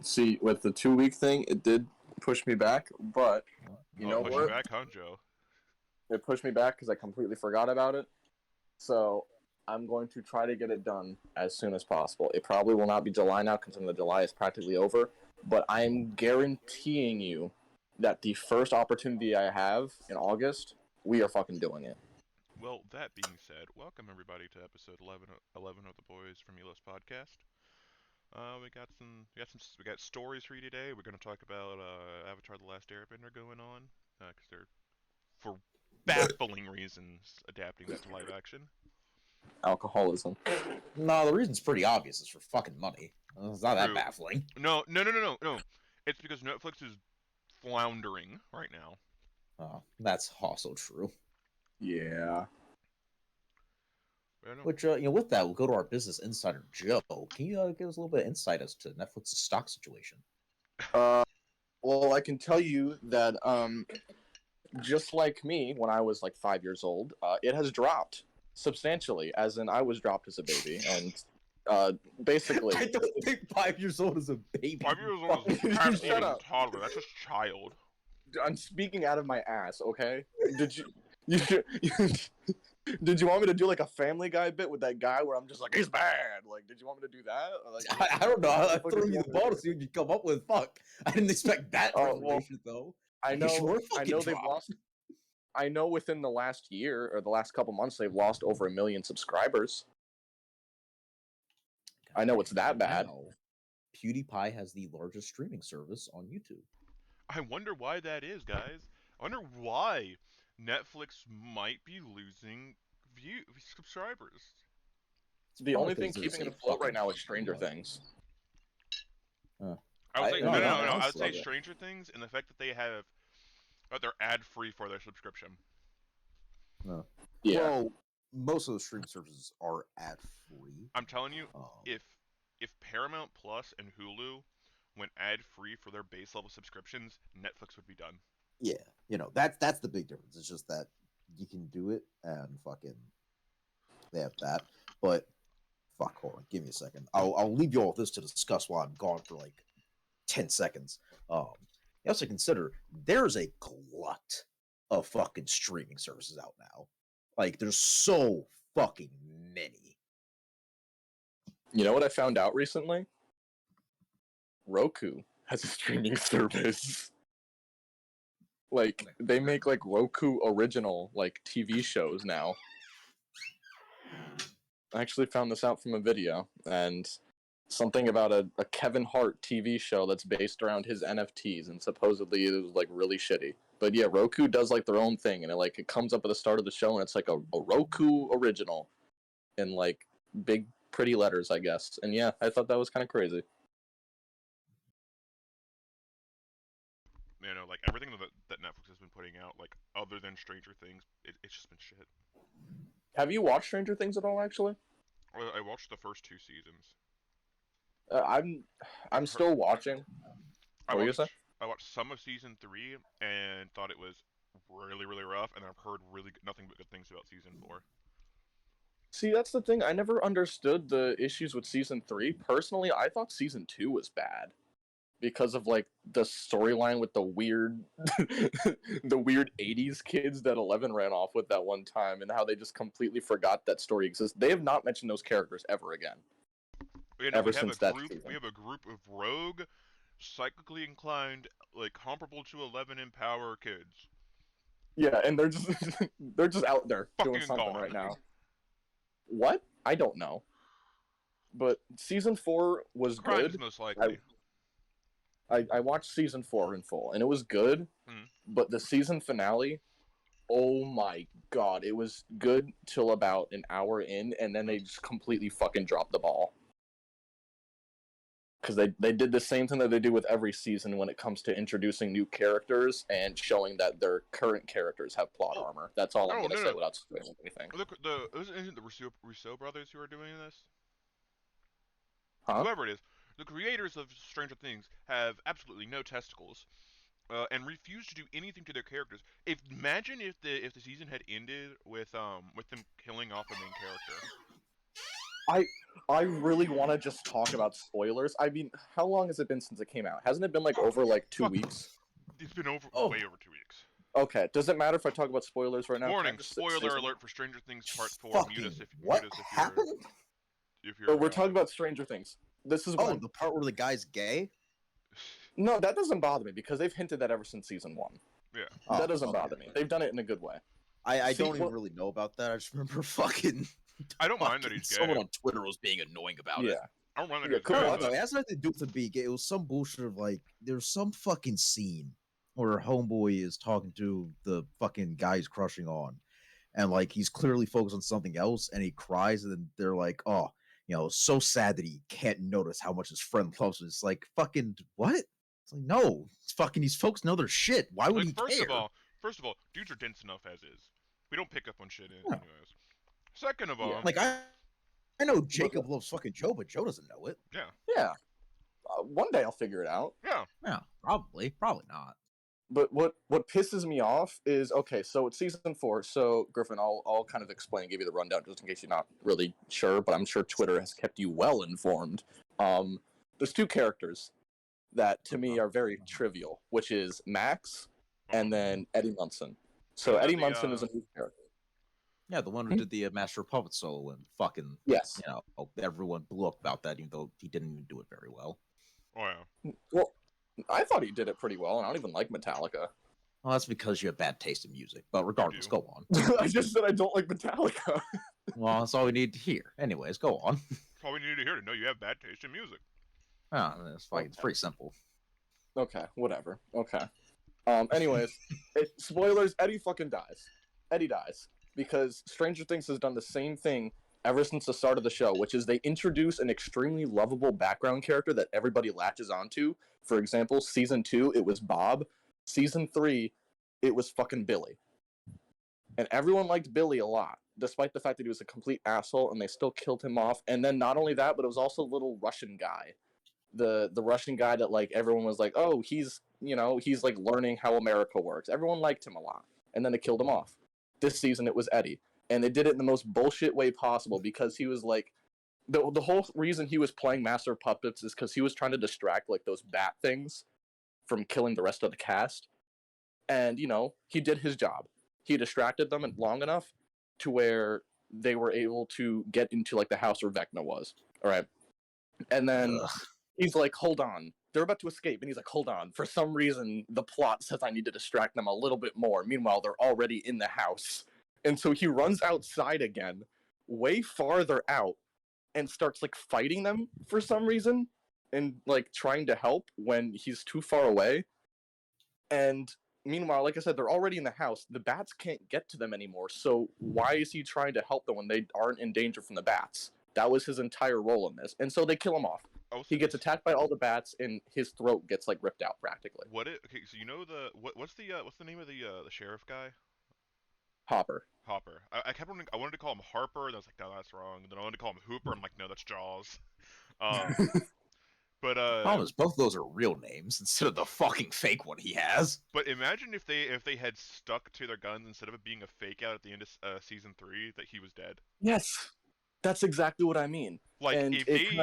See, with the 2 week thing, it did push me back, but you Oh, know push you what? back, huh, Joe? It pushed me back because I completely forgot about it. So I'm going to try to get it done as soon as possible. It probably will not be July now, considering the July is practically over. But I'm guaranteeing you that the first opportunity I have in August, we are fucking doing it. Well, that being said, welcome everybody to episode 11 of the Boys from Elos podcast. We got stories for you today. We're gonna talk about Avatar: The Last Airbender going on because they're for baffling reasons adapting that to live action. Alcoholism. No, the reason's pretty obvious. It's for fucking money. It's not that True. baffling. No. It's because Netflix is floundering right now. Oh, that's also true. Yeah. Which, with that, we'll go to our business insider, Joe. Can you give us a little bit of insight as to Netflix's stock situation? Uh, well, I can tell you that just like me when I was like 5 years old, it has dropped substantially. As in, I was dropped as a baby, and basically, I don't think 5 years old is a baby. 5 years old is past even toddler. That's just child. I'm speaking out of my ass. Okay? Did you did you want me to do like a Family Guy bit with that guy where I'm just like he's bad? Like, did you want me to do that? Or, like, I don't know. I what threw did you you the want me ball to to do? see what you come up with. Fuck. I didn't expect that Oh well, revelation, though. I You know. sure I fucking know they've dropped. lost. I know within the last year or the last couple months they've lost over 1 million subscribers. I know it's that bad. Now, PewDiePie has the largest streaming service on YouTube. I wonder why that is, guys. I wonder why Netflix might be losing subscribers. The only thing keeping it afloat right now is Stranger Things. I would say no, no. I would say it. Stranger Things and the fact that they're ad free for their subscription. No. Yeah. Well, most of the streaming services are ad free. I'm telling you, if Paramount Plus and Hulu went ad free for their base level subscriptions, Netflix would be done. Yeah, that's the big difference. It's just that you can do it and fucking they have that. But fuck, hold on, give me a second. I'll leave you all with this to discuss while I'm gone for like 10 seconds. You also consider there's a glut of fucking streaming services out now. Like there's so fucking many. You know what I found out recently? Roku has a streaming service. Like they make like Roku original like TV shows now. I actually found this out from a video, and something about a Kevin Hart TV show that's based around his NFTs, and supposedly it was like really shitty. But yeah, Roku does like their own thing, and it comes up at the start of the show, and it's like a Roku original, in like big pretty letters, I guess. And yeah, I thought that was kind of crazy. You know, like everything that Netflix has been putting out, like other than Stranger Things, it's just been shit. Have you watched Stranger Things at all? Actually, I watched the first 2 seasons. uh, I'm I'm still watching. I What were you watched saying? I watched some of season 3 and thought it was really rough, and I've heard nothing but good things about season 4. See, that's the thing. I never understood the issues with season 3. Personally, I thought season 2 was bad because of like the storyline with the weird the weird 80s kids that 11 ran off with that one time, and how they just completely forgot that story exists. They have not mentioned those characters ever again. You know, Ever since that season. we have a group of rogue, psychically inclined, like comparable to 11 in power kids. Yeah, and they're just they're just out there doing Fucking something gone. right now. What? I don't know. But season 4 was Crimes good. most likely. I watched season 4 in full, and it was good. But the season finale, oh my god, it was good till about an hour in, and then they just completely fucking dropped the ball. Because they did the same thing that they do with every season when it comes to introducing new characters and showing that their current characters have plot armor. That's all I'm gonna say without spoiling anything. Look, isn't the Rousseau brothers who are doing this? Huh? Whoever it is, the creators of Stranger Things have absolutely no testicles, and refuse to do anything to their characters. Imagine if the season had ended with them killing off a main character. I really want to just talk about spoilers. I mean, how long has it been since it came out? Hasn't it been like over like 2 Fuck. weeks? It's been way over 2 weeks. Okay, does it matter if I talk about spoilers right now? Warning, spoiler alert for Stranger Things Part 4. Fucking what happened? If you're But we're talking about Stranger Things. This is what the part where the guy's gay? No, that doesn't bother me because they've hinted that ever since season 1. Yeah. That doesn't bother me. They've done it in a good way. I don't even really know about that. I just remember fucking. I don't mind that he's gay. Someone on Twitter was being annoying about it. I don't mind that Yeah, he's cool. gay. No, but- it has nothing to do with the being gay. It was some bullshit of like, there's some fucking scene where Homeboy is talking to the fucking guy he's crushing on, and like he's clearly focused on something else, and he cries, and then they're like, "Oh, so sad that he can't notice how much his friend loves him." It's like, fucking what? It's like, no, it's fucking he's focused on other shit. Why would he care? First of all, dudes are dense enough as is. We don't pick up on shit anyways. Second of all, Yeah. Like I know Jacob loves fucking Joe, but Joe doesn't know it. Yeah. One day I'll figure it out. Yeah, probably not. But what pisses me off is, okay, so it's season 4. So Griffin, I'll kind of explain, give you the rundown just in case you're not really sure, but I'm sure Twitter has kept you well informed. There's 2 characters that to me are very trivial, which is Max and then Eddie Munson. So Eddie Munson is a new character. Yeah, the one who did the Master of Puppets solo and fucking Yes. everyone blew up about that, even though he didn't even do it very well. Oh yeah. Well, I thought he did it pretty well, and I don't even like Metallica. Well, that's because you have bad taste in music. But regardless, go on. I just said I don't like Metallica. Well, that's all we need to hear. Anyways, go on. That's all we need to hear to know you have bad taste in music. It's like it's pretty simple. Okay, whatever. Okay. Anyways, spoilers, Eddie fucking dies. Eddie dies. Because Stranger Things has done the same thing ever since the start of the show, which is they introduce an extremely lovable background character that everybody latches onto. For example, season 2, it was Bob. Season 3, it was fucking Billy. And everyone liked Billy a lot, despite the fact that he was a complete asshole, and they still killed him off. And then not only that, but it was also a little Russian guy. The Russian guy that, like, everyone was like, oh, he's like learning how America works. Everyone liked him a lot. And then they killed him off. This season it was Eddie, and they did it in the most bullshit way possible because he was like, the whole reason he was playing Master of Puppets is because he was trying to distract like those bat things from killing the rest of the cast, and he did his job. He distracted them long enough to where they were able to get into like the house where Vecna was. All right, and then he's like, hold on. They're about to escape, and he's like, hold on. For some reason, the plot says I need to distract them a little bit more. Meanwhile, they're already in the house. And so he runs outside again, way farther out, and starts, like, fighting them for some reason, and, like, trying to help when he's too far away. And meanwhile, like I said, they're already in the house. The bats can't get to them anymore, so why is he trying to help them when they aren't in danger from the bats? That was his entire role in this. And so they kill him off. He gets attacked by all the bats, and his throat gets like ripped out practically. Okay, so what's the name of the sheriff guy? Hopper. I wanted to call him Harper, and I was like, no, that's wrong. And then I wanted to call him Hooper. I'm like, no, that's Jaws. But problem is both of those are real names instead of the fucking fake one he has. But imagine if they had stuck to their guns instead of it being a fake out at the end of season 3 that he was dead. Yes, that's exactly what I mean. Like if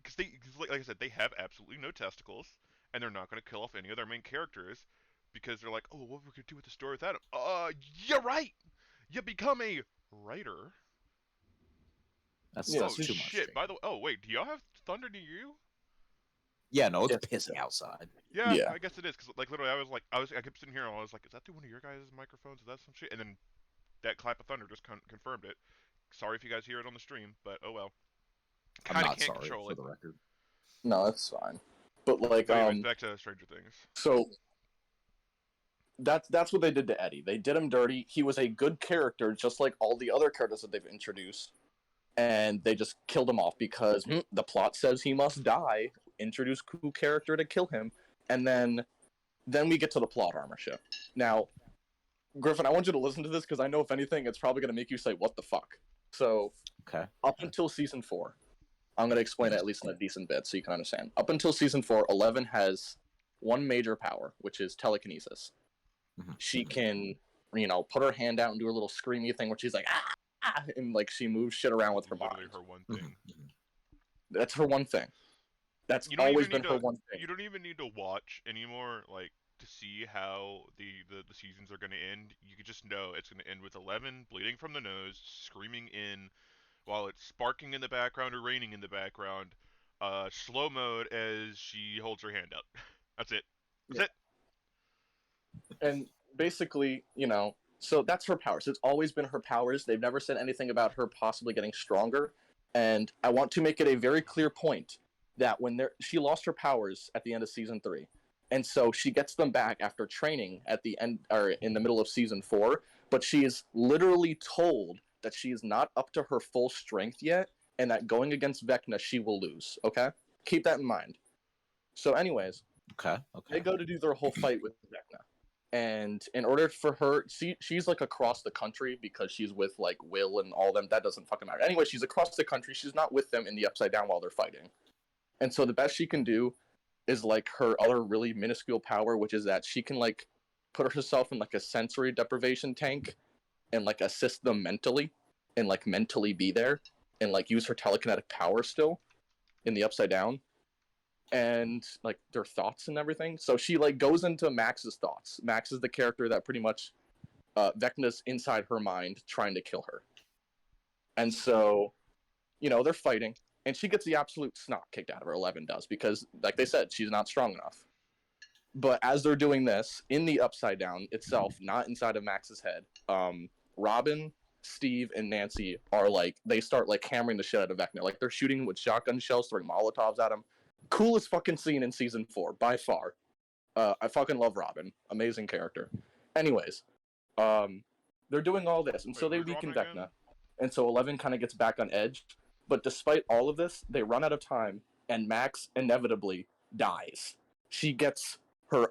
because like I said, they have absolutely no testicles, and they're not going to kill off any of their main characters because they're like, oh, what we could do with the story without him? You're right. You become a writer. That's too much. Shit. By the way, wait, do y'all have thunder near you? Yeah, no, it's pissing outside. Yeah, I guess it is because like literally, I kept sitting here and I was like, is that through one of your guys' microphones? Is that some shit? And then that clap of thunder just confirmed it. Sorry if you guys hear it on the stream, but oh well. I'm not sorry for the record. No, that's fine. But like, anyway, back to Stranger Things. So that's what they did to Eddie. They did him dirty. He was a good character, just like all the other characters that they've introduced, and they just killed him off because the plot says he must die. Introduce cool character to kill him, and then we get to the plot armor ship. Now, Griffin, I want you to listen to this because I know if anything, it's probably going to make you say, "What the fuck?" So, up until season 4, I'm going to explain it at least in a decent bit so you can understand. Up until season 4, 11 has one major power, which is telekinesis. She can, put her hand out and do a little screamy thing where she's like, ah! and like she moves shit around with her Literally mind. her one Mhm, thing. mhm. That's her one thing. That's You don't always even been need her to. one thing. You don't even need to watch anymore, like to see how the seasons are going to end. You could just know it's going to end with 11 bleeding from the nose, screaming in while it's sparking in the background or raining in the background. Slow mode as she holds her hand up. That's it. Yeah. That's it. And basically, so that's her powers. It's always been her powers. They've never said anything about her possibly getting stronger. And I want to make it a very clear point that she lost her powers at the end of season 3. And so she gets them back after training at the end or in the middle of season 4, but she is literally told that she is not up to her full strength yet and that going against Vecna she will lose, okay? Keep that in mind. So anyways, Okay. they go to do their whole fight with Vecna. And in order for her, she's like across the country because she's with like Will and all them. That doesn't fucking matter. Anyway, she's across the country. She's not with them in the Upside Down while they're fighting. And so the best she can do is like her other really minuscule power, which is that she can like put herself in like a sensory deprivation tank and like assist them mentally and like mentally be there and like use her telekinetic power still in the Upside Down and like their thoughts and everything. So she like goes into Max's thoughts. Max is the character that pretty much Vecna's inside her mind trying to kill her. And so, they're fighting and she gets the absolute snot kicked out of her. 11 does because like they said, she's not strong enough. But as they're doing this in the Upside Down itself, not inside of Max's head, Robin, Steve, and Nancy are like they start like hammering the shit out of Vecna. Like they're shooting with shotgun shells, throwing Molotovs at him. Coolest fucking scene in season 4 by far. I fucking love Robin. Amazing character. Anyways, they're doing all this, and Wait, so they who's weaken Robin again? Vecna, and so 11 kind of gets back on edge. But despite all of this, they run out of time, and Max inevitably dies. She gets her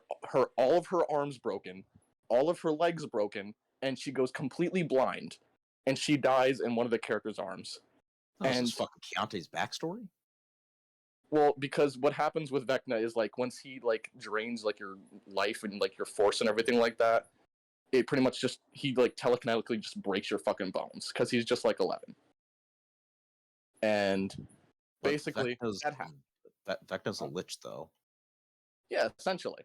all of her arms broken, all of her legs broken, and she goes completely blind, and she dies in one of the characters' arms. That was And this fucking Keontae's backstory. well, because what happens with Vecna is like once he like drains like your life and like your force and everything like that, it pretty much just he like telekinetically just breaks your fucking bones because he's just like 11. And But basically Vecna's that happens. Vecna's a lich though. Yeah, essentially.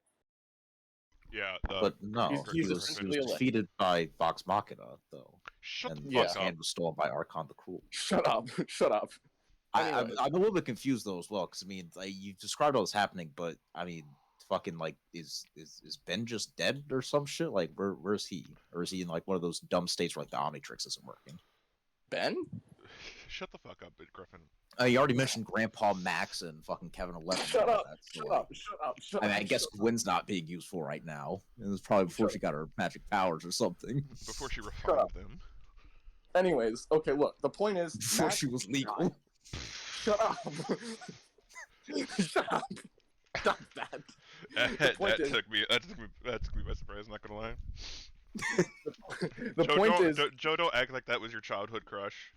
Yeah. But no, He's he was essentially a lich. defeated by Vox Machina though, Shut and the Yeah. his fuck up. hand was stolen by Archon the Cruel. Shut up. Shut up. I'm Anyways. a little bit confused though as well because I mean like, you described all this happening, but I mean fucking like is Ben just dead or some shit? Like where's he? Or is he in like one of those dumb states where like the Omnitrix isn't working? Ben? Shut the fuck up, Griffin. You already mentioned Grandpa Max and fucking Kevin 11. Shut up. That, so, Shut like, up. Shut up. Shut I mean, up. I guess shut up. Gwen's not being used for right now. It was probably before Shut she got her magic powers or something. Before she up. refined them. Anyways, okay, look, the point is Before Max she was legal. died. Shut up. Shut up. Stop that. That point is- took me by surprise, not gonna lie. The Joe, point don't, is Joe, don't act like that was your childhood crush.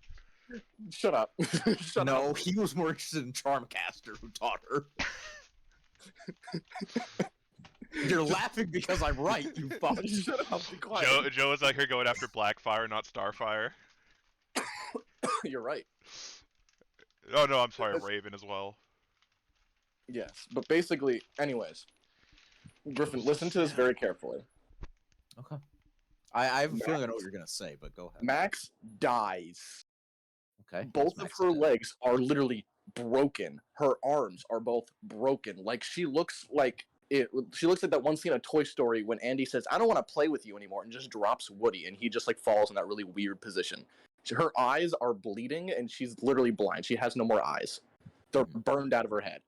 shut up. Shut No, up. he was more interested in Charmcaster, who taught her. You're laughing because I'm right, you fuck. Shut up. Be quiet. Joe is out here going after Blackfire, not Starfire. You're right. Oh no, I'm sorry, Raven as well. Yes, but basically, anyways, Griffin, listen to this very carefully. Okay. I have a feeling I know what you're gonna say, but go ahead. Max dies. Okay. Both of Max her is dead. legs are literally broken. Her arms are both broken. Like she looks like it. She looks like that one scene of Toy Story when Andy says, "I don't want to play with you anymore," and just drops Woody, and he just like falls in that really weird position. Her eyes are bleeding, and she's literally blind. She has no more eyes. They're burned out of her head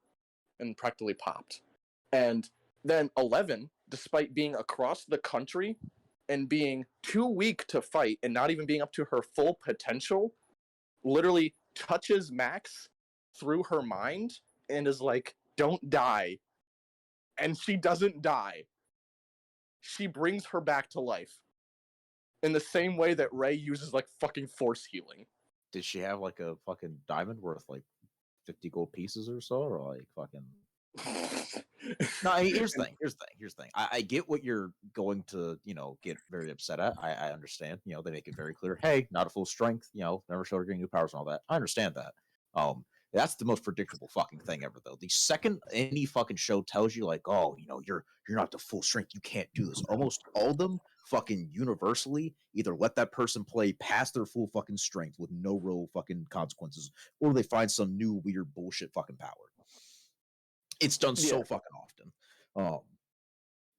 and practically popped. And then 11, despite being across the country and being too weak to fight and not even being up to her full potential, literally touches Max through her mind and is like, "Don't die." And she doesn't die. She brings her back to life in the same way that Ray uses like fucking force healing. Did she have like a fucking diamond worth like 50 gold pieces or so, or like fucking No, here's the thing. Here's the thing. I get what you're going to, get very upset at. I understand. They make it very clear. Hey, not a full strength. Never showed her getting new powers and all that. I understand that. That's the most predictable fucking thing ever, though. The second any fucking show tells you, like, oh, you're not the full strength, you can't do this. Almost all of them fucking universally either let that person play past their full fucking strength with no real fucking consequences, or they find some new weird bullshit fucking power. It's done so fucking often.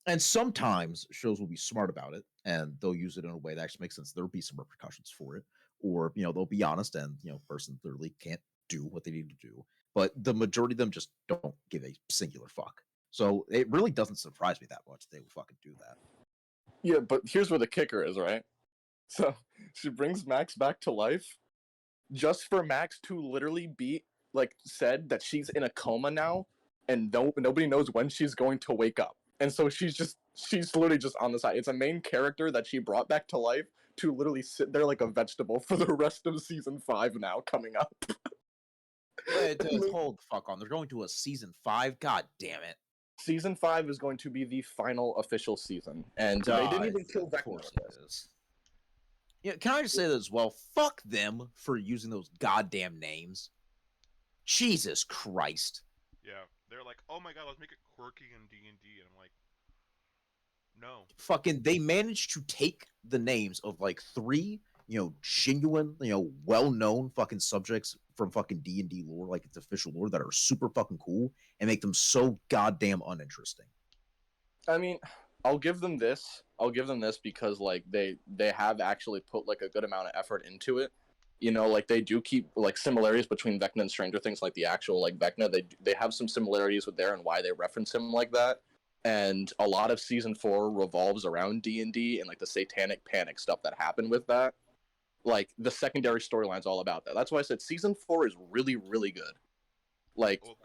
And sometimes shows will be smart about it and they'll use it in a way that actually makes sense. There'll be some repercussions for it. Or, they'll be honest and, person literally can't do what they need to do. But the majority of them just don't give a singular fuck. So it really doesn't surprise me that much they would fucking do that. Yeah, but here's where the kicker is, right? So she brings Max back to life just for Max to literally be, said that she's in a coma now and nobody knows when she's going to wake up. And so she's literally just on the side. It's a main character that she brought back to life to literally sit there like a vegetable for the rest of season 5 now coming up. Hold the fuck on. They're going to a season 5? God damn it. Season 5 is going to be the final official season. And they didn't even kill Vecna. Of course it is. Yeah, can I just say that as well? Fuck them for using those goddamn names. Jesus Christ. Yeah, they're like, oh my god, let's make it quirky in D&D, and I'm like, no. Fucking, they managed to take the names of 3, genuine, well-known fucking subjects from fucking D&D lore, like its official lore, that are super fucking cool, and make them so goddamn uninteresting. I mean, I'll give them this because they have actually put a good amount of effort into it. They do keep similarities between Vecna and Stranger Things, the actual Vecna. They have some similarities with there and why they reference him like that. And a lot of season 4 revolves around D&D and the satanic panic stuff that happened with that. The secondary storyline's all about that. That's why I said season 4 is really, really good.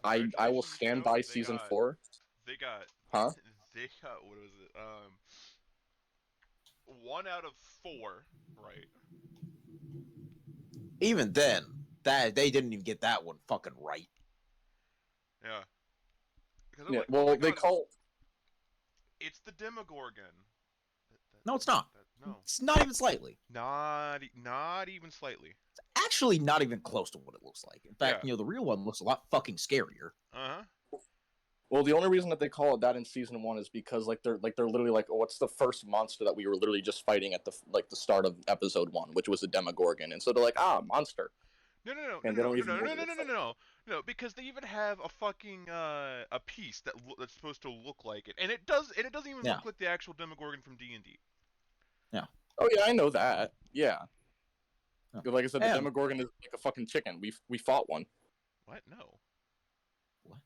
I will stand by season 4. They got what was it? 1 out of 4, right? Even then, that they didn't even get that one fucking right. Yeah. Well, they call it's the Demogorgon. No, it's not. No, it's not even slightly. Not even slightly. It's actually not even close to what it looks like. In fact, the real one looks a lot fucking scarier. Well, the only reason that they call it that in season 1 is because they're literally oh, what's the first monster that we were literally just fighting at the start of episode 1, which was a Demogorgon, and so they're like, monster. No, because they even have a fucking a piece that's supposed to look like it, and it doesn't even look like the actual Demogorgon from D&D. Yeah. Oh yeah, I know that. Yeah. Like I said, the Demogorgon is like a fucking chicken. We fought one. What? No. What?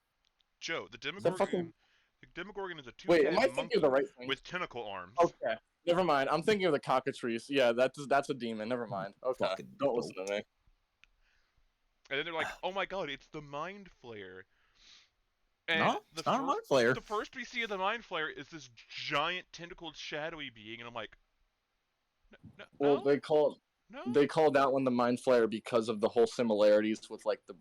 Joe, the Demogorgon. The Demogorgon is a Wait, am I thinking of the right thing? With tentacle arms. Okay. Never mind. I'm thinking of the cockatrice. Yeah, that's a demon. Never mind. Okay. Don't listen to me. And then they're like, oh my god, it's the Mind Flayer. And no, it's not a Mind Flayer. The first we see of the Mind Flayer is this giant tentacled shadowy being, and I'm like, well, they call that one the Mind Flayer because of the whole similarities with the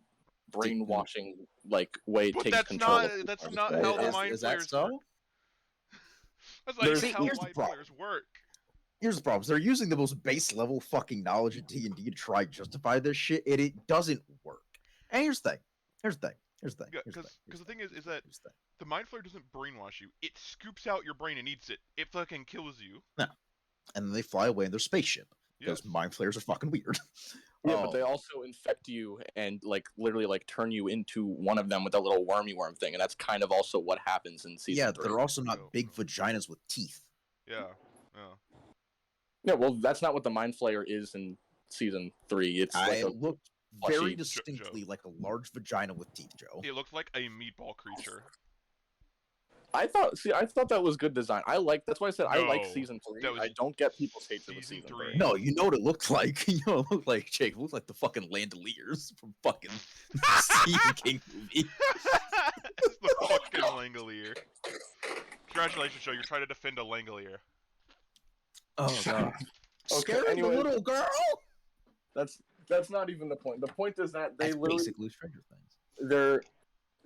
brainwashing way it takes control. That's not how the Mind Flayers work. That's not how Mind Flayers work. Here's the problem. They're using the most base level fucking knowledge of D&D to try to justify this shit, and it doesn't work. And here's the thing. Because the thing is that the Mind Flayer doesn't brainwash you. It scoops out your brain and eats it. It fucking kills you. Yeah. And then they fly away in their spaceship. Because Mind Flayers are fucking weird. Yeah, but they also infect you and literally turn you into one of them with that little wormy worm thing, and that's kind of also what happens in season 3. Yeah, they're also not big vaginas with teeth. Yeah. Yeah, well, that's not what the Mind Flayer is in season 3. It's it looked very distinctly like a large vagina with teeth, Joe. It looked like a meatball creature. I thought that was good design. That's why I said I like season 3. I don't get people's hatred with season 3. No, you know what it looked like? You know what it looked like, Jake? It looked like the fucking Langoliers from fucking Stephen King movie. It's the fucking Langolier. Congratulations, Joe. You're trying to defend a Langolier. Oh god. Okay, anyway, the little girl. That's not even the point. The point is that they literally basically Stranger Things.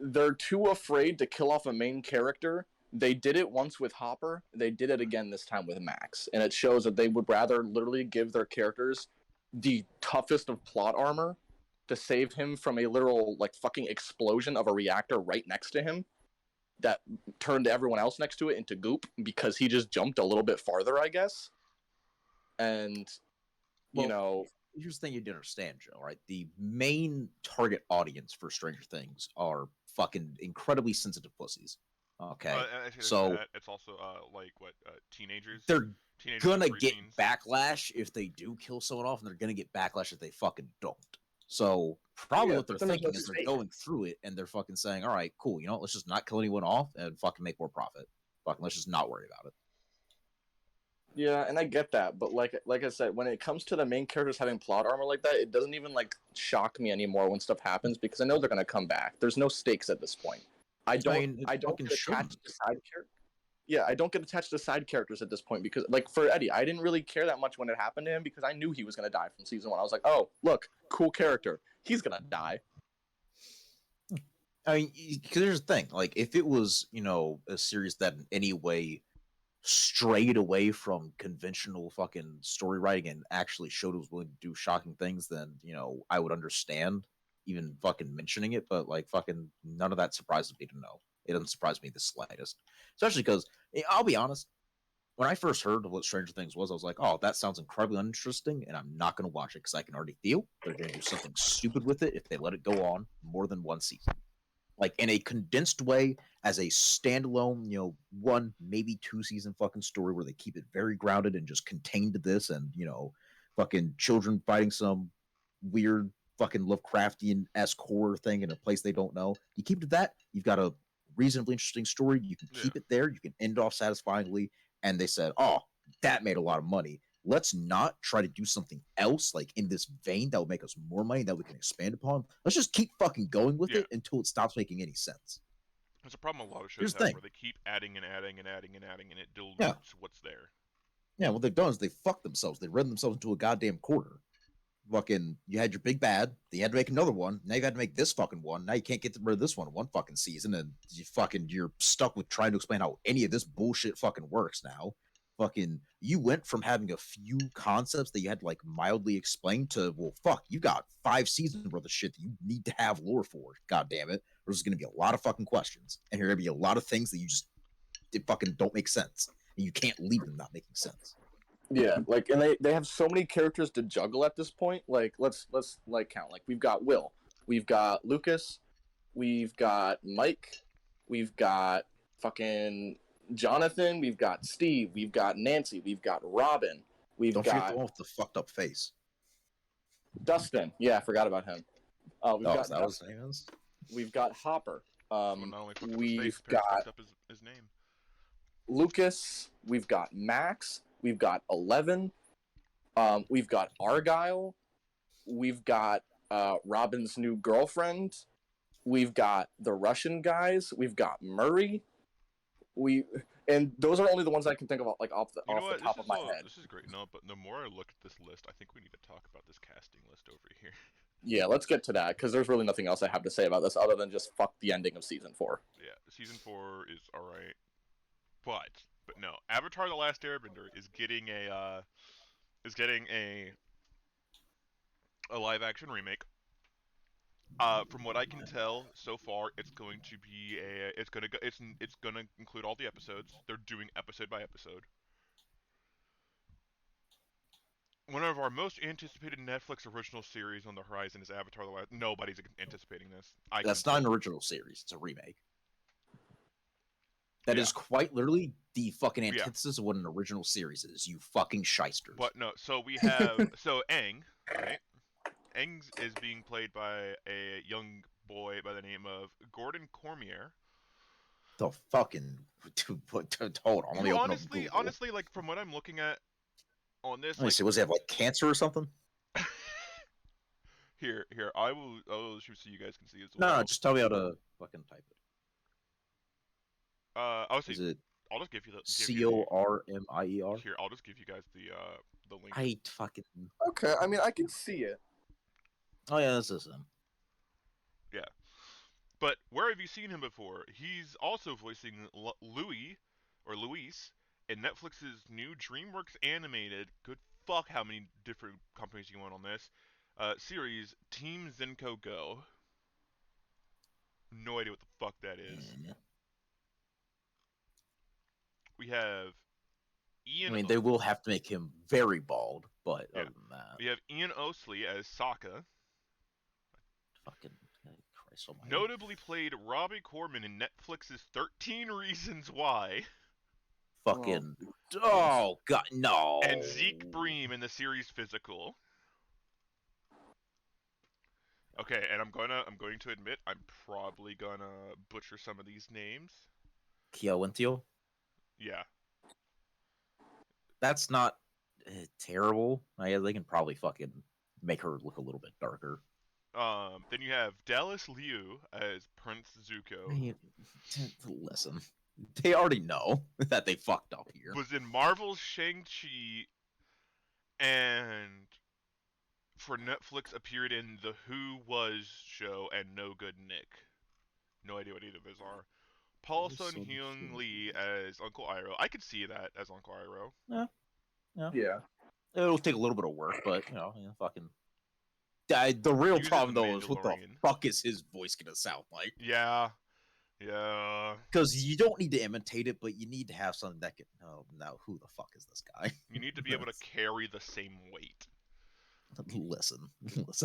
they're too afraid to kill off a main character. They did it once with Hopper. They did it again this time with Max, and it shows that they would rather literally give their characters the toughest of plot armor to save him from a literal like fucking explosion of a reactor right next to him that turned everyone else next to it into goop because he just jumped a little bit farther, I guess. And you know, here's the thing you didn't understand, Joe, right? The main target audience for Stranger Things are fucking incredibly sensitive pussies. Okay, so it's also like what teenagers. They're Teenagers gonna and get preteens. backlash if they do kill someone off, and they're gonna get backlash if they fucking don't. So probably what they're thinking is they're going through it and they're fucking saying, "All right, cool, you know, let's just not kill anyone off and fucking make more profit. Fucking let's just not worry about it." Yeah, and I get that, but like I said, when it comes to the main characters having plot armor like that, it doesn't even like shock me anymore when stuff happens because I know they're gonna come back. There's no stakes at this point. I don't get attached to side characters. Yeah, I don't get attached to side characters at this point because, like, for Eddie, I didn't really care that much when it happened to him because I knew he was gonna die from season 1. I was like, oh, look, cool character, he's gonna die. I mean, because there's the thing, like, if it was, you know, a series that in any way strayed away from conventional fucking story writing and actually showed it was willing to do shocking things, then, you know, I would understand even fucking mentioning it, but like fucking none of that surprises me to know. It doesn't surprise me the slightest. Especially because I'll be honest, when I first heard of what Stranger Things was, I was like, oh, that sounds incredibly uninteresting, and I'm not gonna watch it because I can already feel they're gonna do something stupid with it if they let it go on more than one season. Like in a condensed way as a standalone, you know, 1, maybe 2 season fucking story where they keep it very grounded and just contained to this and, you know, fucking children fighting some weird fucking Lovecraftian-esque horror thing in a place they don't know. You keep it to that, you've got a reasonably interesting story. You can keep it there. You can end off satisfyingly. And they said, oh, that made a lot of money. Let's not try to do something else like in this vein that will make us more money that we can expand upon. Let's just keep fucking going with it until it stops making any sense. There's a problem a lot of shows have where they keep adding and adding and adding and adding, and it dilutes what's there. Yeah, what they've done is they fucked themselves. They ran themselves into a goddamn corner. Fucking, you had your big bad. Then you had to make another one. Now you had to make this fucking one. Now you can't get rid of this one fucking season, and you're stuck with trying to explain how any of this bullshit fucking works now. Fucking, you went from having a few concepts that you had to like mildly explain to, well, fuck, you got 5 seasons worth of shit that you need to have lore for. God damn it. There's going to be a lot of fucking questions, and there are going to be a lot of things that you just fucking don't make sense, and you can't leave them not making sense. Yeah, like, and they have so many characters to juggle at this point. Like, let's like count. Like, we've got Will, we've got Lucas, we've got Mike, we've got fucking Jonathan, we've got Steve, we've got Nancy, we've got Robin, we've Don't got forget the one with the fucked up face. Dustin. Yeah, I forgot about him. We've got that was his name. We've got Hopper. We've got his name. Lucas. We've got Max. We've got 11. We've got Argyle. We've got Robin's new girlfriend. We've got the Russian guys. We've got Murray. And those are only the ones I can think of like off the top of my head. This is great. No, but the more I look at this list, I think we need to talk about this casting list over here. Yeah, let's get to that because there's really nothing else I have to say about this other than just fuck the ending of season 4. Yeah, season 4 is alright, but no, Avatar: The Last Airbender is getting a live action remake. From what I can tell so far, it's going to be it's gonna include all the episodes. They're doing episode by episode. One of our most anticipated Netflix original series on the horizon is Avatar: The Last. Nobody's anticipating this. That's not an original series. It's a remake. That is quite literally the fucking antithesis of what an original series is. You fucking shysters. But no, so we have Aang, right? Aang is being played by a young boy by the name of Gordon Cormier. The fucking hold on. Let me open up Google. Honestly, like from what I'm looking at on this, let me see. Was he have like cancer or something? Here, I will shoot so you guys can see as well. No, just tell me how to fucking type it. I'll see. Is it? I'll just give you the Cormier. Here, I'll just give you guys the link. I fucking. Okay, I mean I can see it. Oh yeah, this is him. Yeah. But where have you seen him before? He's also voicing Louis, or Luis, in Netflix's new DreamWorks animated, good fuck how many different companies you want on this, series, Team Zenko Go. No idea what the fuck that is. We have Ian... I mean, they will have to make him very bald, but Yeah. other than that... We have Ian Osley as Sokka. Fucking Christ almighty. Notably played Robbie Corman in Netflix's 13 Reasons Why. Fucking... Oh, God, no! And Zeke Bream in the series Physical. Okay, and I'm going to admit I'm probably gonna butcher some of these names. Kiawentio? Yeah. That's not terrible. They can probably fucking make her look a little bit darker. Then you have Dallas Liu as Prince Zuko. Listen, they already know that they fucked up here. Was in Marvel's Shang-Chi, and for Netflix appeared in the Who Was show and No Good Nick. No idea what either of those are. Paul Sun Hyung Lee as Uncle Iroh. I could see that as Uncle Iroh. Yeah. It'll take a little bit of work, but fucking. The real Uses problem the though is what the Mandalorian. fuck is his voice gonna sound like? Yeah. Because you don't need to imitate it, but you need to have something that can. Oh, now who the fuck is this guy? You need to be able to carry the same weight. Listen.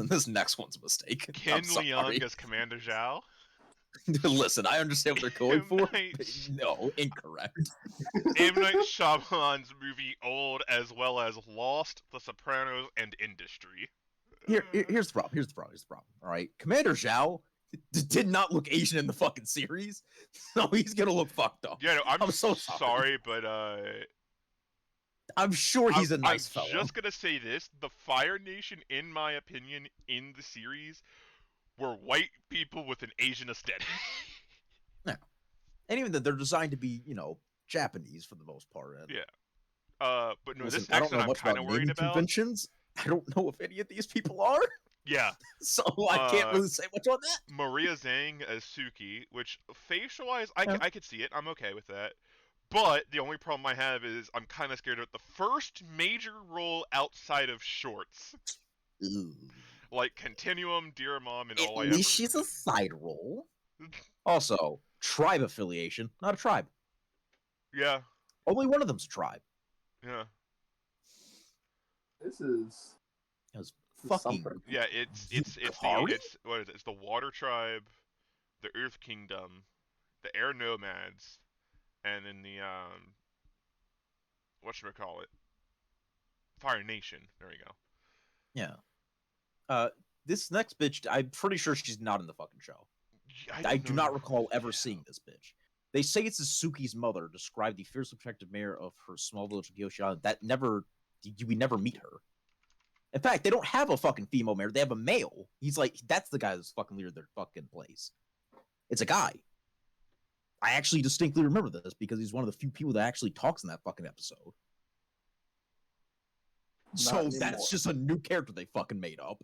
This next one's a mistake. Ken Leung as Commander Zhao. Listen, I understand what they're going for. Night... No, incorrect. M. Night Shyamalan's movie Old, as well as Lost, The Sopranos, and Industry. Here's the problem. All right, Commander Zhao did not look Asian in the fucking series, so he's gonna look fucked up. Yeah, no, I'm so sorry, but I'm sure he's a nice fellow. I'm just gonna say this: the Fire Nation, in my opinion, in the series, were white people with an Asian aesthetic. Yeah, and even that they're designed to be, Japanese for the most part. And... Yeah. But no, Listen, this next one I'm kind of about worried about. Conventions. I don't know if any of these people are. Yeah. So I can't really say much on that. Maria Zhang as Suki, which facial-wise, I could see it. I'm okay with that. But the only problem I have is I'm kind of scared of the first major role outside of shorts. Ooh. Like Continuum, Dear Mom, and All I Ever. At least she's a side role. Also, tribe affiliation, not a tribe. Yeah. Only one of them's a tribe. Yeah. This is... It was fucking... Yeah, it's Kari? what is it? It's the Water Tribe, the Earth Kingdom, the Air Nomads, and then the whatchamacallit? Fire Nation. There we go. Yeah. This next bitch, I'm pretty sure she's not in the fucking show. I do not recall ever seeing this bitch. They say it's Suki's mother, described the fiercely protective mayor of her small village of Kyoshi Island. We never meet her. In fact, they don't have a fucking female mayor. They have a male. He's like, that's the guy that's fucking leader of their fucking place. It's a guy. I actually distinctly remember this because he's one of the few people that actually talks in that fucking episode. So that's just a new character they fucking made up.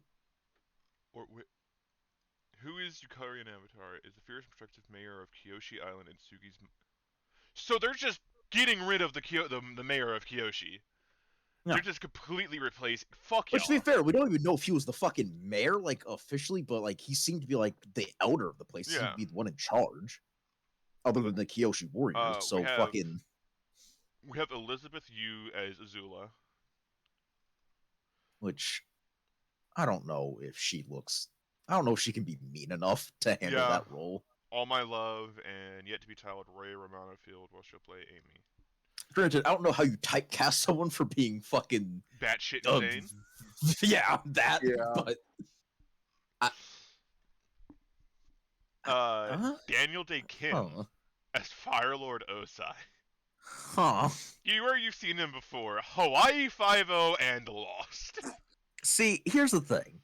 Who is Yukari in Avatar? Is the fierce protective mayor of Kyoshi Island and Suki's... So they're just getting rid of the mayor of Kyoshi. No. They're just completely replacing... Fuck Which, to be fair, we don't even know if he was the fucking mayor, like, officially, but, like, he seemed to be, like, the elder of the place. He seemed to be the one in charge. Other than the Kyoshi warriors, so fucking... We have Elizabeth Yu as Azula. Which, I don't know if she looks... I don't know if she can be mean enough to handle that role. All My Love and Yet to Be Titled Ray Romano Field while she'll play Amy. Granted, I don't know how you typecast someone for being fucking... batshit insane? Yeah, that, but... Daniel Day Kim as Firelord Osai. Huh. You've seen him before. Hawaii Five-0 and Lost. See, here's the thing.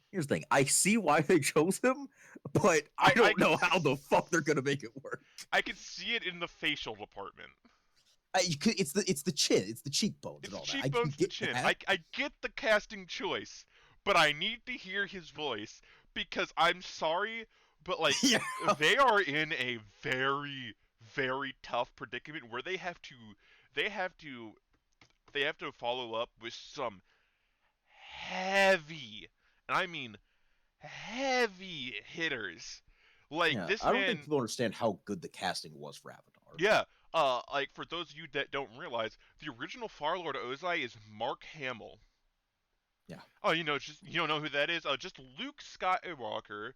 I see why they chose him, but I don't know how the fuck they're gonna make it work. I could see it in the facial department. It's the chin, it's the cheekbones and all that. Cheekbones, the chin. I get the casting choice, but I need to hear his voice because I'm sorry, But like, Yeah. they are in a very, very tough predicament where they have to, they have to follow up with some heavy, and I mean heavy hitters. Like Yeah, this I don't think man, people understand how good the casting was for Avatar. yeah. Like for those of you that don't realize, the original Far Lord Ozai is Mark Hamill. Yeah. Oh, just you don't know who that is? Just Luke Skywalker,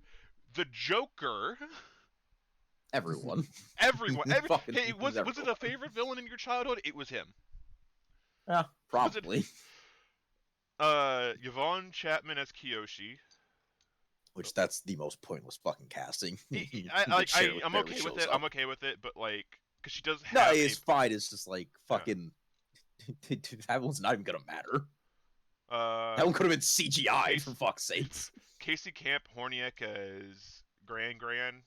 the Joker. Everyone. Everyone, Fucking hey, was it everyone. a favorite villain in your childhood? It was him. Yeah, Was it probably. Yvonne Chapman as Kyoshi? Which that's the most pointless fucking casting. I'm okay with it. I'm okay with it, but like, because she does No, have it's fine. It's just like Yeah. fucking. That one's not even gonna matter. uh That one could have been CGI Case- for fuck's sakes. Casey Camp Horniak as Gran.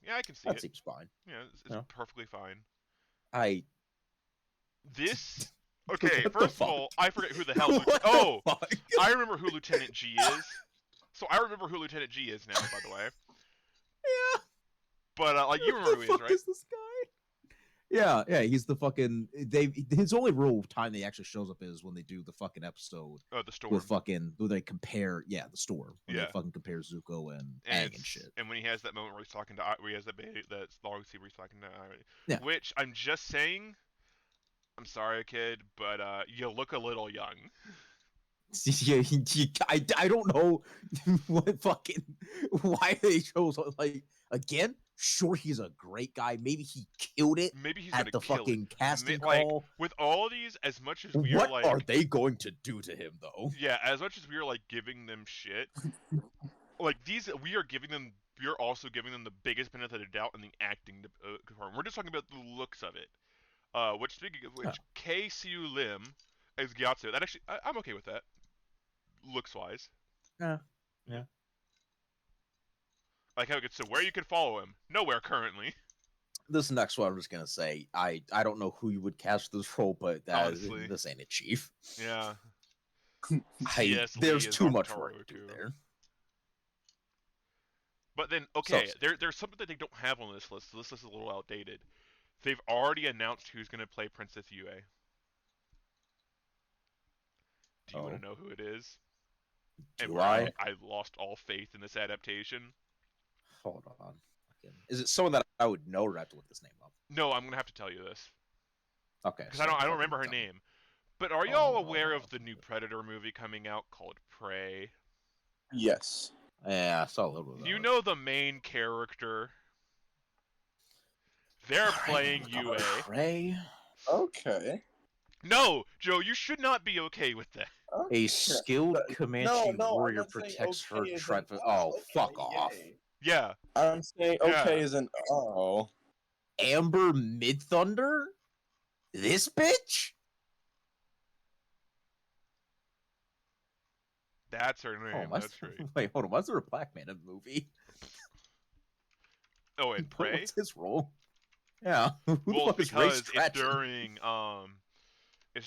Yeah, I can see That it. seems fine. Yeah, it's Yeah. perfectly fine. I. This. Okay, What the first of fuck? all, I forget who the hell. What the Oh, fuck? I remember who Lieutenant G is. So I remember who Lieutenant G is now, by the way. Yeah. But like, you remember who he is, right? Is this guy? Yeah, he's the fucking. His only real time he actually shows up is when they do the fucking episode Oh, the storm. with fucking where they compare. Yeah, the storm when Yeah. they fucking compare Zuko and And, Aang and shit. and when he has that moment where he's talking to, where he has that long scene where he's talking to, Yeah. which I'm just saying, I'm sorry, kid, but you look a little young. Yeah, I don't know what fucking why they chose like again. Sure, he's a great guy. Maybe he killed it Maybe he's at gonna the kill fucking it. casting Like call. with all these, as much as we What are like, are they going to do to him though? yeah, as much as we are like giving them shit, like these, we are also giving them the biggest benefit of the doubt in the acting department. We're just talking about the looks of it. Which speaking of which, K. Siu Lim as Gyatso, that actually, I'm okay with that. Looks wise. Yeah. Like how it gets so where you can follow him. Nowhere currently. This next one, I'm just gonna say, I don't know who you would cast for this role, but Honestly. this ain't it, Chief. Yeah. There's Lee is too much Dr. work to do Roku. there. But then, okay, there's something that they don't have on this list, so this list is a little outdated. They've already announced who's going to play Princess Yue. Do you want to know who it is? And Do where I? I lost all faith in this adaptation. Hold on. Is it someone that I would know, or do I have to look this name up? No, I'm going to have to tell you this. Okay. Because I don't remember her name. But are y'all aware of the new Predator movie coming out called Prey? Yes. Yeah, I saw a little bit of You it. know the main character? They're playing Yue. Prey? Okay. No, Joe, you should not be okay with that. A skilled Comanche No, warrior I'm not saying protects her okay as in, tribe. oh, Oh, okay, fuck off. yay. Yeah. I'm saying Yeah. okay as in, oh. Amber Mid Thunder? This bitch? That's her name. Oh, That's right. Wait, hold on. Why's there a black man in the movie? Oh, and Prey? What's his role? Yeah. Who the Well, fuck is Ray because it's Stratton?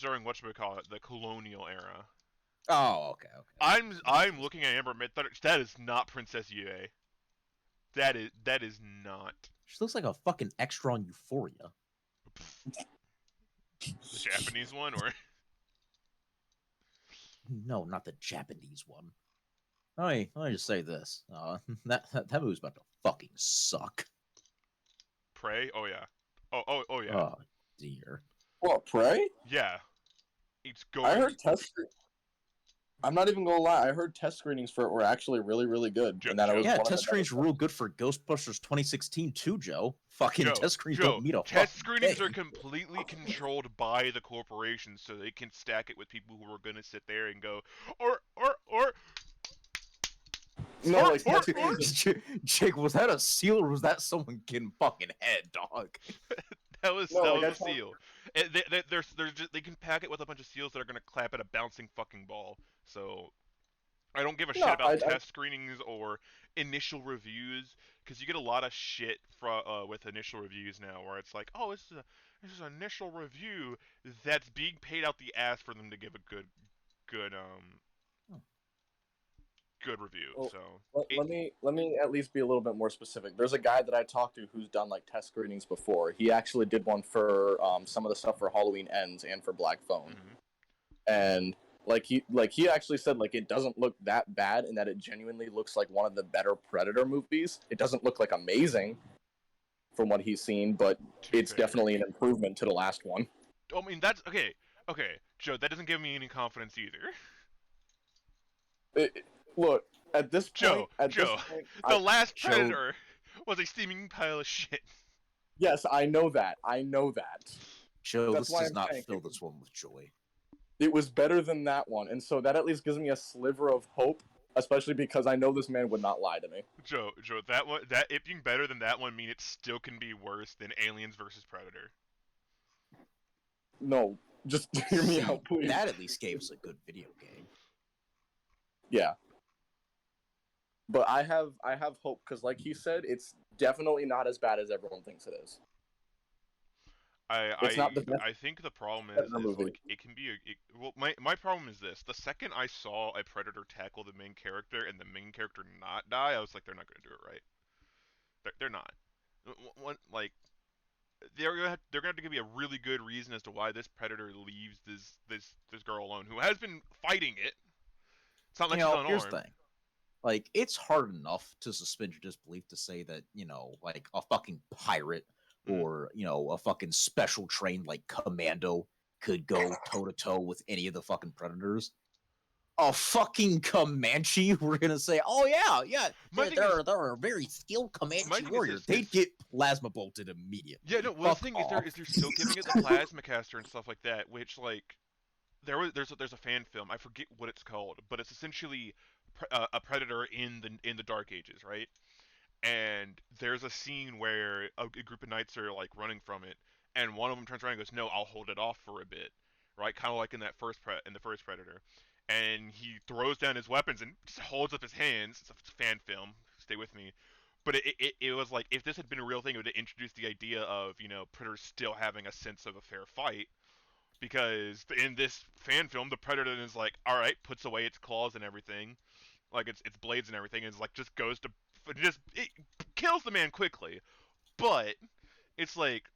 during whatchamacallit, the colonial era. Oh, okay. I'm looking at Amber Mid Thunder. That is not Princess Yue. That is not. She looks like a fucking extra on Euphoria. The Japanese one, or No, not the Japanese one. Let me just say this. That movie's about to fucking suck. Prey? Oh yeah. Oh yeah. Oh, dear. What, Prey? Yeah. It's going. I heard I'm not even gonna lie. I heard test screenings for it were actually really, really good. And that it was Yeah, one of test the screens better were real good for Ghostbusters 2016 too, Joe. Fucking test screens don't mean a test fucking screenings are thing. completely controlled by the corporation, so they can stack it with people who are gonna sit there and go, or. No, like Jake, was that a seal or was that someone getting fucking head, dog? That was No, like, a seal. They can pack it with a bunch of seals that are gonna clap at a bouncing fucking ball. So I don't give a shit about test screenings or initial reviews, because you get a lot of shit with initial reviews now, where it's like, oh, this is an initial review that's being paid out the ass for them to give a good good review. Well, So let me at least be a little bit more specific. There's a guy that I talked to who's done like test screenings before. He actually did one for some of the stuff for Halloween Ends and for Black Phone, and he actually said like it doesn't look that bad, and that it genuinely looks like one of the better Predator movies. It doesn't look like amazing from what he's seen, but it's definitely an improvement to the last one. I mean, that's okay. Okay, Joe, that doesn't give me any confidence either. Look, at this point, Joe, the last Predator was a steaming pile of shit. Yes, I know that. Joe, That's this why does I'm not saying fill this one with joy. it was better than that one, and so that at least gives me a sliver of hope, especially because I know this man would not lie to me. Joe, that it being better than that one mean it still can be worse than Aliens versus Predator. No, just hear me out, please. That at least gave us a good video game. Yeah. But I have hope because, like he said, it's definitely not as bad as everyone thinks it is. It's not the best I think the problem is movie. like it can be well my problem is this. The second I saw a Predator tackle the main character and the main character not die, I was like, they're not going to do it right. They're not. Like they're gonna have to give me a really good reason as to why this Predator leaves this girl alone who has been fighting it. It's not like she's unarmed. Here's the thing. Like, it's hard enough to suspend your disbelief to say that, like a fucking pirate or, a fucking special trained, like, commando could go toe-to-toe with any of the fucking Predators. A fucking Comanche, we're gonna say, oh yeah, they're a very skilled Comanche warrior. They'd get plasma bolted immediately. Yeah, no, well, the thing is they're still giving it the plasma caster and stuff like that, which, like, there's a fan film, I forget what it's called, but it's essentially a Predator in the Dark Ages, right? And there's a scene where a group of knights are like running from it, and one of them turns around and goes, "No, I'll hold it off for a bit," right? Kind of like in the first Predator, and he throws down his weapons and just holds up his hands. It's a fan film. Stay with me. But it was like if this had been a real thing, it would have introduced the idea of Predators still having a sense of a fair fight. Because in this fan film, the Predator is like, all right, puts away its claws and everything, like its blades and everything, and is like just goes to it kills the man quickly. But it's like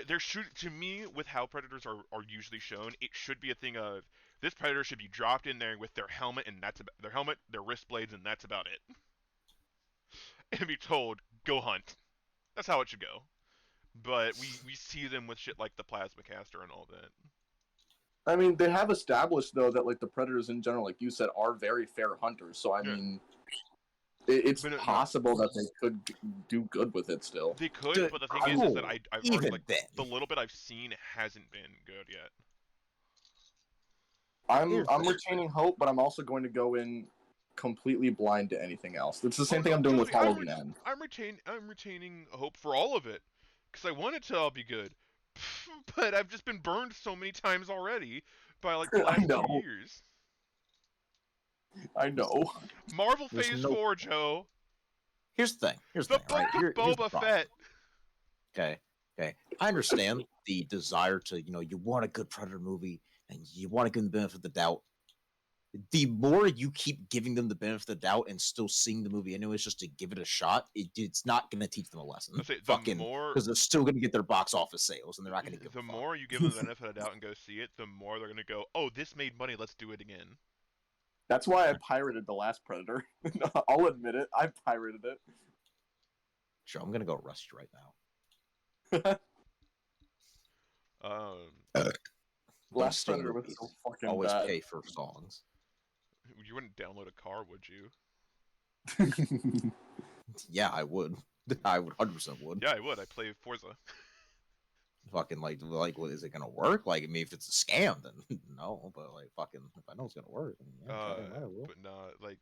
there should, to me, with how Predators are usually shown, it should be a thing of this Predator should be dropped in there with their helmet and that's about their helmet, their wrist blades, and that's about it. And be told, go hunt. That's how it should go. But we see them with shit like the plasma caster and all that. I mean, they have established, though, that, like, the Predators in general, like you said, are very fair hunters. So, I mean, it's possible that they could do good with it still. They could, but the thing is that I've already, like, the little bit I've seen hasn't been good yet. I'm retaining hope, but I'm also going to go in completely blind to anything else. It's the same thing I'm doing with Halloween End. I'm retaining hope for all of it, because I want it to all be good. But I've just been burned so many times already by like the last 2 years. I know. Marvel Phase 4, Joe. Here's the thing. Here's the book of Boba Fett. Okay. I understand the desire to, you want a good Predator movie and you want to give them the benefit of the doubt. The more you keep giving them the benefit of the doubt and still seeing the movie anyways just to give it a shot, it's not going to teach them a lesson. Because they're still going to get their box office sales and they're not going to give the more you give them the benefit of the doubt and go see it, the more they're going to go, oh, this made money, let's do it again. That's why I pirated the last Predator. I'll admit it, I pirated it. Sure, I'm going to go arrest you right now. Last Predator was so fucking always bad. Pay for songs. You wouldn't download a car, would you? Yeah, I would. I would 100% would. Yeah, I would. I play Forza. Fucking like, what is it gonna work? Like, I mean, if it's a scam, then no. But like, fucking, if I know it's gonna work, then yeah, I will. But no, like,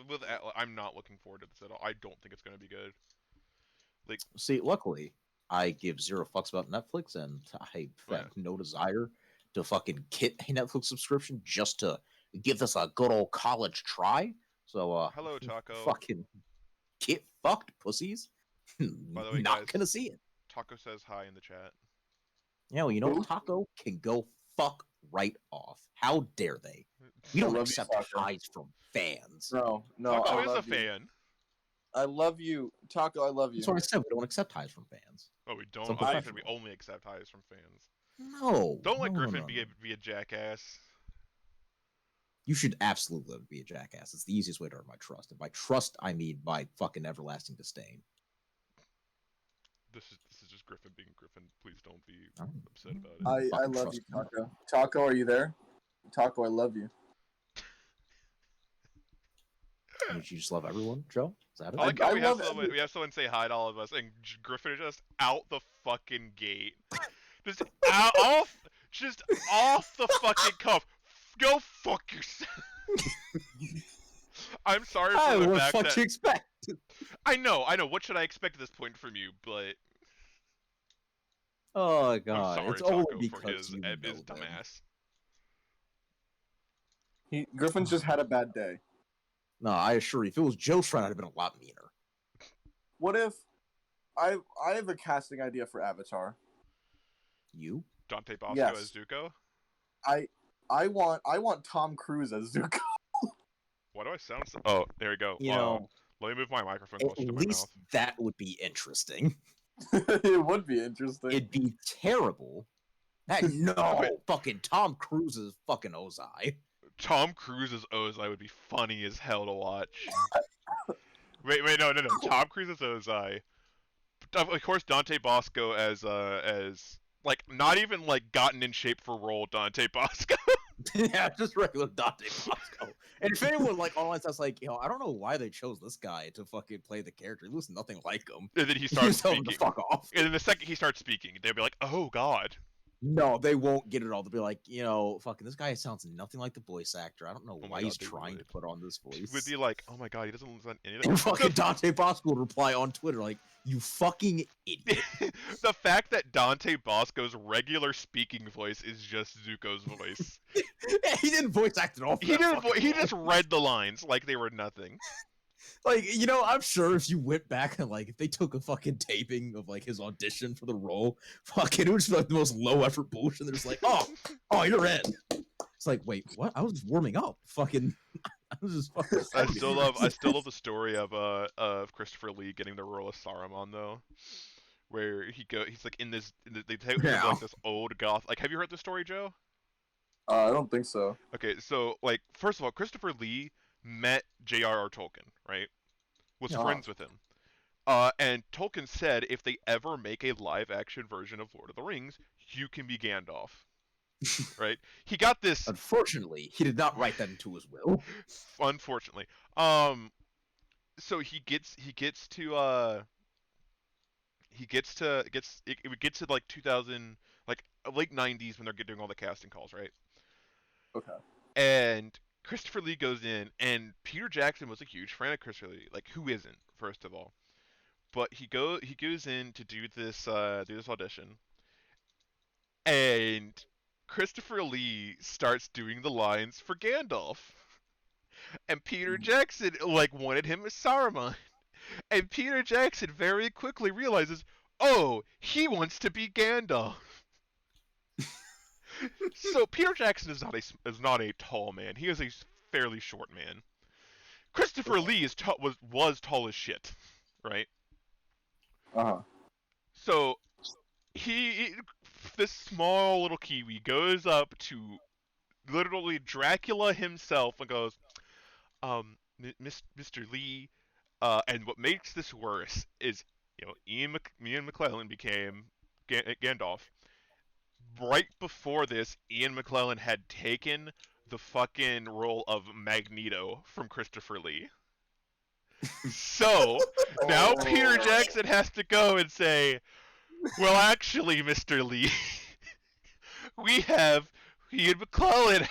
with ATLA, I'm not looking forward to this at all. I don't think it's gonna be good. Like, see, luckily, I give zero fucks about Netflix, and I have no desire to fucking get a Netflix subscription just to give this a good old college try. So, hello, Taco. Fucking get fucked, pussies. By the way, not guys, gonna see it. Taco says hi in the chat. Yeah, well, you know, Taco can go fuck right off. How dare they? We I don't love you, accept Taco. highs from fans. No, Taco I is a love you. fan. I love you, Taco. I love you. That's what I said. We don't accept highs from fans. Oh, we don't. So I said we professional. only accept highs from fans. No. Don't let no, Griffin no, be no. a jackass. You should absolutely let it be a jackass. It's the easiest way to earn my trust. And by trust, I mean by fucking everlasting disdain. This is just Griffin being Griffin. Please don't be I'm upset about it. I fucking love you, trust Taco. Taco, are you there? Taco, I love you. You just love everyone, Joe? Is that it? I like how I we have love someone, we have someone say hi to all of us, and Griffin is just out the fucking gate, just just off the fucking cuff. Go fuck yourself. I'm sorry for the what fact fuck that you expect? I know. What should I expect at this point from you? But Oh I'm god, sorry, it's only Taco, for because his you know his them. dumbass. Griffin's just had a bad day. No, I assure you, if it was Joe's friend, I'd have been a lot meaner. What if I have a casting idea for Avatar? You? Dante Bosco Yes. as Zuko. I want Tom Cruise as Zuko. Why do I sound so? Oh, there we go. You know, Let me move my microphone at closer to my least mouth. that would be interesting. It would be interesting. It'd be terrible. No, But- fucking Tom Cruise is fucking Ozai. Tom Cruise's Ozai would be funny as hell to watch. wait, no. Tom Cruise's Ozai. Of course, Dante Bosco as like not even like gotten in shape for role Dante Bosco. Yeah, just regular Dante Bosco. And if anyone like online stuff's like, I don't know why they chose this guy to fucking play the character. He looks nothing like him. And then he You starts just tell him to speaking. fuck off. And then the second he starts speaking, they'll be like, "Oh God." No, they won't get it all. They'll be like, fucking this guy sounds nothing like the voice actor. I don't know Oh my why God, he's they trying to would. put on this voice. Would be like, "Oh my God, he doesn't sound any of And that." fucking Dante Bosco would reply on Twitter like, "You fucking idiot." The fact that Dante Bosco's regular speaking voice is just Zuko's voice. Yeah, he didn't voice act at all. For He that didn't. fucking He role. just read the lines like they were nothing. Like, I'm sure if you went back and like if they took a fucking taping of like his audition for the role, fucking it would just be like the most low effort bullshit. They're just like, oh, you're in. It's like, wait, what? I was just warming up. Fucking, I was just fucking. I still love the story of Christopher Lee getting the role of Saruman though, where he's like they take him to like this old goth. Like, have you heard the story, Joe? I don't think so. Okay, so like first of all, Christopher Lee met J.R.R. Tolkien, right? Was Yeah. friends with him. And Tolkien said if they ever make a live action version of Lord of the Rings, you can be Gandalf. Right? He got this. Unfortunately, he did not write that into his will. Unfortunately. So it gets to like 2000, like late 90s when they're doing all the casting calls, right? Okay. And Christopher Lee goes in, and Peter Jackson was a huge fan of Christopher Lee. Like, who isn't, first of all? But he goes in to do this audition, and Christopher Lee starts doing the lines for Gandalf, and Peter Jackson like wanted him as Saruman, and Peter Jackson very quickly realizes, oh, he wants to be Gandalf. So Peter Jackson is not a tall man. He is a fairly short man. Christopher Lee was tall as shit, right? Uh-huh. So this small little Kiwi goes up to literally Dracula himself and goes, Mr. Lee, and what makes this worse is, Ian McKellen became Gandalf. Right before this, Ian McKellen had taken the fucking role of Magneto from Christopher Lee. So, now Peter Jackson has to go and say, well, actually, Mr. Lee, we have Ian McKellen.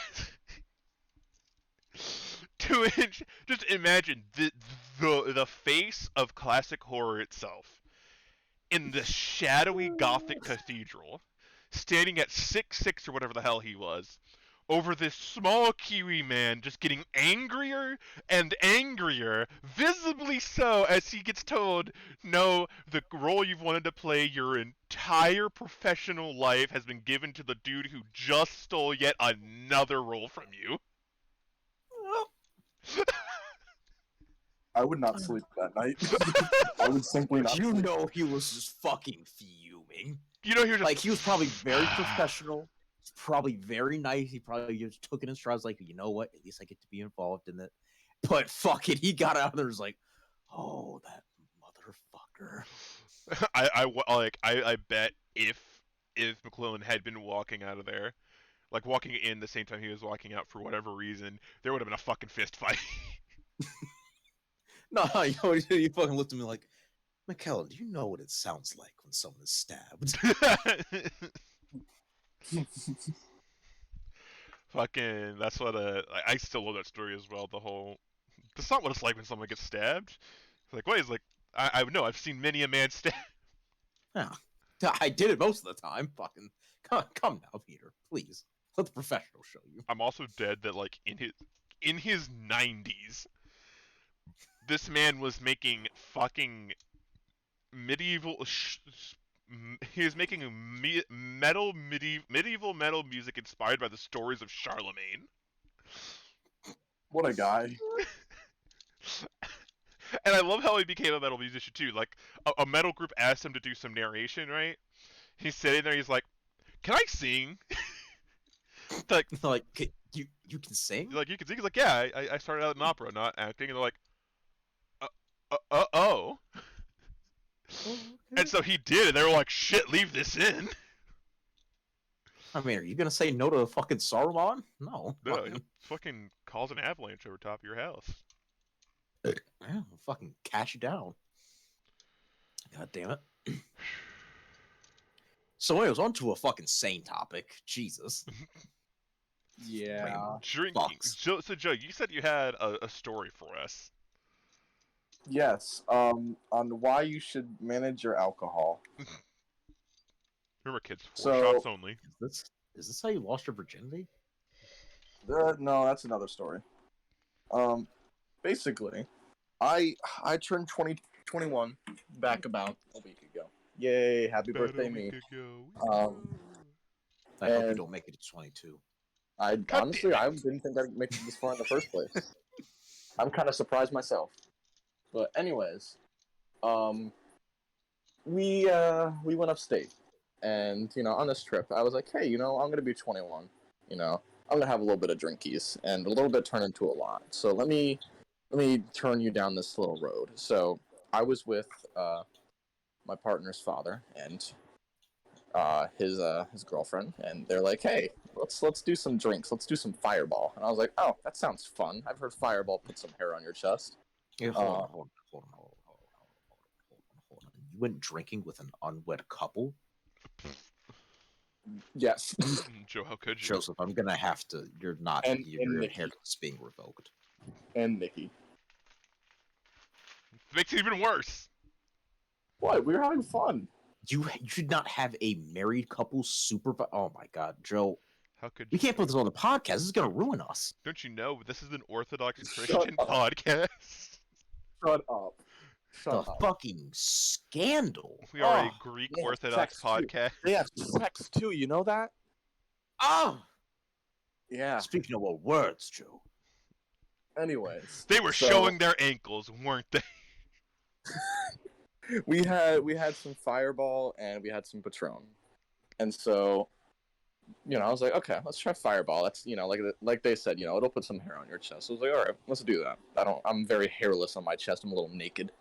Just imagine the face of classic horror itself in the shadowy Gothic cathedral, standing at 6'6" or whatever the hell he was, over this small Kiwi man just getting angrier and angrier, visibly so, as he gets told, no, the role you've wanted to play your entire professional life has been given to the dude who just stole yet another role from you. I would not sleep that night. I would simply not You sleep. know he was just fucking fuming. You know, he was just Like, he was probably very professional. He's probably very nice. He probably just took it in stride. Like, you know what? At least I get to be involved in it. But fuck it, he got out there and was like, oh, that motherfucker. I bet if McClellan had been walking out of there, like walking in the same time he was walking out for whatever reason, there would have been a fucking fist fight. No, you know, he fucking looked at me like, McKellen, do you know what it sounds like when someone is stabbed? Fucking, that's what I still love that story as well. That's not what it's like when someone gets stabbed. It's like, wait, it's like, I know, I've seen many a man stabbed. Yeah. I did it most of the time. Fucking, come now, Peter, please. Let the professional show you. I'm also dead that, like, in his 90s, this man was making fucking medieval. He was making medieval metal music inspired by the stories of Charlemagne. What a guy. And I love how he became a metal musician too. Like a metal group asked him to do some narration, right? He's sitting there. He's like, "Can I sing?" Like, you can sing? like you can sing. He's like, "Yeah, I started out in opera, not acting." And they're like, oh. And so he did, and they were like, "Shit, leave this in." I mean, are you gonna say no to fucking Saruman? No. No, it fucking calls an avalanche over top of your house. Yeah, fucking cash you down. God damn it. So anyways, on to a fucking sane topic. Jesus. Yeah. Drinking. So Joe, you said you had a story for us. Yes. On why you should manage your alcohol. Remember, kids, 4 So- shots only. Is this how you lost your virginity? No, that's another story. Basically, I turned 21 back about a week ago. Yay! Happy birthday, me. I hope you And- don't make it to 22. I God honestly, damn it. I didn't think I'd make it this far in the first place. I'm kind of surprised myself. But anyways, we went upstate, and on this trip, I was like, hey, I'm gonna be 21. I'm gonna have a little bit of drinkies, and a little bit turned into a lot. So let me turn you down this little road. So I was with my partner's father and his girlfriend, and they're like, hey, let's do some drinks. Let's do some Fireball. And I was like, oh, that sounds fun. I've heard Fireball put some hair on your chest. Yeah, hold on. You went drinking with an unwed couple? Yes. Joe, how could you? Joseph, I'm gonna have to. You're not. And Your Nikki. inheritance is being revoked. And Nikki. Makes it even worse. What? We were having fun. You should not have a married couple supervise. Oh my God, Joe. How could We you? can't put this on the podcast. This is gonna ruin us. Don't you know this is an Orthodox Shut Christian up. podcast? Shut up. The Shut up. fucking scandal. We are a Oh, Greek yeah, Orthodox sex too. podcast. They have sex too. You know that? Oh, Yeah. speaking of what words, Joe. Anyways, They were so showing their ankles, weren't they? we had some Fireball and we had some Patron, and so I was like, okay, let's try Fireball. That's like they said, it'll put some hair on your chest. So I was like, all right, let's do that. I'm very hairless on my chest. I'm a little naked.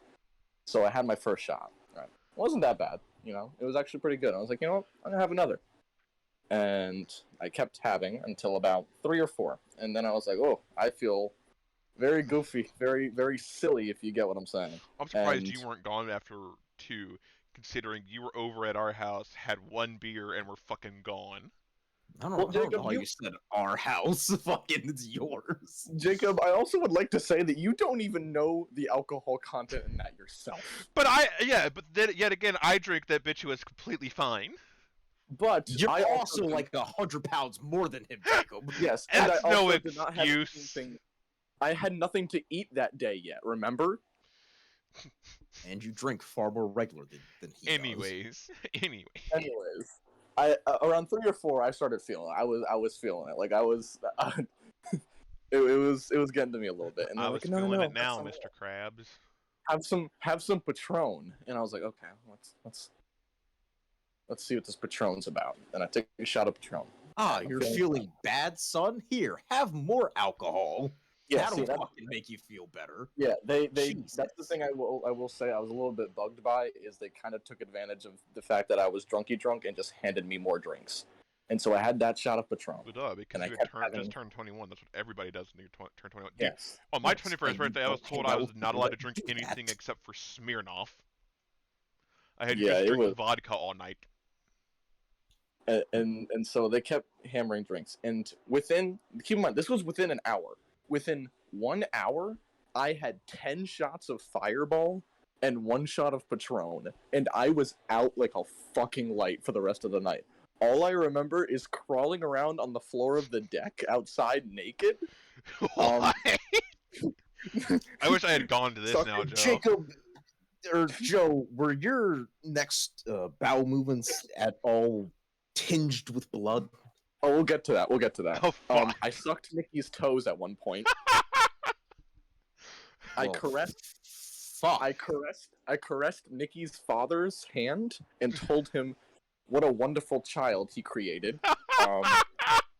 So I had my first shot. Right, it wasn't that bad. It was actually pretty good. I was like, you know what, I'm gonna have another. And I kept having until about 3 or 4, and then I was like, oh, I feel very goofy, very, very silly, if you get what I'm saying. I'm surprised And- you weren't gone after 2, considering you were over at our house, had 1 beer, and were fucking gone. I don't, Well, I don't Jacob, know how you said our house. Fucking, it's yours. Jacob, I also would like to say that you don't even know the alcohol content in that yourself. But then yet again, I drink that bitch who was completely fine. But You're I also did- like 100 pounds more than him, Jacob. yes, and That's I no also did not have excuse. anything. I had nothing to eat that day yet. Remember? And you drink far more regular than he does. Anyways. Anyways, I around 3 or 4, I started feeling. I was feeling it. Like I was. it was getting to me a little bit, and I they're was like, no, feeling no, it now, no, Mr. Krabs. have some Patron, and I was like, okay, let's see what this Patron's about, and I took a shot of Patron. Ah, I'm you're feeling feeling bad, son? Here, have more alcohol. Yeah, That'll see, that, fucking make you feel better. yeah, they Jesus. that's the thing I will say I was a little bit bugged by is they kind of took advantage of the fact that I was drunky drunk and just handed me more drinks, and so I had that shot of Patron, But duh, because and I you kept had just having turned 21. That's what everybody does when you turn 21. Dude, yes, on my Yes, 21st and you birthday, I was don't told hang I out was with not people allowed that to drink do anything that. except for Smirnoff. I had to yeah, just it drink was, vodka all night. and so they kept hammering drinks, and keep in mind this was within an hour. Within 1 hour, I had 10 shots of Fireball and 1 shot of Patron, and I was out like a fucking light for the rest of the night. All I remember is crawling around on the floor of the deck outside naked. Why? I wish I had gone to this Suck- now, Joe. Jacob or Joe, were your next bowel movements at all tinged with blood? Oh, we'll get to that. We'll get to that. Oh, fuck. I sucked Nikki's toes at one point. I Well, caressed Fuck. I caressed Nikki's father's hand and told him what a wonderful child he created.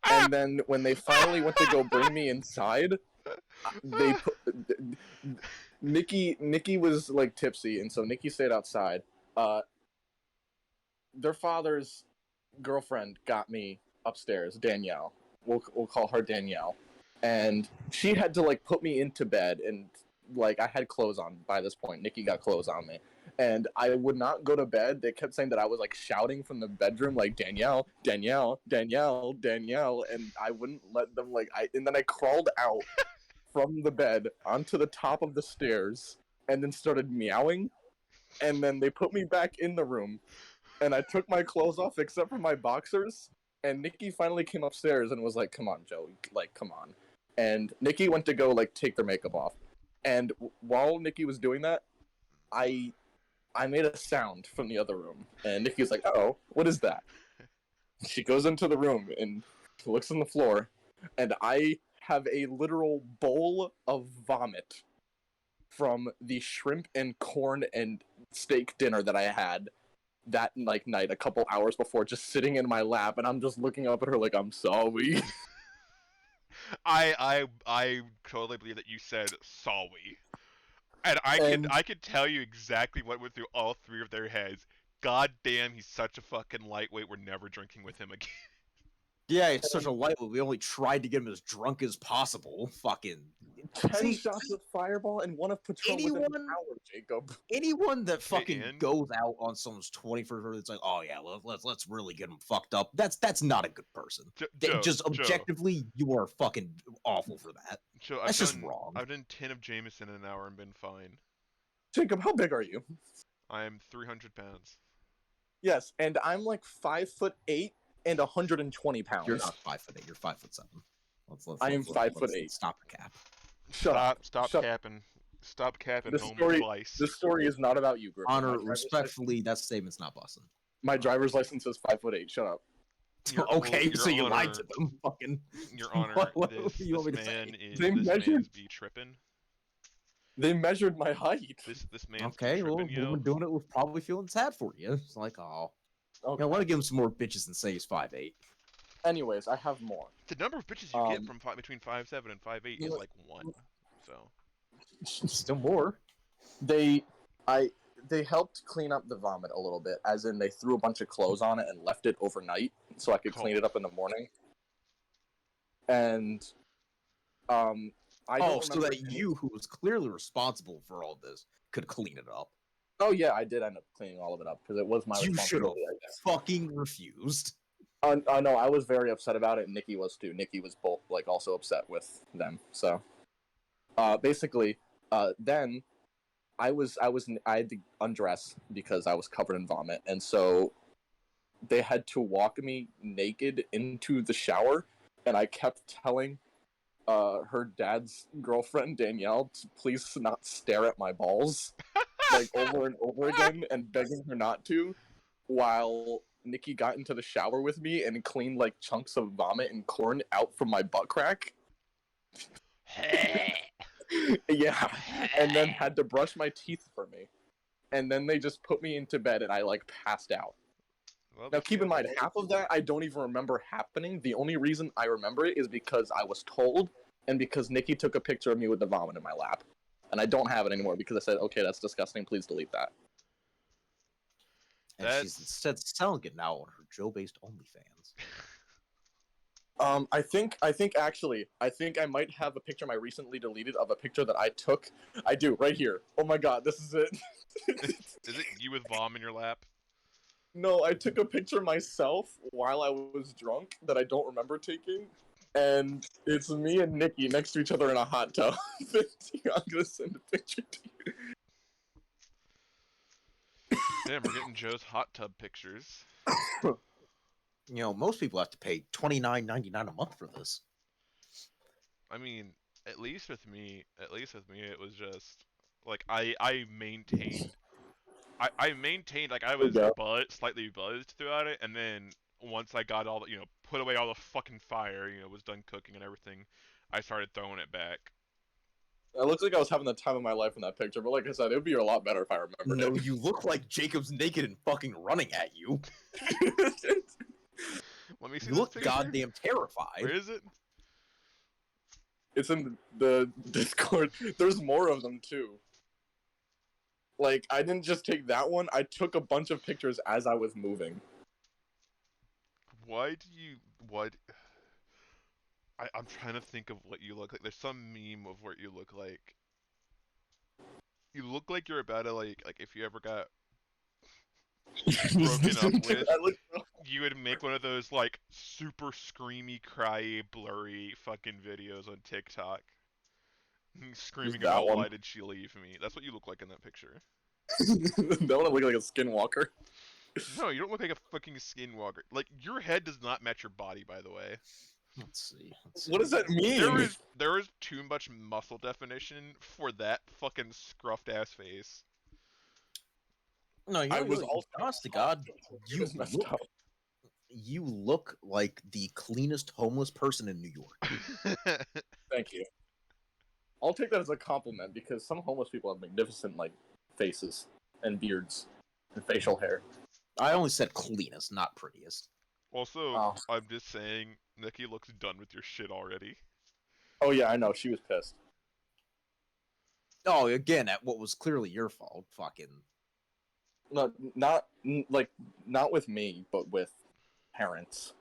And then when they finally went to go bring me inside, they put Nikki was like tipsy, and so Nikki stayed outside. Their father's girlfriend got me upstairs, Danielle. We'll call her Danielle, and she had to like put me into bed, and like I had clothes on by this point. Nikki got clothes on me, and I would not go to bed. They kept saying that I was like shouting from the bedroom, like Danielle, Danielle, Danielle, Danielle, and I wouldn't let them and then I crawled out from the bed onto the top of the stairs, and then started meowing, and then they put me back in the room, and I took my clothes off except for my boxers, and Nikki finally came upstairs and was like, "Come on, Joe, like, come on." And Nikki went to go like take their makeup off, and while Nikki was doing that, I made a sound from the other room, and Nikki was like, "Oh, what is that?" She goes into the room and looks on the floor, and I have a literal bowl of vomit from the shrimp and corn and steak dinner that I had that like night a couple hours before, just sitting in my lap, and I'm just looking up at her like, "I'm sorry." I totally believe that you said sorry. And I could tell you exactly what went through all three of their heads. God damn, he's such a fucking lightweight. We're never drinking with him again. Yeah, he's such a lightweight. We only tried to get him as drunk as possible. Fucking 10 See, shots of Fireball and 1 of Patron within an anyone- hour, Jacob. anyone that fucking Ian? goes out on someone's 21st birthday, it's like, oh yeah, let's really get him fucked up. That's not a good person. Joe, Just objectively, you are fucking awful for that. Joe, That's just wrong. I've done 10 of Jameson in an hour and been fine. Jacob, how big are you? I am 300 pounds. Yes, and I'm like 5'8" and 120 pounds. You're not 5'8". You're 5'7". I am 5'8". Stop the cap. Stop Shut- capping. Stop capping, This home story- twice. This story is not about you, Griffin. Honor, My driver's respectfully, that statement's not busting. My driver's license is 5'8". Shut up. Okay, Your so you lied Honor- to them. Fucking. Your Honor, What this, do you want this me to say? man is They this measured- man's be tripping. They measured my height. This man's Okay, be well, tripping, we've yo. been doing it. We're probably feeling sad for you. It's like, oh, Okay. I want to give him some more bitches and say he's 5'8". Anyways, I have more. The number of bitches you get Um, from between 5'7" and 5'8" is like 1. So Still more. They helped clean up the vomit a little bit, as in they threw a bunch of clothes on it and left it overnight so I could clean it up in the morning. And I don't So remember that any- you, who was clearly responsible for all this, could clean it up. Oh yeah, I did end up cleaning all of it up because it was my You should have responsibility. I guess. fucking refused. I know I was very upset about it, and Nikki was too. Nikki was both like also upset with them. So, basically, then I had to undress because I was covered in vomit, and so they had to walk me naked into the shower, and I kept telling her dad's girlfriend Danielle to please not stare at my balls, like over and over again, and begging her not to, while Nikki got into the shower with me and cleaned like chunks of vomit and corn out from my butt crack Yeah, and then had to brush my teeth for me. And then they just put me into bed and I like passed out. Well, Now keep in mind, half of that I don't even remember happening. The only reason I remember it is because I was told and because Nikki took a picture of me with the vomit in my lap. And I don't have it anymore because I said, okay, that's disgusting, please delete that. And she's instead selling it now on her Joe-based OnlyFans. I think I might have a picture I recently deleted of a picture that I took. I do, right here. Oh my god, this is it. Is it you with vom in your lap? No, I took a picture myself while I was drunk that I don't remember taking. And it's me and Nikki next to each other in a hot tub. I'm gonna send a picture to you. Damn, we're getting Joe's hot tub pictures. You know, most people have to pay $29.99 a month for this. I mean, at least with me, it was just like I maintained like I was slightly buzzed throughout it, and then once I got all the, put away all the fucking fire, was done cooking and everything, I started throwing it back. It looks like I was having the time of my life in that picture, but like I said, it would be a lot better if I remembered No, it. you look like Jacob's naked and fucking running at you. Let me see. You look goddamn terrified. Where is it? It's in the Discord. There's more of them too. Like, I didn't just take that one, I took a bunch of pictures as I was moving. What? I'm trying to think of what you look like. There's some meme of what you look like. You look like you're about to like if you ever got broken up with, you would make one of those like super screamy, cryy, blurry fucking videos on TikTok. Screaming about why did she leave me. That's what you look like in that picture. Don't want to look like a skinwalker. No, you don't look like a fucking skinwalker. Like, your head does not match your body, by the way. Let's see. What does that mean? There is too much muscle definition for that fucking scruffed ass face. No, I was also honest to God, you look like the cleanest homeless person in New York. Thank you. I'll take that as a compliment because some homeless people have magnificent like faces and beards and facial hair. I only said cleanest, not prettiest. Also, I'm just saying, Nikki looks done with your shit already. Oh yeah, I know. She was pissed. Oh, again, at what was clearly your fault. Fucking. No, not with me, but with parents.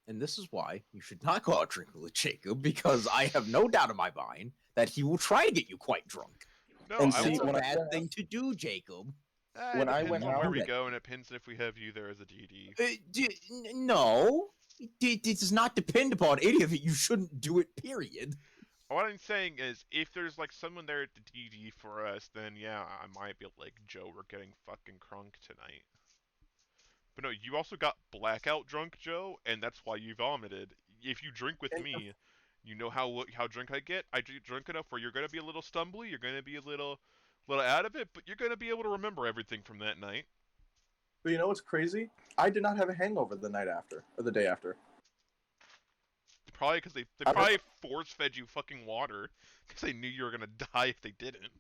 And this is why you should not go out drinking with Jacob, because I have no doubt in my mind that he will try to get you quite drunk. No, and that's a bad thing to do, Jacob. When I went out, where we go, and it depends if we have you there as a DD. No, it does not depend upon any of it. You shouldn't do it. Period. What I'm saying is, if there's like someone there at the DD for us, then yeah, I might be like, Joe, we're getting fucking crunk tonight. But no, you also got blackout drunk, Joe, and that's why you vomited. If you drink with me, you know how drunk I get. I drink enough where you're gonna be a little stumbly, you're gonna be a little out of it, but you're gonna be able to remember everything from that night. But you know what's crazy? I did not have a hangover the night after, or the day after. Probably because they probably force-fed you fucking water, because they knew you were gonna die if they didn't.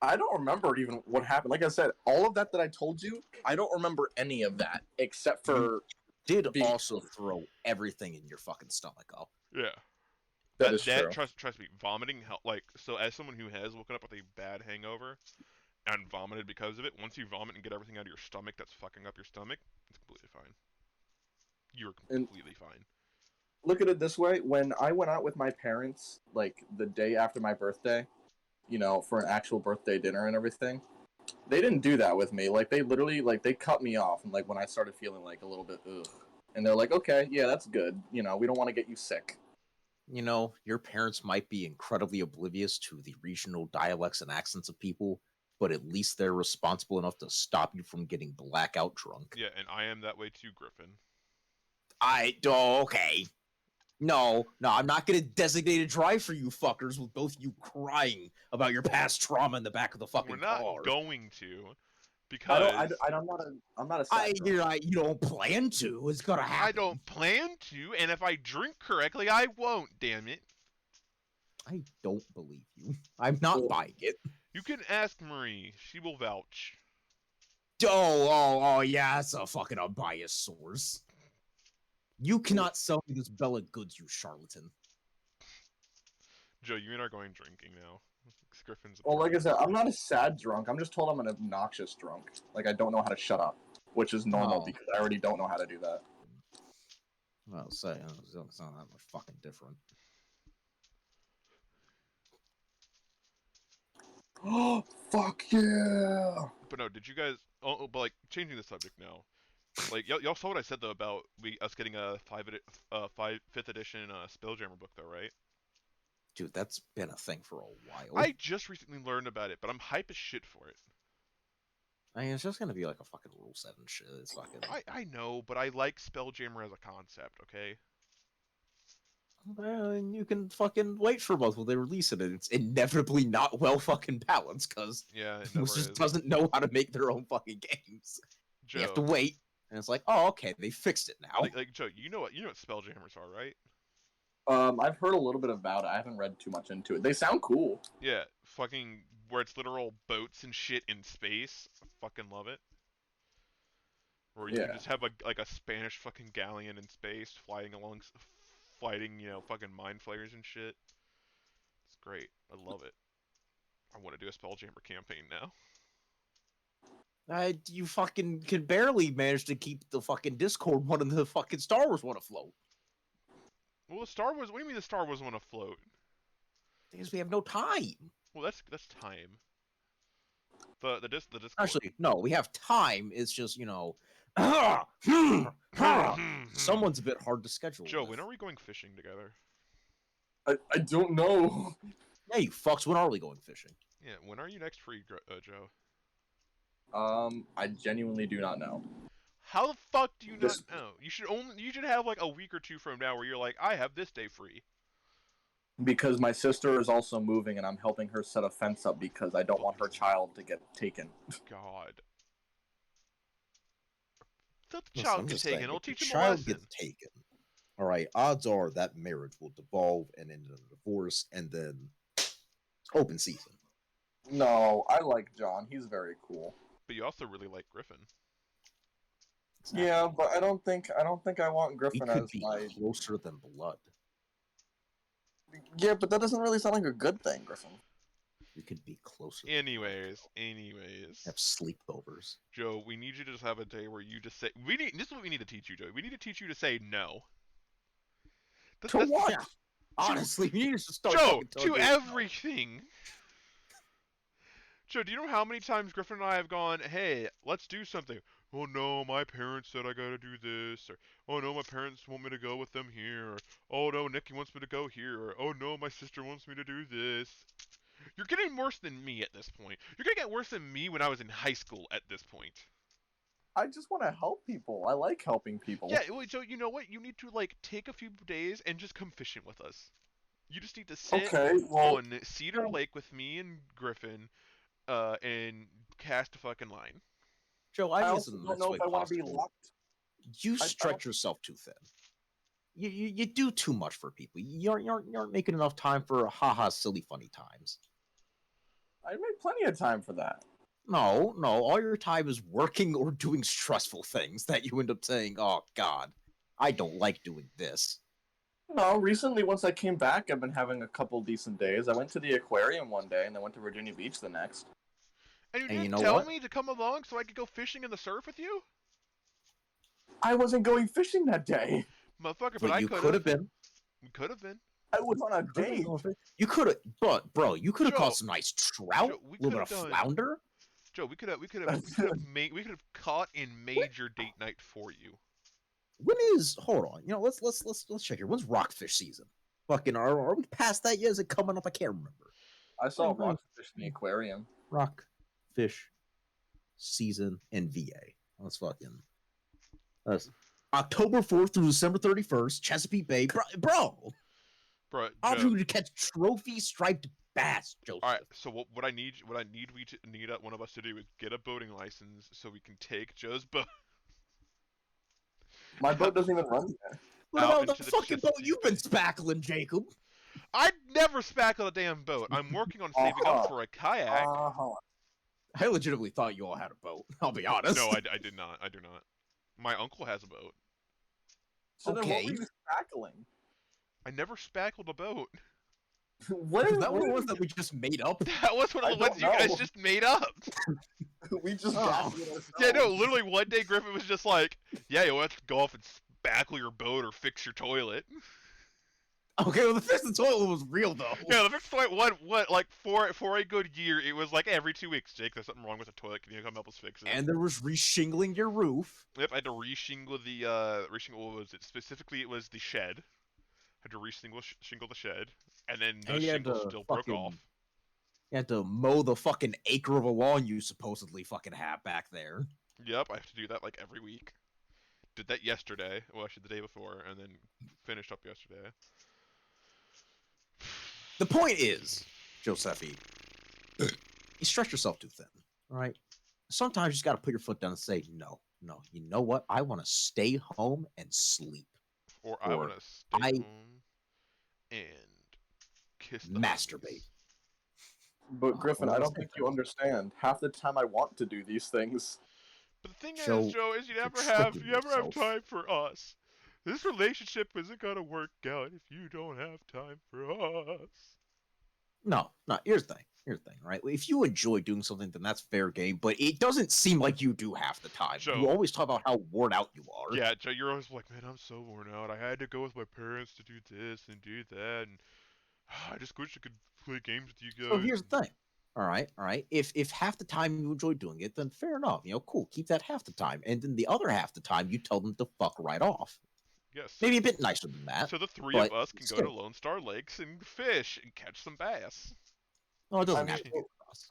I don't remember even what happened. Like I said, all of that I told you, I don't remember any of that, except for... You did also throw everything in your fucking stomach up. Yeah. That is true. Trust me, vomiting, so as someone who has woken up with a bad hangover, and vomited because of it, once you vomit and get everything out of your stomach that's fucking up your stomach, it's completely fine. You're completely fine. Look at it this way, when I went out with my parents, like, the day after my birthday, for an actual birthday dinner and everything, they didn't do that with me. Like, they literally, they cut me off, and, when I started feeling, a little bit, ugh. And they're like, okay, yeah, that's good. We don't want to get you sick. Your parents might be incredibly oblivious to the regional dialects and accents of people, but at least they're responsible enough to stop you from getting blackout drunk. Yeah, and I am that way too, Griffin. Okay. No, I'm not gonna designate a drive for you fuckers with both you crying about your past trauma in the back of the fucking car. We're not going to, because I'm not a sad drunk. You don't plan to. It's gonna happen. I don't plan to, and if I drink correctly, I won't. Damn it! I don't believe you. I'm not Well, buying it. You can ask Marie; she will vouch. Oh, yeah, that's a fucking unbiased source. You cannot sell me this bill of goods, you charlatan. Joe, you and I are going drinking now. Griffin's. Well, like I said, I'm not a sad drunk. I'm just told I'm an obnoxious drunk. Like, I don't know how to shut up, which is normal Oh. because I already don't know how to do that. Well, say it's not that much fucking different. Oh, fuck yeah! But no, did you guys? But like changing the subject now. Like y'all saw what I said though about us getting a 5th edition Spelljammer book though, right? Dude, that's been a thing for a while. I just recently learned about it, but I'm hype as shit for it. I mean, it's just gonna be like a fucking Rule 7 shit. It's fucking. I know, but I like Spelljammer as a concept. Okay. Well, you can fucking wait for both when they release it, and it's inevitably not well fucking balanced because Yeah, it never just is. doesn't know how to make their own fucking games. Joe, You have to wait, and it's like, oh, okay, they fixed it now. like Joe, you know what Spelljammers are, right? I've heard a little bit about it. I haven't read too much into it. They sound cool. Yeah, fucking where it's literal boats and shit in space. I fucking love it. Where you can just have like a Spanish fucking galleon in space fighting, fucking mind flayers and shit. It's great. I love it. I want to do a Spelljammer campaign now. You fucking can barely manage to keep the fucking Discord one and the fucking Star Wars one afloat. Well, the Star Wars. What do you mean the Star Wars one afloat? Because we have no time. Well, that's time. The Discord. Actually, no, we have time. It's just someone's a bit hard to schedule. Joe, with. when are we going fishing together? I don't know. Yeah, you fucks. When are we going fishing? Yeah, when are you next free, Joe? I genuinely do not know. How the fuck do you not know? You should have like a week or two from now where you're like, I have this day free. Because my sister is also moving, and I'm helping her set a fence up because I don't want her child to get taken. God. Let the Listen, child I'm get just taken. saying, It'll if the teach him a child lesson. gets taken. All right, odds are that marriage will devolve and end in a divorce, and then open season. No, I like John. He's very cool. But you also really like Griffin. Yeah, but I don't think I want We Griffin could as be my. closer than blood. Yeah, but that doesn't really sound like a good thing, Griffin. We could be closer. Anyways. Have sleepovers. Joe, we need you to just have a day where you just say this is what we need to teach you, Joe. We need to teach you to say no. To what? Yeah. Honestly, we need to start Joe, talking to everything. Joe, do you know how many times Griffin and I have gone, hey, let's do something. Oh no, my parents said I gotta do this, or oh no, my parents want me to go with them here, or oh no, Nikki wants me to go here, or oh no, my sister wants me to do this. You're getting worse than me at this point. You're gonna get worse than me when I was in high school at this point. I just want to help people. I like helping people. Yeah, so you know what? You need to like take a few days and just come fishing with us. You just need to sit on Cedar Lake with me and Griffin, and cast a fucking line. Joe, I also don't know if I want to be locked. You stretch yourself too thin. You do too much for people. You aren't making enough time for haha silly funny times. I made plenty of time for that. No, all your time is working or doing stressful things that you end up saying, oh god, I don't like doing this. No, recently once I came back, I've been having a couple decent days. I went to the aquarium one day, and then went to Virginia Beach the next. And you didn't tell me to come along so I could go fishing in the surf with you? I wasn't going fishing that day. Motherfucker, but I you could have been. We could have been. I was on a date. You could have, but bro, you could have caught some nice trout, Joe, a little bit of flounder. Joe, we could have caught and made your date night for you. When is? Hold on, let's check here. When's rockfish season? Fucking, are we past that yet? Is it coming up? I can't remember. I saw rockfish in the aquarium. Rockfish season in VA. Let's October 4th through December 31st, Chesapeake Bay, bro. Bro, Opportunity to catch trophy striped bass, Joseph. All right. So what I need one of us to do is get a boating license so we can take Joe's boat My boat doesn't even run yet. What out about the into the fucking boat Chesapeake you've been Bay. spackling, Jacob? I'd never spackle a damn boat. I'm working on saving up for a kayak. I legitimately thought you all had a boat. I'll be honest. No, I did not. I do not. My uncle has a boat. So then what Okay. were you spackling? I never spackled a boat. What Is that one of the ones that we just made up? That was one of I the ones you don't guys know. just made up. we just Oh. got it ourselves. Yeah, no, literally one day Griffin was just like, yeah, you'll have to go off and spackle your boat or fix your toilet. Okay, well, the fix the toilet was real though. Yeah, the fix toilet what like for a good year, it was like every 2 weeks. Jake, there's something wrong with the toilet. Can you come help us fix it? And there was reshingling your roof. Yep, I had to reshingle the what was it? Specifically, it was the shed. I had to shingle the shed, and then the And you had shingles to still broke fucking- off. You had to mow the fucking acre of a lawn you supposedly fucking have back there. Yep, I have to do that like every week. Did that yesterday. Well, actually the day before, and then finished up yesterday. The point is, Josephi, you stretch yourself too thin, all right? Sometimes you just got to put your foot down and say, no, you know what? I want to stay home and sleep. Or I Or want to stay I- home and kiss the Masturbate. homies. But Griffin, well, I that's don't think different. you understand. Half the time I want to do these things. But the thing Joe, is, Joe, is you you're never have tricking have yourself. time for us. This relationship isn't gonna work out if you don't have time for us. No, here's the thing, right? If you enjoy doing something, then that's fair game, but it doesn't seem like you do half the time. Joe. You always talk about how worn out you are. Yeah, Joe, you're always like, man, I'm so worn out. I had to go with my parents to do this and do that, and I just wish I could play games with you guys. So here's the thing. All right. If half the time you enjoy doing it, then fair enough. Cool. Keep that half the time, and then the other half the time you tell them to fuck right off. Yes. Maybe a bit nicer than that. So the three but of us can go still. to Lone Star Lakes and fish and catch some bass. No, it doesn't I have mean, to be us.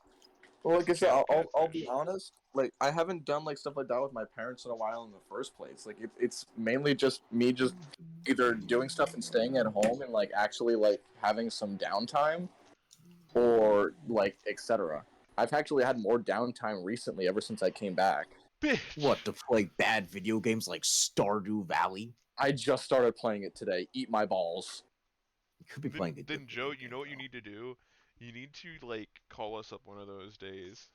Well, like I said, I'll Catfish. be honest. Like, I haven't done like stuff like that with my parents in a while in the first place. Like, it's mainly just me just either doing stuff and staying at home and like actually like having some downtime, or like etc. I've actually had more downtime recently ever since I came back. Bitch. What, to play bad video games like Stardew Valley? I just started playing it today. Eat my balls. You could be playing a Then good Joe, video you know what you game, need to do? You need to like call us up one of those days.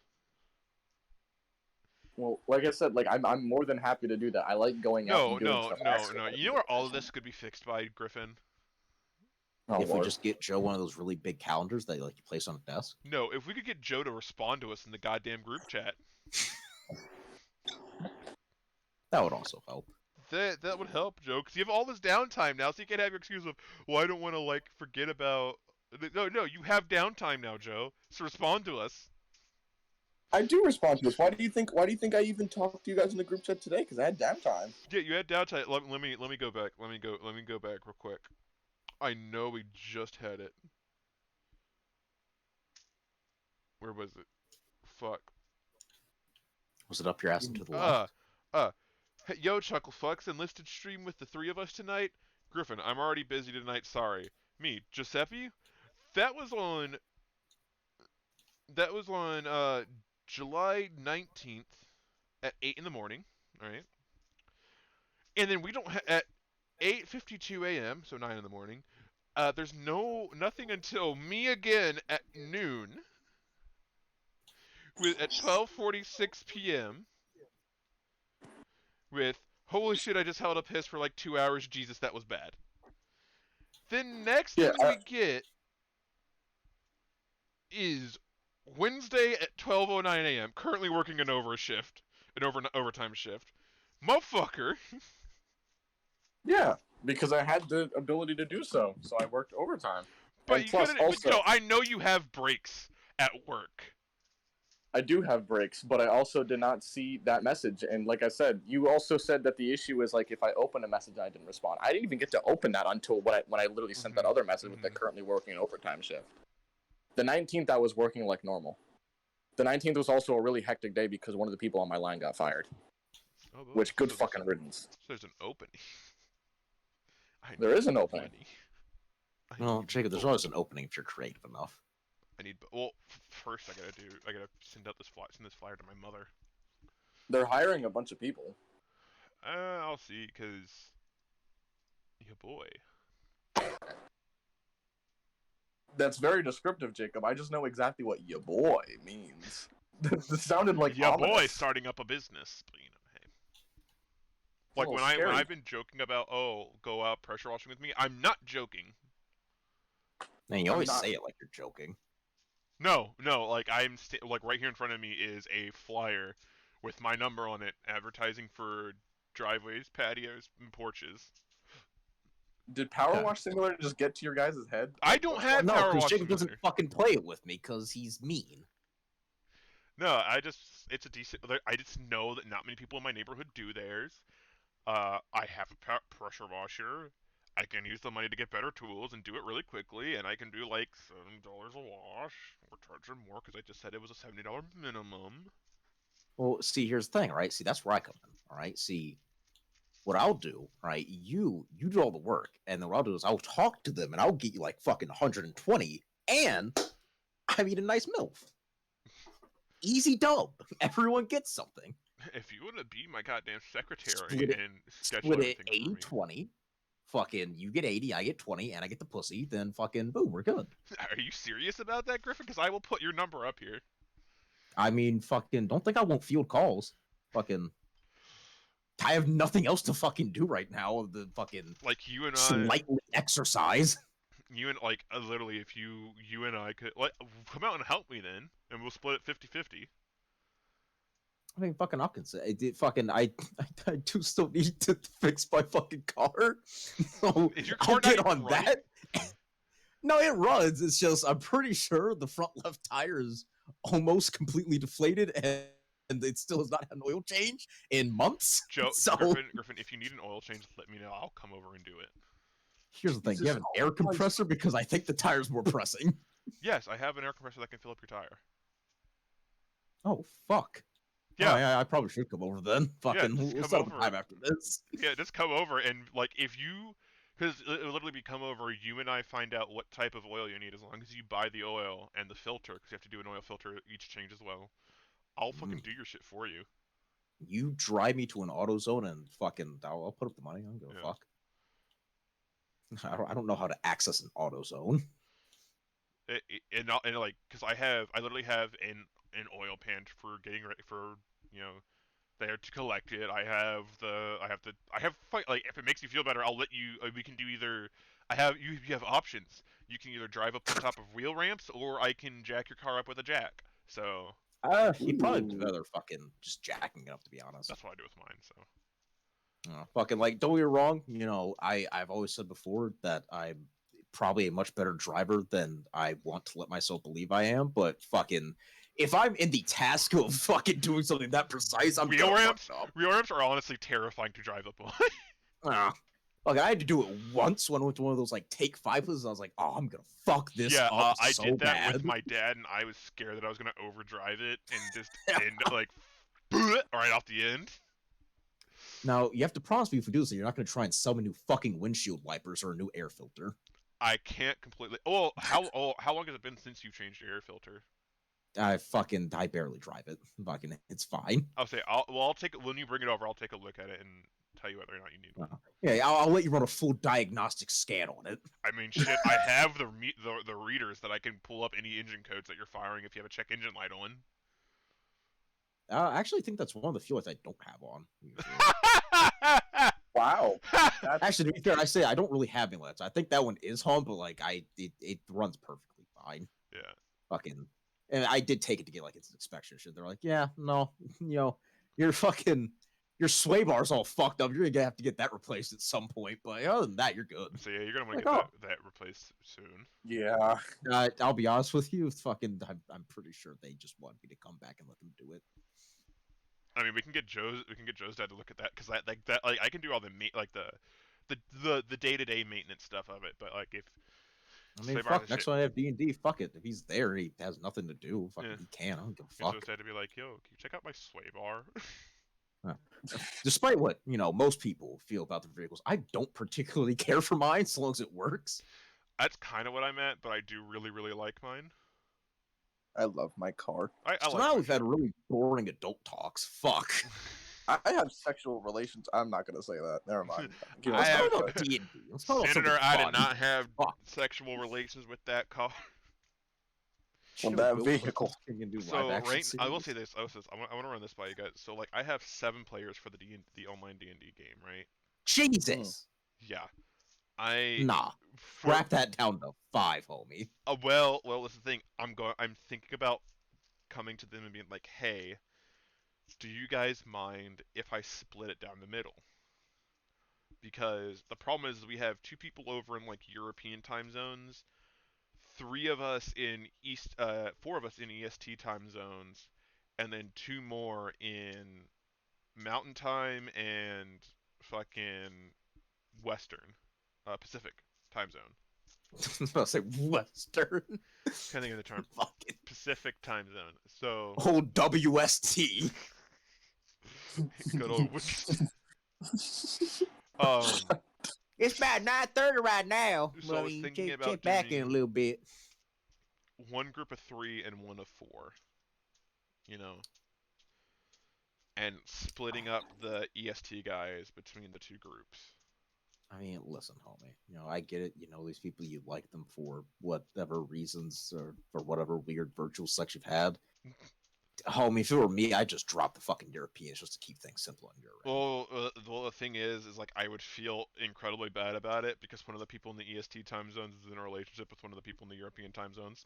Well, like I said, like I'm more than happy to do that. I like going out and doing stuff. I actually wanna You do know where it. all of this could be fixed by, Griffin? Oh, if we Lord. just get Joe one of those really big calendars that like you place on a desk. No, if we could get Joe to respond to us in the goddamn group chat. That would also help. That would help, Joe, because you have all this downtime now, so you can't have your excuse of, well, I don't want to like forget about. No, you have downtime now, Joe. So respond to us. I do respond to this. Why do you think I even talked to you guys in the group chat today? Because I had downtime. Yeah, you had downtime. Let me go back. Let me go back real quick. I know we just had it. Where was it? Fuck. Was it up your ass and to the left? Hey, yo, Chucklefucks, enlisted stream with the three of us tonight? Griffin, I'm already busy tonight, sorry. Me, Giuseppe? That was on July 19th at 8 in the morning, alright? And then we don't at 8:52 a.m., so 9 in the morning, there's nothing until me again at noon at 12:46 p.m. with holy shit, I just held a piss for like 2 hours. Jesus, that was bad. Then next thing we get is Wednesday at 12:09 a.m. Currently working an overtime shift. Motherfucker. Yeah, because I had the ability to do so, so I worked overtime. But And you plus, couldn't. also, But Joe, I know you have breaks at work. I do have breaks, but I also did not see that message. And like I said, you also said that the issue is like if I open a message, I didn't respond. I didn't even get to open that until when I literally sent that other message with the currently working an overtime shift. The 19th, I was working like normal. The 19th was also a really hectic day because one of the people on my line got fired. Oh, boy. Which, good So fucking riddance. So there's an opening. There is an opening. Well, Jacob, there's always an opening if you're creative enough. I need. Well, first I gotta send this flyer to my mother. They're hiring a bunch of people. I'll see, cause yeah, boy. That's very descriptive, Jacob. I just know exactly what "ya boy" means. This sounded like Yeah, boy, ominous. starting up a business. But, you know, hey. It's a Like little when scary. I've been joking about, oh, go out pressure washing with me. I'm not joking. Man, you I'm always not. say it like you're joking. No, like like right here in front of me is a flyer with my number on it, advertising for driveways, patios, and porches. Did Power Okay. Wash Simulator just get to your guys' head? I don't What's have going No, on? Power because Wash Jacob doesn't Simulator. fucking play it with me because he's mean. No, it's a decent. I just know that not many people in my neighborhood do theirs. I have a pressure washer. I can use the money to get better tools and do it really quickly, and I can do like $7 a wash. We're charging more because I just said it was a $70 minimum. Well, see, here's the thing, right? See, that's where I come in. All right. See, what I'll do, right? You do all the work, and then what I'll do is I'll talk to them, and I'll get you like fucking 120, and I mean a nice MILF. Easy dub. Everyone gets something. If you want to be my goddamn secretary Split it. and schedule Split it everything for 80 me, 20. Fucking, you get 80, I get 20, and I get the pussy. Then fucking boom, we're good. are you serious about that, Griffin? Because I will put your number up here. I mean, fucking, don't think I won't field calls. Fucking, I have nothing else to fucking do right now. The fucking Like you and I, slightly exercise. you and like literally, if you and I could like come out and help me then, and we'll split it 50-50. I mean, fucking, I'll consider it. Fucking, I do still need to fix my fucking car. So Is your I'll car not get even on running? that. No, it runs. It's just I'm pretty sure the front left tire is almost completely deflated, and it still has not had an oil change in months. Joe, So Griffin, if you need an oil change, let me know. I'll come over and do it. here's the thing: you Jesus have an air Christ. compressor because I think the tire's more pressing. Yes, I have an air compressor that can fill up your tire. Oh fuck! Yeah, I probably should come over then. Fucking, just we'll come set up a over. time after this. Yeah, just come over and like if you, because it'll literally be come over. You and I find out what type of oil you need as long as you buy the oil and the filter, because you have to do an oil filter each change as well. I'll fucking do your shit for you. You drive me to an auto zone and fucking, I'll put up the money. I don't give a Yeah. fuck. I don't know how to access an auto zone. And like, because I literally have an oil pan for getting ready for, you know, there to collect it. I have like if it makes you feel better, I'll let you. We can do either. You have options. You can either drive up on top of wheel ramps, or I can jack your car up with a jack. So You'd probably Ooh. rather fucking just jacking it up, to be honest. that's what I do with mine. So Fucking, like, don't get me wrong. You know, I've always said before that I'm probably a much better driver than I want to let myself believe I am. But fucking, if I'm in the task of fucking doing something that precise, I'm wheel gonna ramps, fuck up. wheel ramps are honestly terrifying to drive up on. Like, I had to do it once when I went to one of those like take five places. I was like, oh, I'm gonna fuck this Yeah, up I so did that bad. with my dad, and I was scared that I was gonna overdrive it and just end like right off the end. Now you have to promise me if we do this, you're not gonna try and sell me new fucking windshield wipers or a new air filter. I can't completely. How long has it been since you changed your air filter? I barely drive it. Fucking, it's fine. I'll say I'll take it when you bring it over. I'll take a look at it and tell you whether or not you need one. Yeah, I'll let you run a full diagnostic scan on it. I mean, shit. I have the readers that I can pull up any engine codes that you're firing if you have a check engine light on. I actually think that's one of the few lights I don't have on. Wow. That's Actually, to be fair, I say I don't really have any lights. I think that one is on, but like it runs perfectly fine. Yeah. Fucking, and I did take it to get like its inspection shit. They're like, yeah, no, you know, your sway bar's all fucked up. You're gonna have to get that replaced at some point. But other than that, you're good. So yeah, you're gonna want Like, to get that replaced soon. yeah. I'll be honest with you. Fucking, I'm pretty sure they just want me to come back and let them do it. I mean, we can get Joe's dad to look at that because that I can do all the the day-to-day maintenance stuff of it. But like if I mean, Sway bars fuck. and Next shit, time I have D&D, fuck it. If he's there, he has nothing to do. Fucking, Yeah. he can. I don't give a get fuck. Joe's dad to be like, yo, can you check out my sway bar? Despite what most people feel about their vehicles, I don't particularly care for mine so long as it works. That's kind of what I meant, but I do really, really like mine. I love my car. I So like now my we've had really boring adult talks. Fuck. I have sexual relations. I'm not gonna say that. Never mind. Give I us Let's have talk about D&D. Let's talk about Senator. something I fun. did not have Fuck. sexual relations with that car. On Chill, that Bill vehicle. Clinton can do So live-action I will series. say this. I want to run this by you guys. So like I have 7 players for the online D&D game, right? Jesus. Yeah. I Nah. for Wrap that down to 5, homie. well, that's the thing. I'm thinking about coming to them and being like, "Hey, do you guys mind if I split it down the middle?" Because the problem is we have 2 people over in like European time zones, 3 of us in 4 of us in EST time zones, and then 2 more in Mountain Time and fucking Western, Pacific time zone. I was about to say Western. Can't think of the term. Fucking Pacific time zone. So old WST. good old um. It's about 9:30 right now. So I was thinking about check back in a doing little bit. one group of 3 and one of 4. You know, and splitting up the EST guys between the 2 groups. I mean, listen, homie. I get it. These people, you like them for whatever reasons or for whatever weird virtual sex you've had. Homie, if it were me, I'd just drop the fucking Europeans just to keep things simple on your end. Well, the thing is like I would feel incredibly bad about it because one of the people in the EST time zones is in a relationship with one of the people in the European time zones.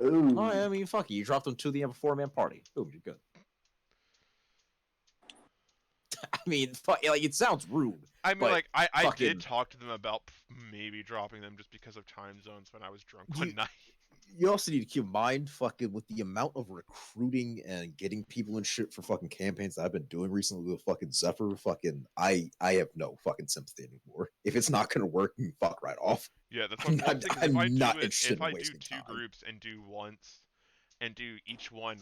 Ooh. Oh, I mean, fuck you drop them to the 4-man party. Boom, you're good. I mean, like it sounds rude. I mean, but like I fucking- did talk to them about maybe dropping them just because of time zones when I was drunk one night. You also need to keep in mind, fucking, with the amount of recruiting and getting people and shit for fucking campaigns that I've been doing recently with fucking Zephyr, fucking, I have no fucking sympathy anymore. If it's not gonna work, you fuck right off. Yeah, that's I'm what I'm not- thinking. I'm If I not do it, interested if in I do wasting 2 time. groups and do once, and do each one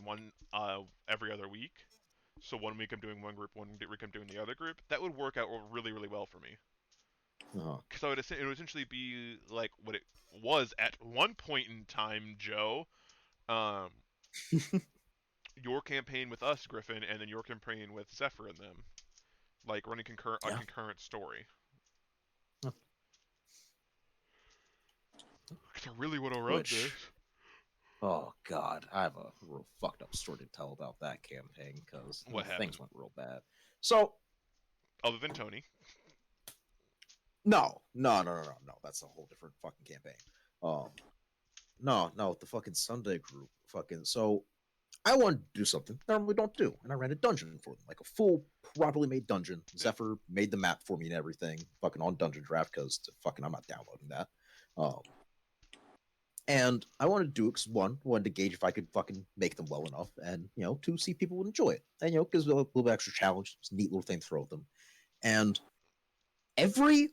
every other week. So 1 week I'm doing one group, 1 week I'm doing the other group. That would work out really, really well for me. Because it would essentially be like what it was at one point in time, Joe. Um, your campaign with us, Griffin, and then your campaign with Zephyr and them, like running a Yeah. concurrent story. Huh. Because I really want to run this. Oh god, I have a real fucked up story to tell about that campaign because What happened? things went real bad. So Other than Tony. no, that's a whole different fucking campaign. No, the fucking Sunday group, fucking. So I wanted to do something I normally don't do, and I ran a dungeon for them, like a full, properly made dungeon. Zephyr made the map for me and everything, fucking on Dungeon Draft, because fucking I'm not downloading that. And I wanted to do it because one, wanted to gauge if I could fucking make them well enough, and 2, see people would enjoy it, and because a little bit extra challenge, it's a neat little thing to throw at them. And every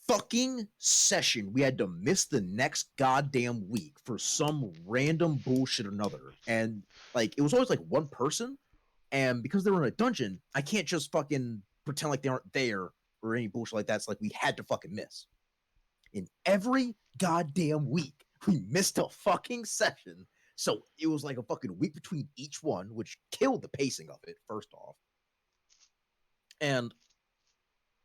fucking session we had to miss the next goddamn week for some random bullshit or another, and like it was always like one person, and because they were in a dungeon, I can't just fucking pretend like they aren't there or any bullshit like that. It's like we had to fucking miss. In every goddamn week, we missed a fucking session. So it was like a fucking week between each one, which killed the pacing of it, first off. And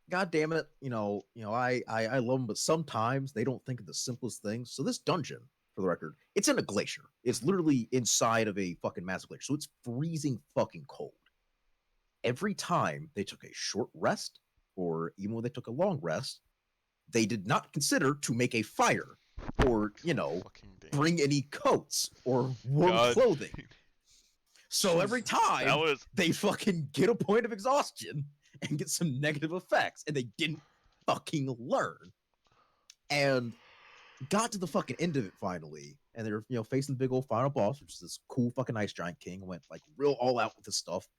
god damn it, I love them, but sometimes they don't think of the simplest things. So this dungeon, for the record, it's in a glacier. It's literally inside of a fucking massive glacier. So it's freezing fucking cold. Every time they took a short rest, or even when they took a long rest, they did not consider to make a fire or, bring any coats or warm clothing. So every time they fucking get a point of exhaustion and get some negative effects, and they didn't fucking learn. And got to the fucking end of it finally, and they're facing the big old final boss, which is this cool fucking ice giant king. Went like real all out with this stuff.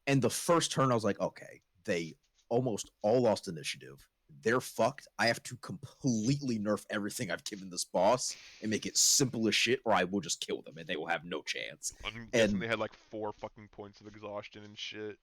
And the first turn, I was like, okay, they almost all lost initiative. They're fucked. I have to completely nerf everything I've given this boss and make it simple as shit, or I will just kill them and they will have no chance. I'm guessing they had like 4 fucking points of exhaustion and shit.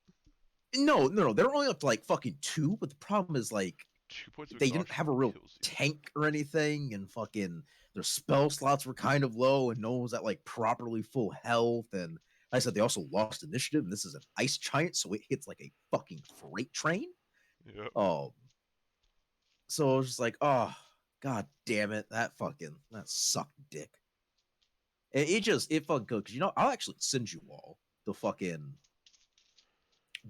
No. They're only up to like fucking 2, but the problem is like 2 points of they didn't exhaustion have a real kills you. tank or anything, and fucking their spell slots were kind of low, and no one was at like properly full health. And like I said, they also lost initiative, and this is an ice giant, so it hits like a fucking freight train. Yep. So I was just like, oh god damn it, that sucked dick. It fucking good, because I'll actually send you all the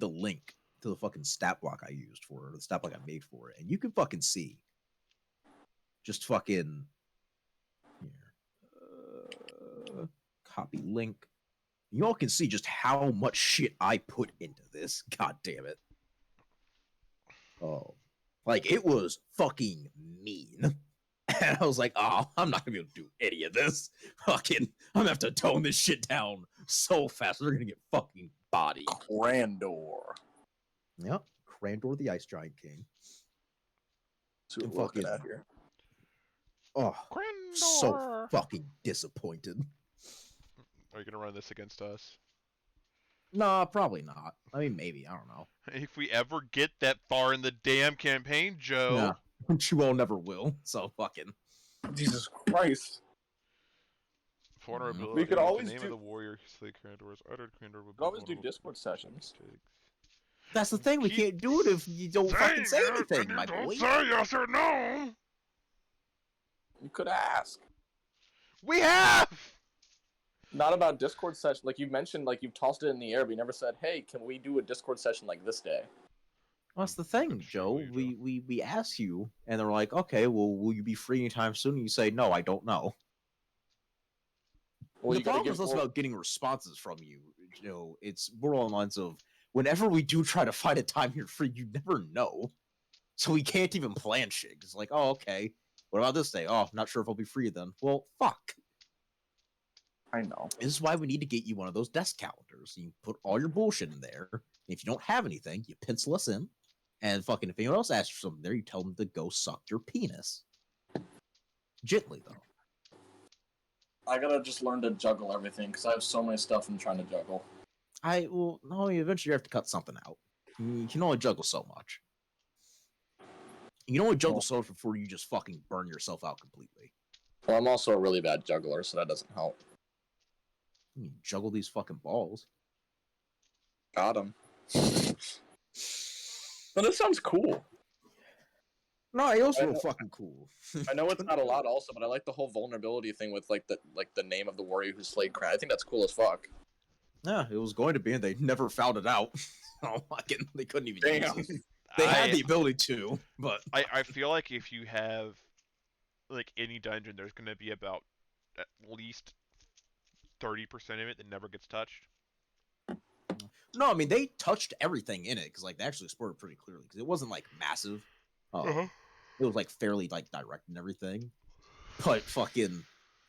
link to the fucking stat block I used for it, or the stat block I made for it, and you can fucking see just fucking here. Copy link. You all can see just how much shit I put into this. God damn it. Oh, like it was fucking mean. And I was like, oh, I'm not gonna be able to do any of this. Fucking, I'm gonna have to tone this shit down so fast. They're gonna get fucking bodied. Grandor. Yep, Crandor the Ice Giant King. See what we're looking at here. Oh, Grandor. so fucking disappointed. Are you gonna run this against us? Nah, probably not. I mean, maybe. I don't know. If we ever get that far in the damn campaign, Joe. Yeah. You all never will. So fucking. Jesus Christ. Vulnerability. We could always the name do- of the warrior who Crandor is uttered. Crandor would We could always do Discord sessions. That's the thing. We can't do it if you don't fucking say anything, my don't boy. say yes or no. You could ask. We have. Not about Discord session. Like you mentioned, like you've tossed it in the air, but you never said, "Hey, can we do a Discord session like this day?" Well, that's the thing, That's Joe. true, Joe. We ask you, and they're like, "Okay, well, will you be free anytime soon?" And you say, "No, I don't know." Well, The you gotta problem is give less about getting responses from you. It's more along the lines of whenever we do try to find a time you're free, you never know. So we can't even plan shit. It's like, oh, okay. What about this day? Oh, not sure if I'll be free then. Well, fuck. I know. This is why we need to get you one of those desk calendars. You put all your bullshit in there. And if you don't have anything, you pencil us in. And fucking if anyone else asks for something there, you tell them to go suck your penis. Gently, though. I gotta just learn to juggle everything because I have so many stuff I'm trying to juggle. No, eventually you have to cut something out. You can only juggle so much. You can only juggle so much before you just fucking burn yourself out completely. Well, I'm also a really bad juggler, so that doesn't help. You juggle these fucking balls. Got him. But this sounds cool. No, it was I real know- fucking cool. I know it's not a lot, also, but I like the whole vulnerability thing with like the name of the warrior who slayed Crown. I think that's cool as fuck. Yeah, it was going to be, and they never found it out. Oh, fucking, they couldn't even Damn. use it. They had the ability to, but I feel like if you have like any dungeon, there's gonna be about at least 30% of it that never gets touched. no, I mean they touched everything in it because like they actually explored it pretty clearly because it wasn't like massive. It was like fairly like direct and everything, but fucking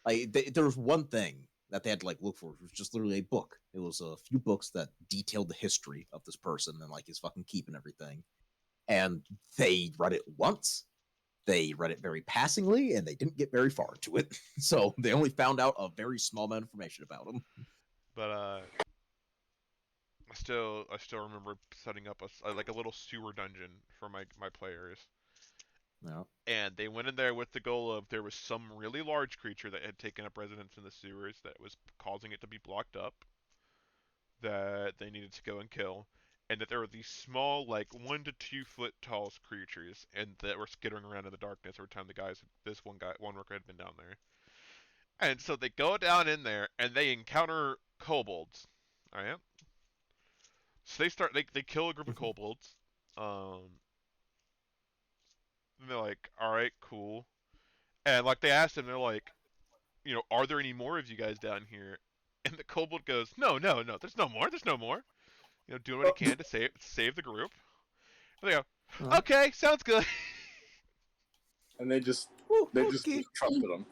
like there was one thing that they had to like look for. It was just literally a book. It was a few books that detailed the history of this person and like his fucking keep and everything. And they read it once. They read it very passingly, and they didn't get very far into it. So they only found out a very small amount of information about him. But I still remember setting up a little sewer dungeon for my players. Yeah. And they went in there with the goal of there was some really large creature that had taken up residence in the sewers that was causing it to be blocked up that they needed to go and kill, and that there were these small, like 1 to 2 foot tall creatures, and that were skittering around in the darkness every time one worker had been down there. And so they go down in there and they encounter kobolds. Alright? So they kill a group of kobolds. And they're like, alright, cool. And like they asked them, they're like, are there any more of you guys down here? And the kobold goes, no, there's no more. Doing what he can to save the group. And they go, okay, sounds good. And they just Okay. trusted him.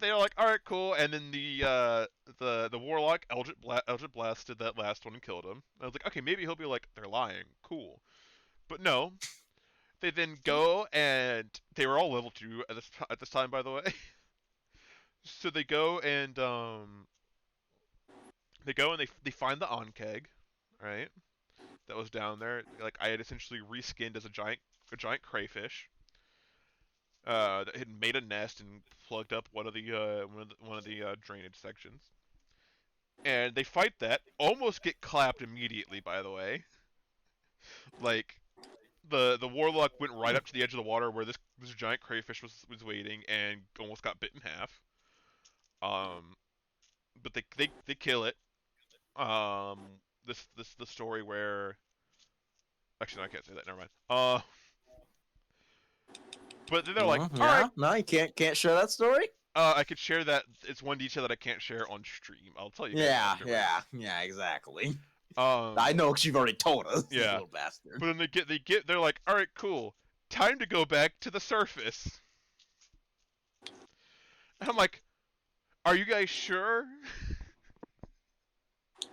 They're like, all right, cool. And then the warlock Eldritch blasted that last one and killed him. I was like, okay, maybe he'll be like, they're lying, cool. But no, they then go and they were all level 2 at this time, by the way. So they go and they find the Onkeg, right? That was down there. Like I had essentially reskinned as a giant a giant crayfish that had made a nest and plugged up one of the drainage sections. And they fight that, almost get clapped immediately. By the way, like the warlock went right up to the edge of the water where this giant crayfish was waiting and almost got bit in half. But they kill it. Um, this the story where actually no, I can't say that. Never mind. But then they're like, all right, yeah, no, you can't share that story. I could share that. It's one detail that I can't share on stream. I'll tell you guys afterwards. Yeah, exactly. I I know because you've already told us. You Yeah. little bastard. But then they're like, all right, cool. Time to go back to the surface. And I'm like, are you guys sure?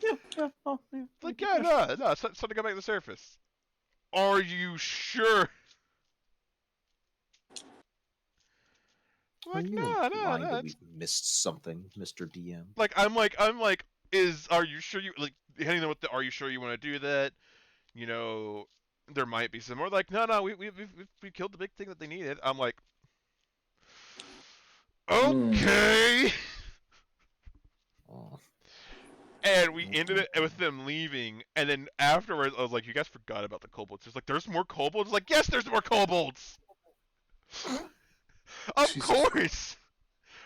Yeah. Oh, yeah. Like, yeah, no, it's time to go back to the surface. Are you sure? Are Like, you no. implying that we've missed something, Mr. DM? Like, I'm like, are you sure you like? Depending on are you sure you want to do that? You know, there might be some more. Like, no, we killed the big thing that they needed. I'm like, okay. Oh. And we ended it with them leaving, and then afterwards, I was like, you guys forgot about the kobolds. It's like, there's more kobolds? Like, yes, there's more kobolds! Of Jesus. course!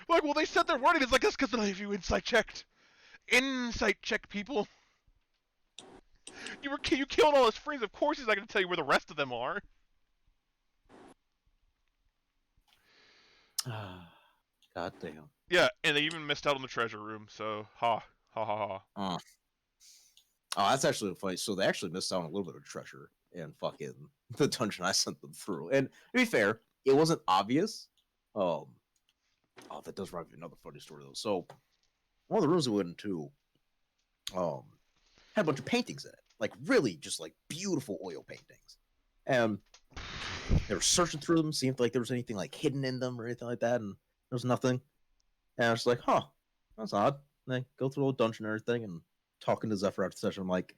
Like, well, they said their warning. It's like, that's because they you insight checked. Insight check, people. You killed all his friends. Of course he's not going to tell you where the rest of them are. God damn. Yeah, and they even missed out on the treasure room, so ha ha. Oh, that's actually funny. So they actually missed out on a little bit of treasure in fucking the dungeon I sent them through. And to be fair, it wasn't obvious. Oh, that does remind me of another funny story though. So one of the rooms we went into, had a bunch of paintings in it, like really just like beautiful oil paintings, and they were searching through them, seeing if like there was anything like hidden in them or anything like that, and there was nothing. And I was like, huh, that's odd. And I go through the whole dungeon and everything, and talking to Zephyr after the session, I'm like,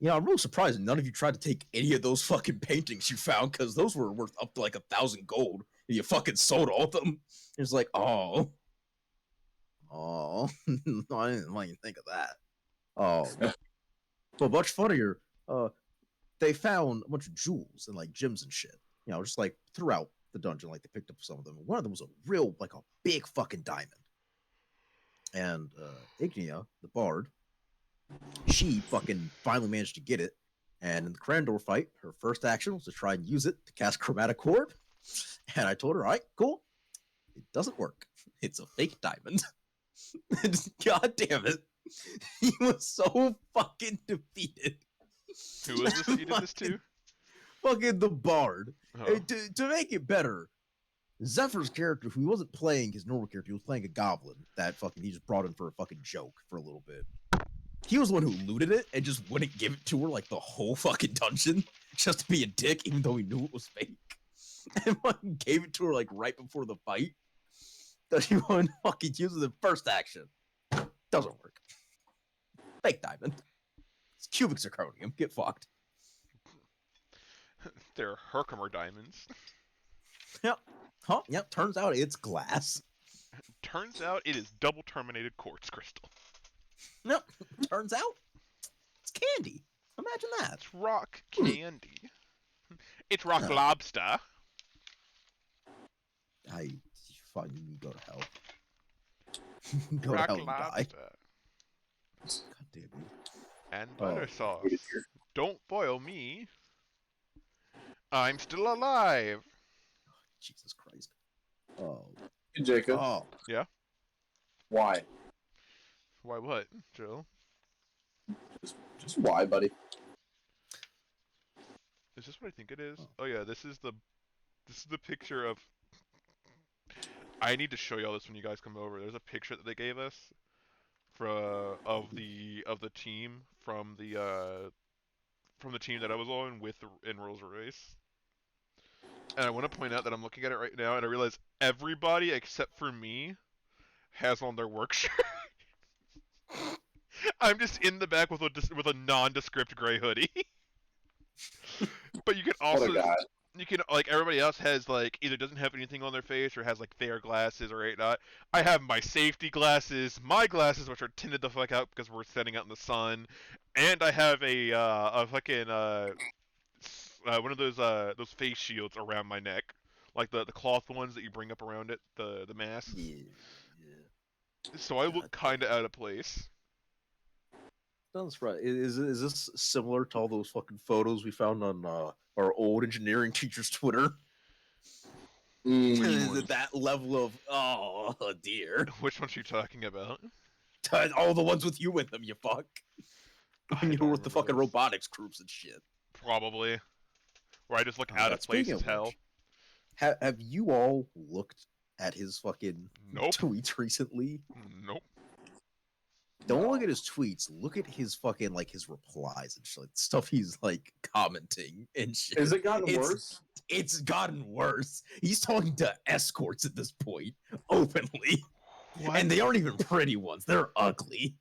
yeah, I'm really surprised none of you tried to take any of those fucking paintings you found, because those were worth up to like 1,000 gold, and you fucking sold all of them. It's like, oh, I didn't even think of that. Oh, but much funnier, they found a bunch of jewels and like gems and shit, just like throughout the dungeon. Like they picked up some of them. One of them was a real, like a big fucking diamond. And Ignia, the bard, she fucking finally managed to get it. And in the Crandor fight, her first action was to try and use it to cast Chromatic Orb. And I told her, all right, cool. It doesn't work. It's a fake diamond. God damn it. He was so fucking defeated. Who was this that you did this to? Fucking the bard. Oh. To make it better, Zephyr's character, who wasn't playing his normal character, he was playing a goblin that fucking he just brought in for a fucking joke for a little bit. He was the one who looted it and just wouldn't give it to her like the whole fucking dungeon, just to be a dick, even though he knew it was fake. And fucking gave it to her like right before the fight. That he wanted to fucking use the first action. Doesn't work. Fake diamond. It's cubic zirconium. Get fucked. They're Herkimer diamonds. Yep. Huh? Yep. Turns out it's glass. Turns out it is double terminated quartz crystal. Nope. Turns out it's candy. Imagine that. It's rock candy. It's rock lobster. You go to hell. Go Rock to hell and die. lobster. God damn you. And butter sauce. Don't boil me. I'm still alive. Jesus Christ. Oh. Hey, Jacob. Oh. Yeah? Why? Why what, Joe? Just why, buddy? Is this what I think it is? Oh yeah, this is the picture of. I need to show y'all this when you guys come over. There's a picture that they gave us of the team from the team that I was on in Rolls Royce. And I want to point out that I'm looking at it right now, and I realize everybody except for me has on their work shirt. I'm just in the back with a nondescript gray hoodie. But you can also You can like everybody else has like either doesn't have anything on their face or has like their glasses or not. I have my safety glasses, my glasses which are tinted the fuck out because we're standing out in the sun, and I have a fucking one of those face shields around my neck, like the cloth ones that you bring up around it, the masks. Yeah, yeah. So I look God kind of out of place. That's right. Is this similar to all those fucking photos we found on our old engineering teacher's Twitter? Which Is one? it that level of oh dear? Which ones are you talking about? All the ones with you in them, you fuck. I When you don't were with the remember fucking those. robotics groups and shit. Probably. Where I just look out of place Speaking as of hell. which, have you all looked at his fucking Nope. tweets recently? Nope. Don't look at his tweets. Look at his fucking like his replies and shit, like, stuff he's like commenting and shit. Is it gotten It's- worse? It's gotten worse. He's talking to escorts at this point openly, What? and they aren't even pretty ones. They're ugly.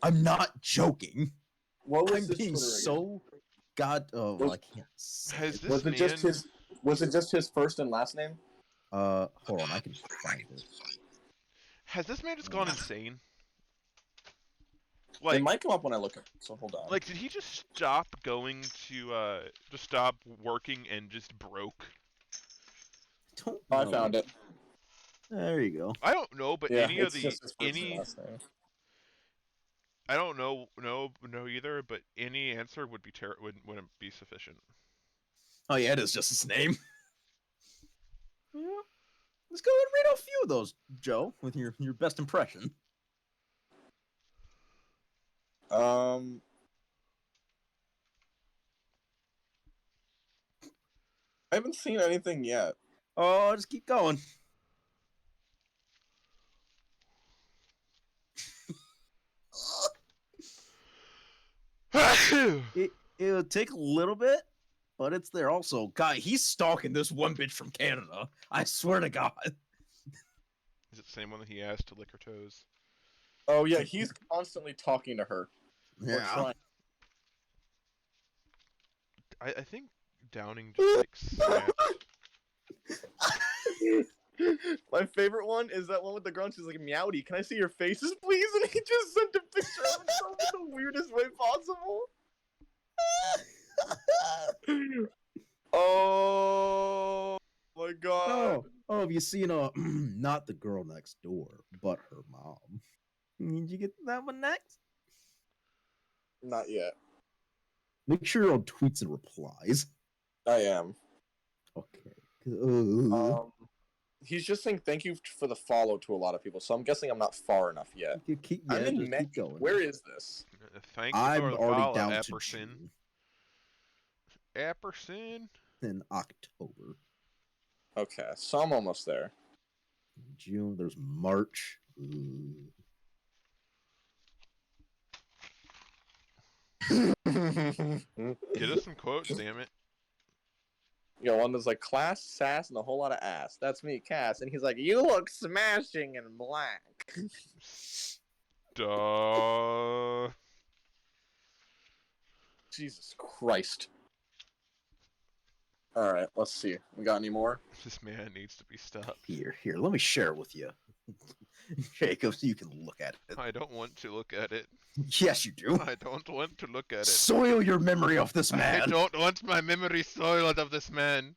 I'm not joking. What I'm was his being Twitter again? so oh, Was- I can't say Has it. this Was it just man- his? Was it just his first and last name? Hold on, I can find it. Has this man just gone insane? It Like, might come up when I look at it, so hold on. like, did he just stop going to just stop working and just broke? Don't I know. found it. There you go. I don't know, but Yeah, any of it's the just his first and any last name. I don't know either, but any answer would be wouldn't be sufficient. Oh yeah, it is just his name. Yeah. Let's go and read a few of those, Joe, with your best impression. I haven't seen anything yet. Oh, just keep going. It'll take a little bit, but it's there. Also, guy, he's stalking this one bitch from Canada. I swear to God. Is it the same one that he asked to lick her toes? Oh yeah, he's constantly talking to her. Or Yeah. trying. I think Downing just like snapped. My favorite one is that one with the grunt. She's like, "Meowdy, can I see your faces, please?" And he just sent a picture of himself in the weirdest way possible. Oh my god! Oh, have you seen not the girl next door, but her mom? Did you get that one next? Not yet. Make sure you're on tweets and replies. I am. Okay. He's just saying thank you for the follow to a lot of people, so I'm guessing I'm not far enough yet. I'm in just May. keep going. Where is this? Thank you I'm for the already follow, down to Epperson. June Epperson. in October. Okay, so I'm almost there. June. There's March. Ooh. Get us some quotes, damn it. You know, one that's like class, sass, and a whole lot of ass. That's me, Cass. And he's like, "You look smashing in black." Duh. Jesus Christ. All right, let's see. We got any more? This man needs to be stopped. Here. Let me share it with you, Jacob, so you can look at it. I don't want to look at it. Yes, you do. I don't want to look at it. Soil your memory of this man. I don't want my memory soiled of this man.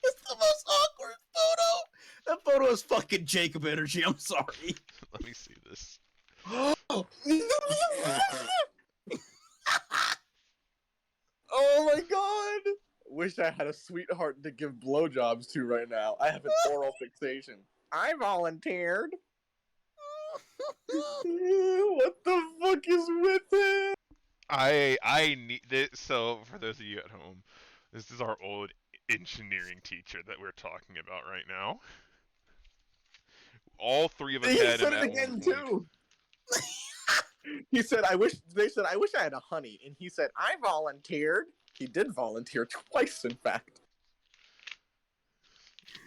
It's the most awkward photo. That photo is fucking Jacob energy. I'm sorry. Let me see this. Oh my god! Wish I had a sweetheart to give blowjobs to right now. I have an oral fixation. I volunteered. What the fuck is with him? I need this. So for those of you at home, this is our old engineering teacher that we're talking about right now. All three of us He had said him it at again one point. too. He said, "I wish." They said, "I wish I had a honey," and he said, "I volunteered." He did volunteer twice, in fact.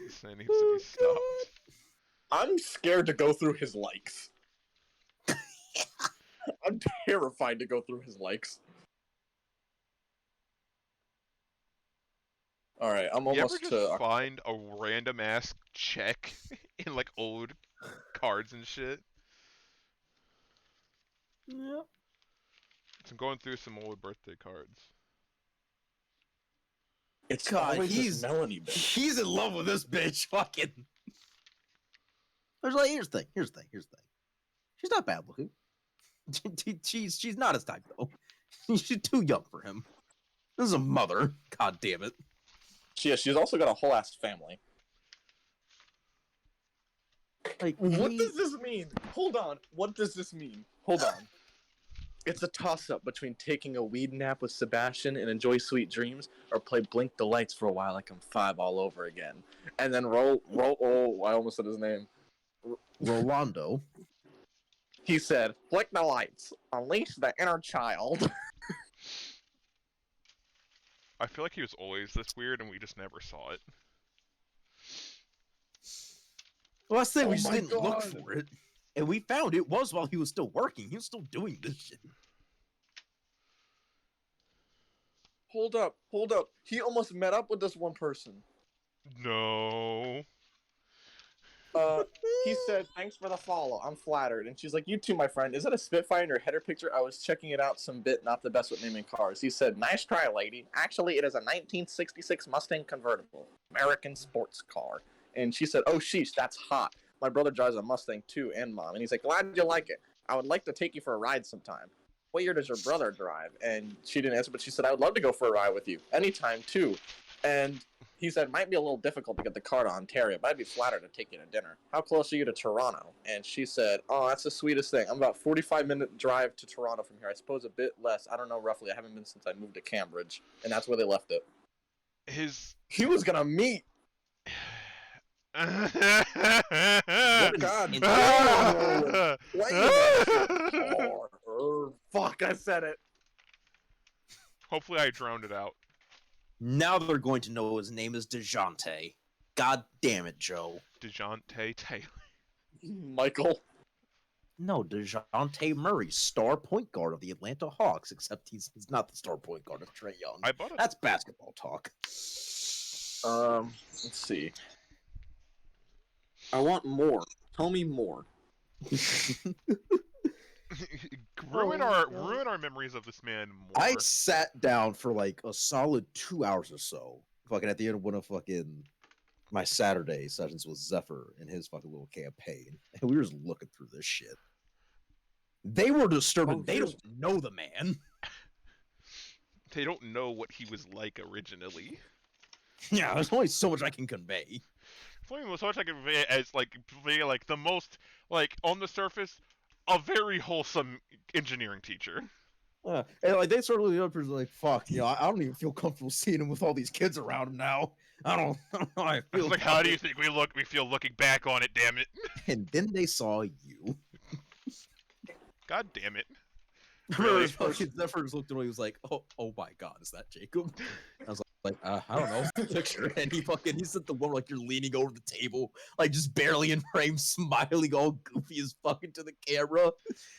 This man needs to be stopped. I'm scared to go through his likes. I'm terrified to go through his likes. All right, I'm You ever almost just to. find a random ass check in like old cards and shit? Yeah. So I'm going through some old birthday cards. It's God, always this Melanie bitch. he's in love with this bitch. Fucking. There's like, here's the thing. She's not bad looking. she's not his type though. She's too young for him. This is a mother. God damn it. She's also got a whole ass family. Like, What does this mean? Hold on. What does this mean? Hold on. It's a toss-up between taking a weed nap with Sebastian and enjoy sweet dreams, or play Blink the Lights for a while like I'm 5 all over again. And then oh, I almost said his name. Rolando. He said, Blink the Lights, unleash the inner child. I feel like he was always this weird and we just never saw it. Well, I say Oh we just my didn't look God. for it. And we found it was while he was still working. He was still doing this shit. Hold up. He almost met up with this one person. No. He said, thanks for the follow. I'm flattered. And she's like, you too, my friend. Is that a Spitfire in your header picture? I was checking it out some bit, not the best with naming cars. He said, nice try, lady. Actually, it is a 1966 Mustang convertible. American sports car. And she said, oh, sheesh, that's hot. My brother drives a Mustang too, and mom. And he's like, glad you like it. I would like to take you for a ride sometime. What year does your brother drive? And she didn't answer, but she said, I would love to go for a ride with you. Anytime, too. And he said, might be a little difficult to get the car to Ontario, but I'd be flattered to take you to dinner. How close are you to Toronto? And she said, oh, that's the sweetest thing. I'm about 45-minute drive to Toronto from here. I suppose a bit less. I don't know roughly. I haven't been since I moved to Cambridge. And that's where they left it. He was going to meet. What God an damn. Fuck, I said it. Hopefully I drowned it out. Now they're going to know his name is DeJounte. God damn it, Joe. DeJounte Taylor. Michael. No, DeJounte Murray, star point guard of the Atlanta Hawks, except he's not the star point guard of Trae Young. I bought it. That's basketball talk. Let's see. I want more. Tell me more. ruin our memories of this man more. I sat down for like a solid 2 hours or so, fucking at the end of one of fucking my Saturday sessions with Zephyr and his fucking little campaign, and we were just looking through this shit. They were disturbed. Oh, they don't know the man. They don't know what he was like originally. Yeah, there's only so much I can convey. Only so much I can convey as like the most like on the surface, a very wholesome engineering teacher. And like they sort of look up and like, fuck, you know, I don't even feel comfortable seeing him with all these kids around him now. I don't know how I feel. Like, how do you think we feel looking back on it? Damn it! And then they saw you. God damn it! I remember Really? his fucking Zephyr just looked at him. He was like, "Oh my God, is that Jacob?" I was like, I don't know, picture. And he said the one like you're leaning over the table, like just barely in frame, smiling, all goofy as fucking to the camera.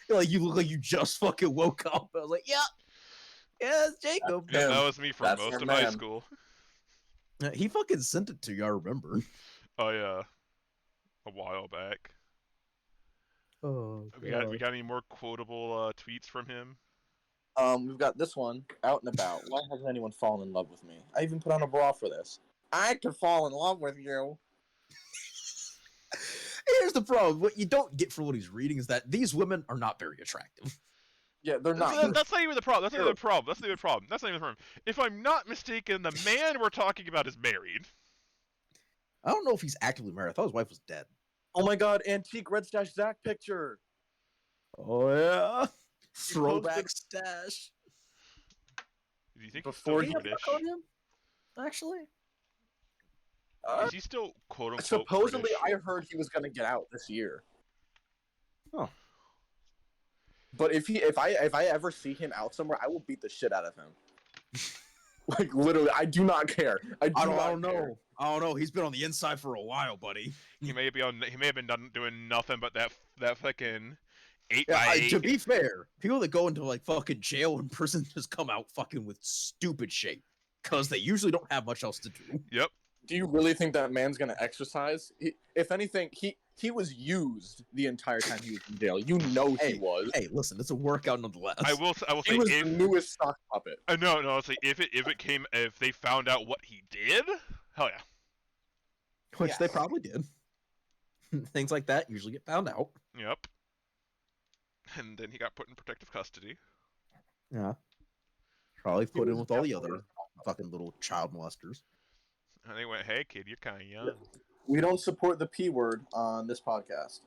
Like you look like you just fucking woke up. I was like, yeah, it's Jacob. Yeah, that was me for That's most our of high man. school. He fucking sent it to you. I remember. Oh yeah, a while back. Oh, We got any more quotable tweets from him? We've got this one, out and about. Why hasn't anyone fallen in love with me? I even put on a bra for this. I could fall in love with you. Here's the problem. What you don't get from what he's reading is that these women are not very attractive. Yeah, they're not. That's not even the problem. That's not even the problem. If I'm not mistaken, the man we're talking about is married. I don't know if he's actively married. I thought his wife was dead. Oh my God, antique Red Stash Zach picture. Oh yeah, He throwback posted- stash. Do you think Before he's he- still British? On him, actually. Is he still quote unquote Supposedly, British? I heard he was gonna get out this year. Huh. But if I ever see him out somewhere, I will beat the shit out of him. Like literally, I do not care. I don't know. I don't know. He's been on the inside for a while, buddy. He may have been doing nothing but that fucking 8 Yeah, by 8. to be fair, people that go into like fucking jail and prison just come out fucking with stupid shape. because they usually don't have much else to do. Yep. Do you really think that man's gonna exercise? If anything, he was used the entire time he was in jail. You know he was. Hey, listen, it's a workout nonetheless. I will He say was if the newest sock puppet. no, I'll say if they found out what he did, hell yeah. Which they Yes. probably did. Things like that usually get found out. Yep. And then he got put in protective custody. Yeah. Probably put in was with all the definitely- other fucking little child molesters. And they went, "Hey kid, you're kind of young." We don't support the P word on this podcast.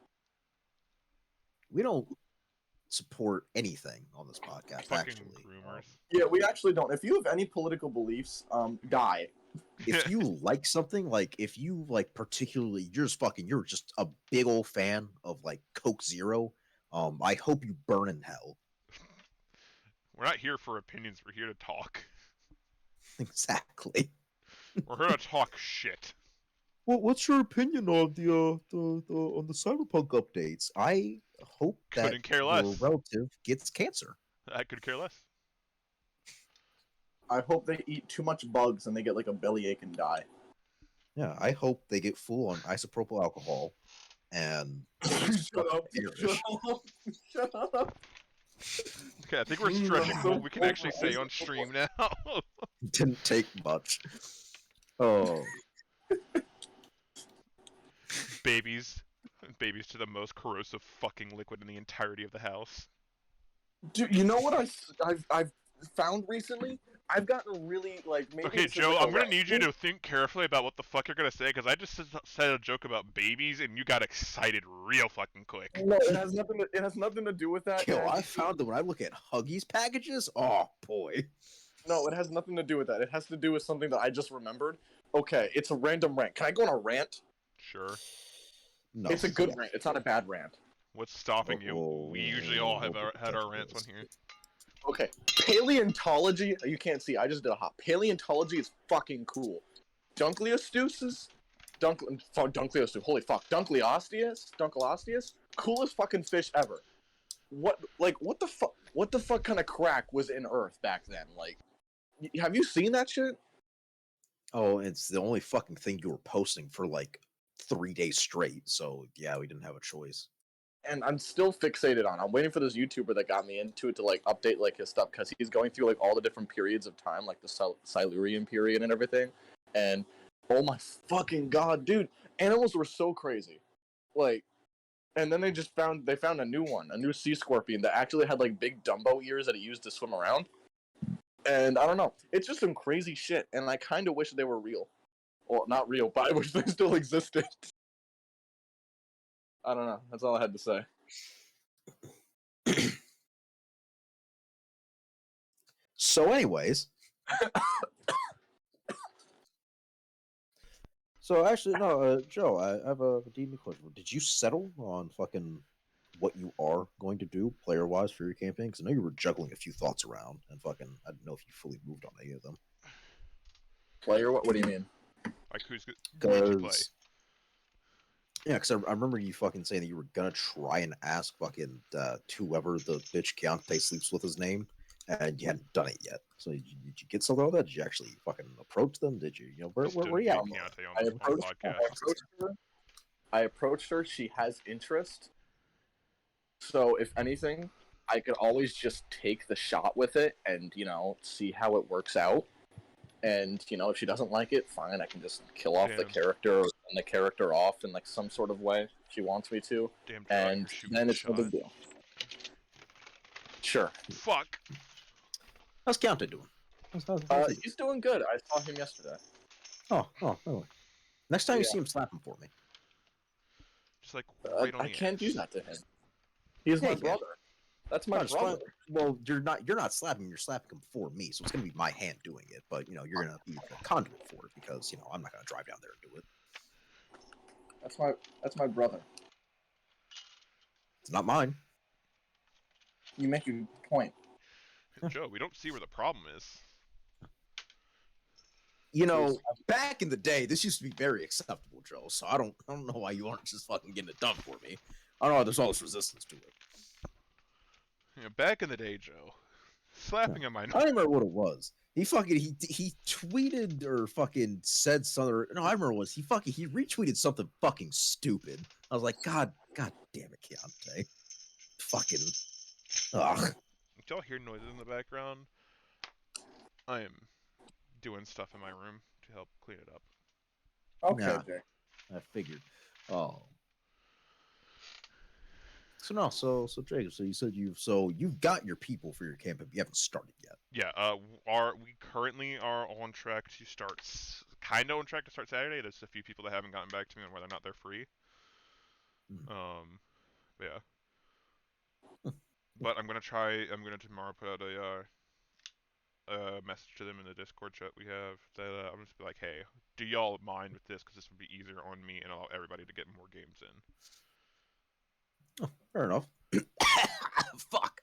We don't support anything on this podcast, Fucking actually. groomers. Yeah, we actually don't. If you have any political beliefs, die. If you like something, like if you like particularly, you're just a big old fan of like Coke Zero. I hope you burn in hell. We're not here for opinions. We're here to talk. Exactly. We're here to talk shit. Well, what's your opinion on the on the Cyberpunk updates? I hope that Couldn't care your less. relative gets cancer. I could care less. I hope they eat too much bugs and they get like a bellyache and die. Yeah, I hope they get full on isopropyl alcohol and Shut up! perish. Shut up! Okay, I think we're stretching what we can actually say on stream now. Didn't take much. Oh, Babies to the most corrosive fucking liquid in the entirety of the house. Dude, you know what I've found recently? I've gotten really like maybe. Okay, this is, Joe, like, a I'm gonna rat need you thing. to think carefully about what the fuck you're gonna say, because I just said a joke about babies and you got excited real fucking quick. No, it has nothing. It has nothing to do with that. kill! It I has- found that when I look at Huggies packages, oh boy. No, it has nothing to do with that. It has to do with something that I just remembered. Okay, it's a random rant. Can I go on a rant? Sure. No, It's a good rant. It's not a bad rant. What's stopping you? We usually all have had our rants on here. Okay, paleontology. You can't see. I just did a hop. Paleontology is fucking cool. Dunkleosteus, holy fuck, Dunkleosteus, coolest fucking fish ever. What the fuck kind of crack was in Earth back then? Like, have you seen that shit? Oh, it's the only fucking thing you were posting for like 3 days straight. So yeah, we didn't have a choice. And I'm still fixated on. I'm waiting for this YouTuber that got me into it to like update like his stuff because he's going through like all the different periods of time, like the Silurian period and everything. And oh my fucking god, dude, animals were so crazy. Like, and then they found a new one, a new sea scorpion that actually had like big Dumbo ears that he used to swim around. And I don't know, it's just some crazy shit. And I kind of wish they were real. Well, not real, but I wish they still existed. I don't know. That's all I had to say. So, anyways. So actually, no, Joe, I have a deep question. Did you settle on fucking what you are going to do player-wise for your campaign? Because I know you were juggling a few thoughts around, and fucking, I don't know if you fully moved on any of them. Player, what do you mean? Like, who would you play? Yeah, because I remember you fucking saying that you were gonna try and ask fucking whoever the bitch Keontae sleeps with his name, and you hadn't done it yet. So did you get something on that? Did you actually fucking approach them? Did you, where Just were you didn't at? get Keontae on I this approached, podcast. I approached her. She has interest. So if anything, I could always just take the shot with it and see how it works out. And if she doesn't like it, fine. I can just kill off the Damn. character or send the character off in like some sort of way if she wants me to, Damn, Joe, and you're shooting then the it's no shot. big deal. Sure. Fuck. How's Keontae doing? He's doing good. I saw him yesterday. Oh, really? Next time you Yeah. see him, slap him for me. Just like right on I the can't do edge. that to him. He's Yeah, my you can. brother. That's my No, just brother. Well, you're not slapping him. You're slapping him for me, so it's gonna be my hand doing it. But you're gonna be the conduit for it because I'm not gonna drive down there and do it. That's my brother. It's not mine. You make your point. Joe, we don't see where the problem is. Back in the day, this used to be very acceptable, Joe. So I don't know why you aren't just fucking getting it done for me. I don't know why there's all this resistance to it. Back in the day, Joe, slapping a I minority. don't remember what it was. he tweeted or fucking said something. No, I remember what he retweeted something fucking stupid. I was like, God damn it, Keontae. Fucking ugh. If y'all hear noises in the background, I am doing stuff in my room to help clean it up. Okay, Nah. Jay. I figured. Oh. So Jacob, so you said you've got your people for your campaign, but you haven't started yet. Yeah, we currently are on track to start, kind of on track to start Saturday. There's a few people that haven't gotten back to me on whether or not they're free. Yeah. But I'm gonna tomorrow put out a message to them in the Discord chat we have that I'm just be like, hey, do y'all mind with this? Because this would be easier on me and allow everybody to get more games in. Oh, fair enough. Fuck.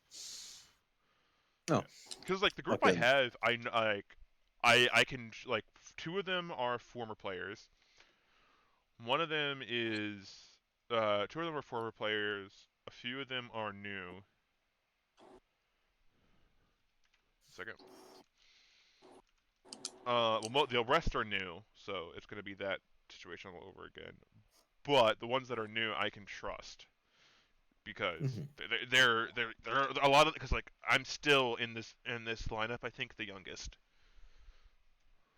No, because like the group okay. I have, I can like two of them are former players. One of them is two of them are former players. A few of them are new. Second. Well, the rest are new, so it's gonna be that situation all over again. But the ones that are new, I can trust because they're a lot of because like I'm still in this lineup. I think the youngest,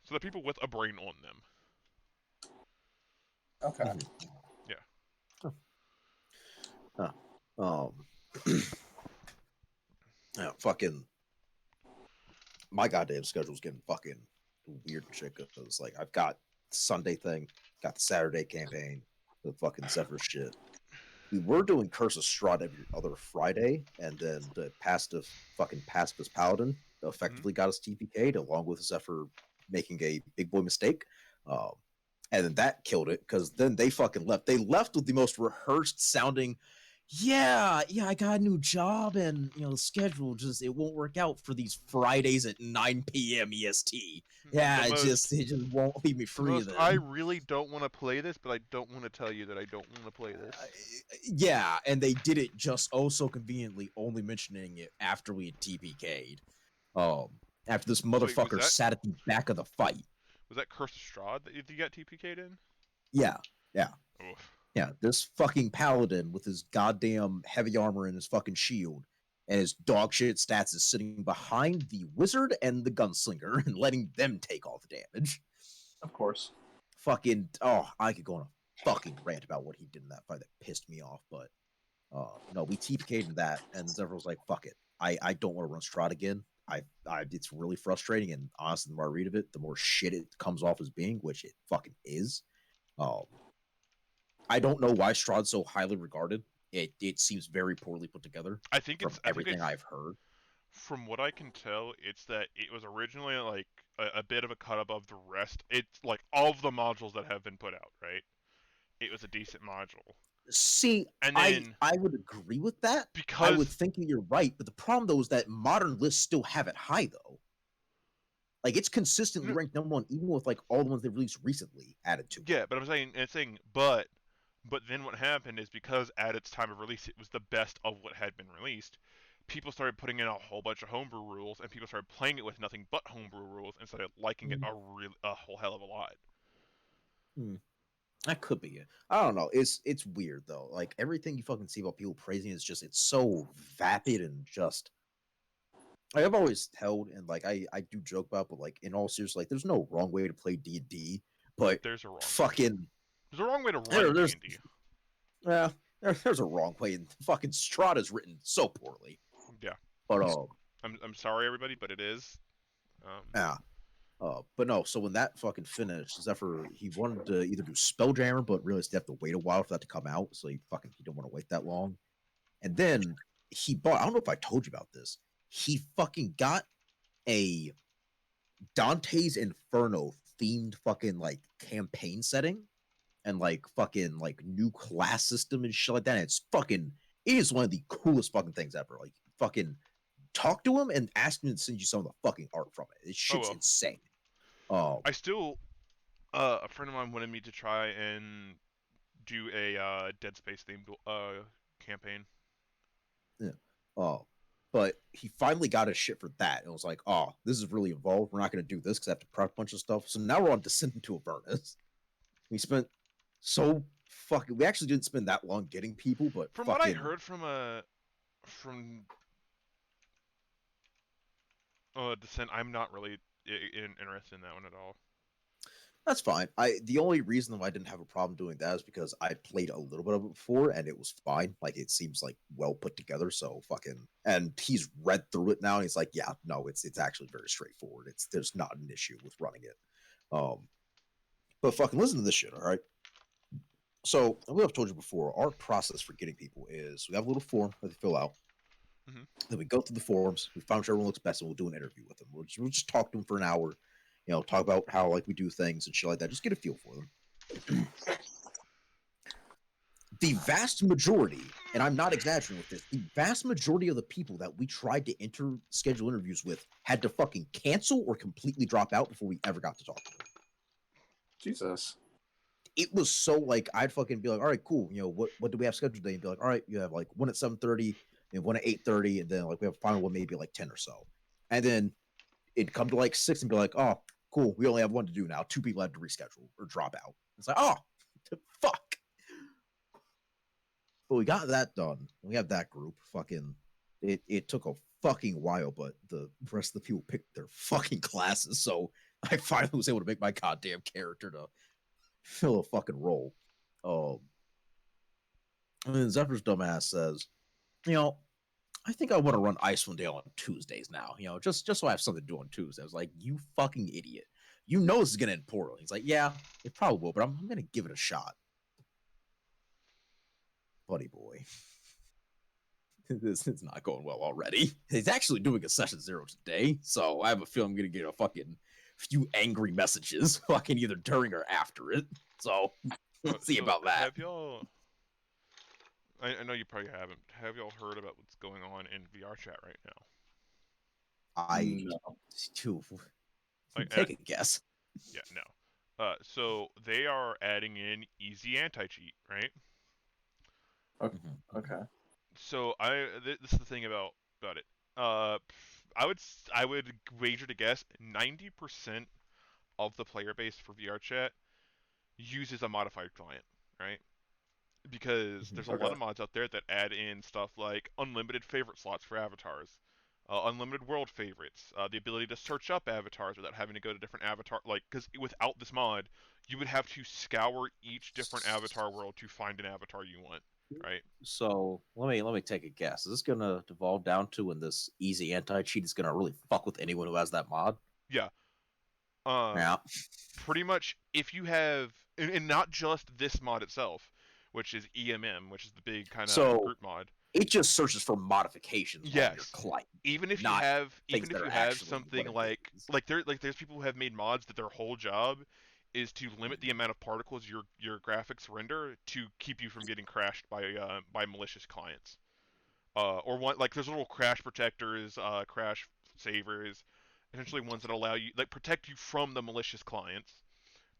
so the people with a brain on them. Okay. Yeah. Fucking my goddamn schedule's getting fucking weird and shit because like I've got Sunday thing, got the Saturday campaign, the fucking Zephyr shit. We were doing Curse of Strahd every other Friday, and then the pacifist paladin effectively got us TPK'd along with Zephyr making a big boy mistake. And then that killed it because then they fucking left. They left with the most rehearsed sounding, yeah, I got a new job, and the schedule it won't work out for these Fridays at 9 p.m. EST. Yeah, it just won't leave me free. Then I really don't want to play this, but I don't want to tell you that I don't want to play this. Yeah, and they did it just so conveniently, only mentioning it after we had TPK'd. After this motherfucker sat at the back of the fight. Was that Curse of Strahd that you got TPK'd in? Yeah. Oof. Yeah, this fucking paladin with his goddamn heavy armor and his fucking shield and his dog shit stats is sitting behind the wizard and the gunslinger and letting them take all the damage. Of course. Fucking, I could go on a fucking rant about what he did in that fight that pissed me off, but no, we TPK'd into that, and Zephyr was like, fuck it. I don't want to run Strahd again. It's really frustrating, and honestly, the more I read of it, the more shit it comes off as being, which it fucking is. I don't know why Strahd's so highly regarded. It seems very poorly put together. I think from everything I've heard. From what I can tell, it's that it was originally like a bit of a cut above the rest. It's like all of the modules that have been put out, right? It was a decent module. See, and then, I would agree with that. Because I would think you're right, but the problem though is that modern lists still have it high though. Like it's consistently ranked number one, even with like all the ones they've released recently added to. Yeah, but I'm saying, but then what happened is because at its time of release it was the best of what had been released, people started putting in a whole bunch of homebrew rules, and people started playing it with nothing but homebrew rules and started liking it a whole hell of a lot. That could be it. I don't know. It's weird though. Like everything you fucking see about people praising is just it's so vapid and just. Like, I've always held and like I do joke about, but like in all seriousness, like there's no wrong way to play D&D, but there's a wrong there's a wrong way to run D&D. Yeah, there's a wrong way, and fucking Strahd is written so poorly. Yeah, but I'm sorry everybody, but it is. But no. So when that fucking finished, Zephyr he wanted to either do Spelljammer, but realized he have to wait a while for that to come out, so he didn't want to wait that long. And then he bought. I don't know if I told you about this. He fucking got a Dante's Inferno themed fucking like campaign setting and like fucking like new class system and shit like that. And it is one of the coolest fucking things ever. Like fucking talk to him and ask him to send you some of the fucking art from it. This shit's insane. I still a friend of mine wanted me to try and do a Dead Space themed campaign. Yeah. But he finally got his shit for that, and was like, "Oh, this is really involved. We're not going to do this because I have to prep a bunch of stuff." So now we're on Descent into Avernus. We spent so fucking. We actually didn't spend that long getting people, but From what I fucking. heard from Descent, I'm not really interested in that one at all. That's fine. The only reason why I didn't have a problem doing that is because I played a little bit of it before and it was fine. Like it seems like well put together. So fucking, and he's read through it now and he's like, yeah, no, it's actually very straightforward. There's not an issue with running it. But fucking listen to this shit, all right? So I've told you before, our process for getting people is we have a little form that they fill out. Mhm. Then we go through the forums, we find which everyone looks best, and we'll do an interview with them. We'll just talk to them for an hour, talk about how like we do things and shit like that. Just get a feel for them. The vast majority, and I'm not exaggerating with this, the vast majority of the people that we tried to schedule interviews with had to fucking cancel or completely drop out before we ever got to talk to them. Jesus. It was so like I'd fucking be like, all right, cool. What do we have scheduled today? And be like, all right, you have like one at 7:30 and one at 8:30, and then like we have a final one maybe like 10 or so. And then it'd come to like 6 and be like, oh, cool, we only have one to do now. 2 people had to reschedule or drop out. It's like, oh, fuck. But we got that done. We have that group. Fucking, it took a fucking while, but the rest of the people picked their fucking classes, so I finally was able to make my goddamn character to fill a fucking role. And then Zephyr's dumbass says, I think I want to run Icewind Dale on Tuesdays now, just so I have something to do on Tuesday. I was like, you fucking idiot. You know this is going to end poorly. He's like, yeah, it probably will, but I'm going to give it a shot. Buddy boy. This is not going well already. He's actually doing a session 0 today, so I have a feeling I'm going to get a fucking few angry messages fucking either during or after it. So, let's see about that. Have y'all... I know you probably haven't. Have y'all heard about what's going on in VR chat right now? Too. Like, Take a guess. Yeah, no. So they are adding in easy anti-cheat, right? Okay. So this is the thing about it. I would wager to guess 90% of the player base for VR chat uses a modified client, right? Because there's a lot Okay. of mods out there that add in stuff like unlimited favorite slots for avatars, unlimited world favorites, the ability to search up avatars without having to go to different avatar. Like, because without this mod, you would have to scour each different avatar world to find an avatar you want, right? So let me take a guess. Is this gonna devolve down to when this easy anti-cheat is gonna really fuck with anyone who has that mod? Yeah. Yeah. Pretty much, if you have, and not just this mod itself, which is EMM, which is the big kind of So group mod. it just searches for modifications on your Yes. client. Even if you not have, things that are actually something what it is. there's people who have made mods that their whole job is to limit the amount of particles your graphics render to keep you from getting crashed by malicious clients. Or one like there's little crash protectors, crash savers, essentially ones that allow you like protect you from the malicious clients.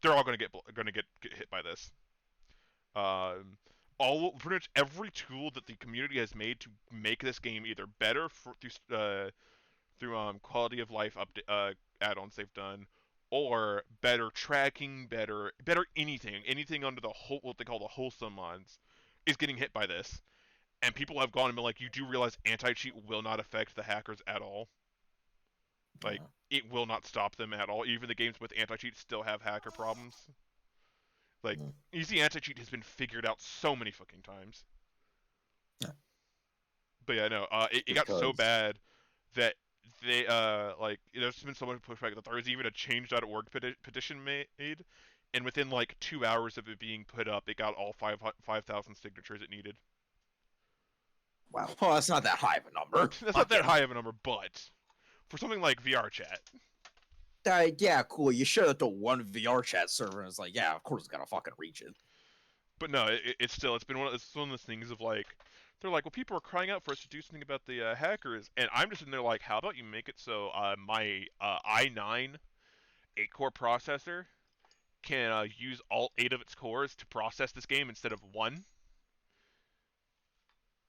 They're all get hit by this. Um, all pretty much every tool that the community has made to make this game either better through quality of life add-ons they've done, or better tracking, better anything under the whole what they call the wholesome mods, is getting hit by this. And people have gone and been like, you do realize anti-cheat will not affect the hackers at all. Like, it will not stop them at all. Even the games with anti-cheat still have hacker problems. Like, easy anti-cheat has been figured out so many fucking times. But yeah, no, it got so bad that they like there's been so much pushback that there was even a change.org petition made, and within like 2 hours of it being put up, it got all 5,000 signatures it needed. Wow. Oh, that's not that high of a number. That's not that high of a number, but for something like VR chat. Yeah, cool. You share it to one VR chat server, and it's like, yeah, of course it's gonna fucking reach it. But no, it's been one of those things of like, they're like, well, people are crying out for us to do something about the hackers, and I'm just in there like, how about you make it so my i9 8-core processor can use all 8 of its cores to process this game instead of one?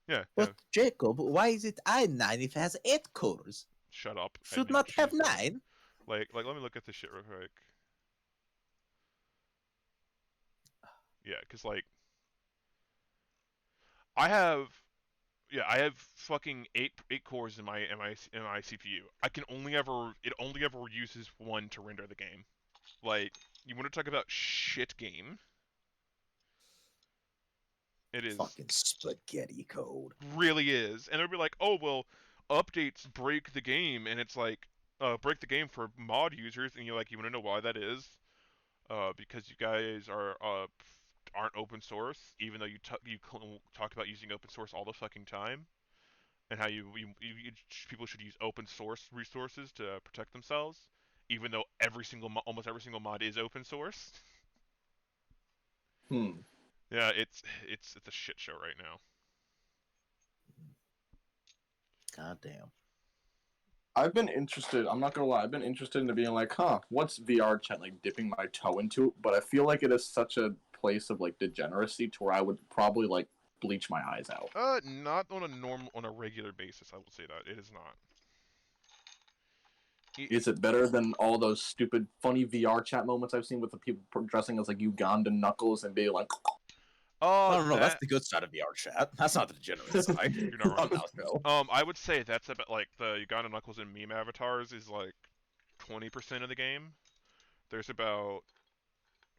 Yeah. But Jacob, why is it i9 if it has 8 cores? Shut up. Should not have Jesus. 9. Like, let me look at this shit real quick. Yeah, cause like, I have, I have fucking eight cores in my CPU. It only ever uses one to render the game. Like, you want to talk about shit game? It is. Fucking spaghetti code. Really is. And it'll be like, oh well, updates break the game, and it's like, break the game for mod users, and you're like, you want to know why that is? Because you guys aren't open source, even though you talk about using open source all the fucking time, and how people should use open source resources to protect themselves, even though almost every single mod is open source. Yeah, it's a shit show right now. God damn. I've been interested. I'm not gonna lie. I've been interested in being like, what's VR chat, like dipping my toe into? But I feel like it is such a place of like degeneracy to where I would probably like bleach my eyes out. Not on a regular basis. I will say that it is not. Is it better than all those stupid, funny VR chat moments I've seen with the people dressing as like Ugandan knuckles and being like, I don't know. That's the good side of VR chat. That's not the degenerate side. You're not wrong. No. I would say that's about like the Uganda Knuckles and meme avatars is like 20% of the game. There's about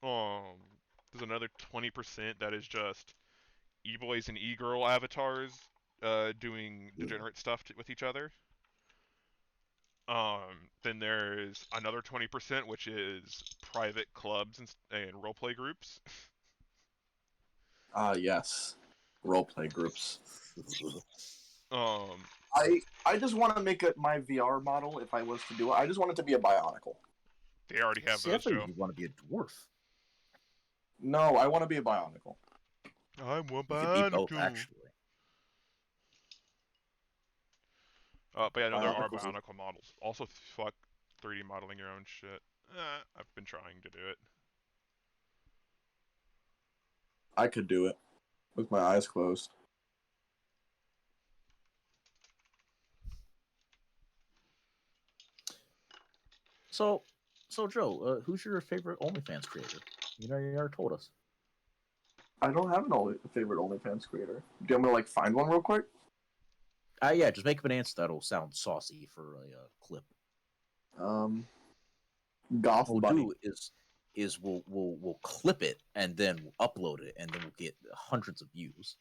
there's another 20% that is just e-boys and e-girl avatars doing degenerate stuff with each other. Then there's another 20% which is private clubs and roleplay groups. yes, roleplay groups. Um, I just want to make my VR model. If I was to do it, I just want it to be a Bionicle. They already have those, Joe. You want to be a dwarf. No, I want to be a Bionicle. I want You could be both, Bionicle. actually. But yeah, no, there are Bionicles Bionicle models. Also, fuck 3D modeling your own shit. I've been trying to do it. I could do it with my eyes closed. So Joe, who's your favorite OnlyFans creator? You never told us. I don't have a favorite OnlyFans creator. Do you want me to like find one real quick? Yeah, just make up an answer that'll sound saucy for a clip. Goth What Bunny. we'll do is we'll clip it and then we'll upload it and then we'll get hundreds of views.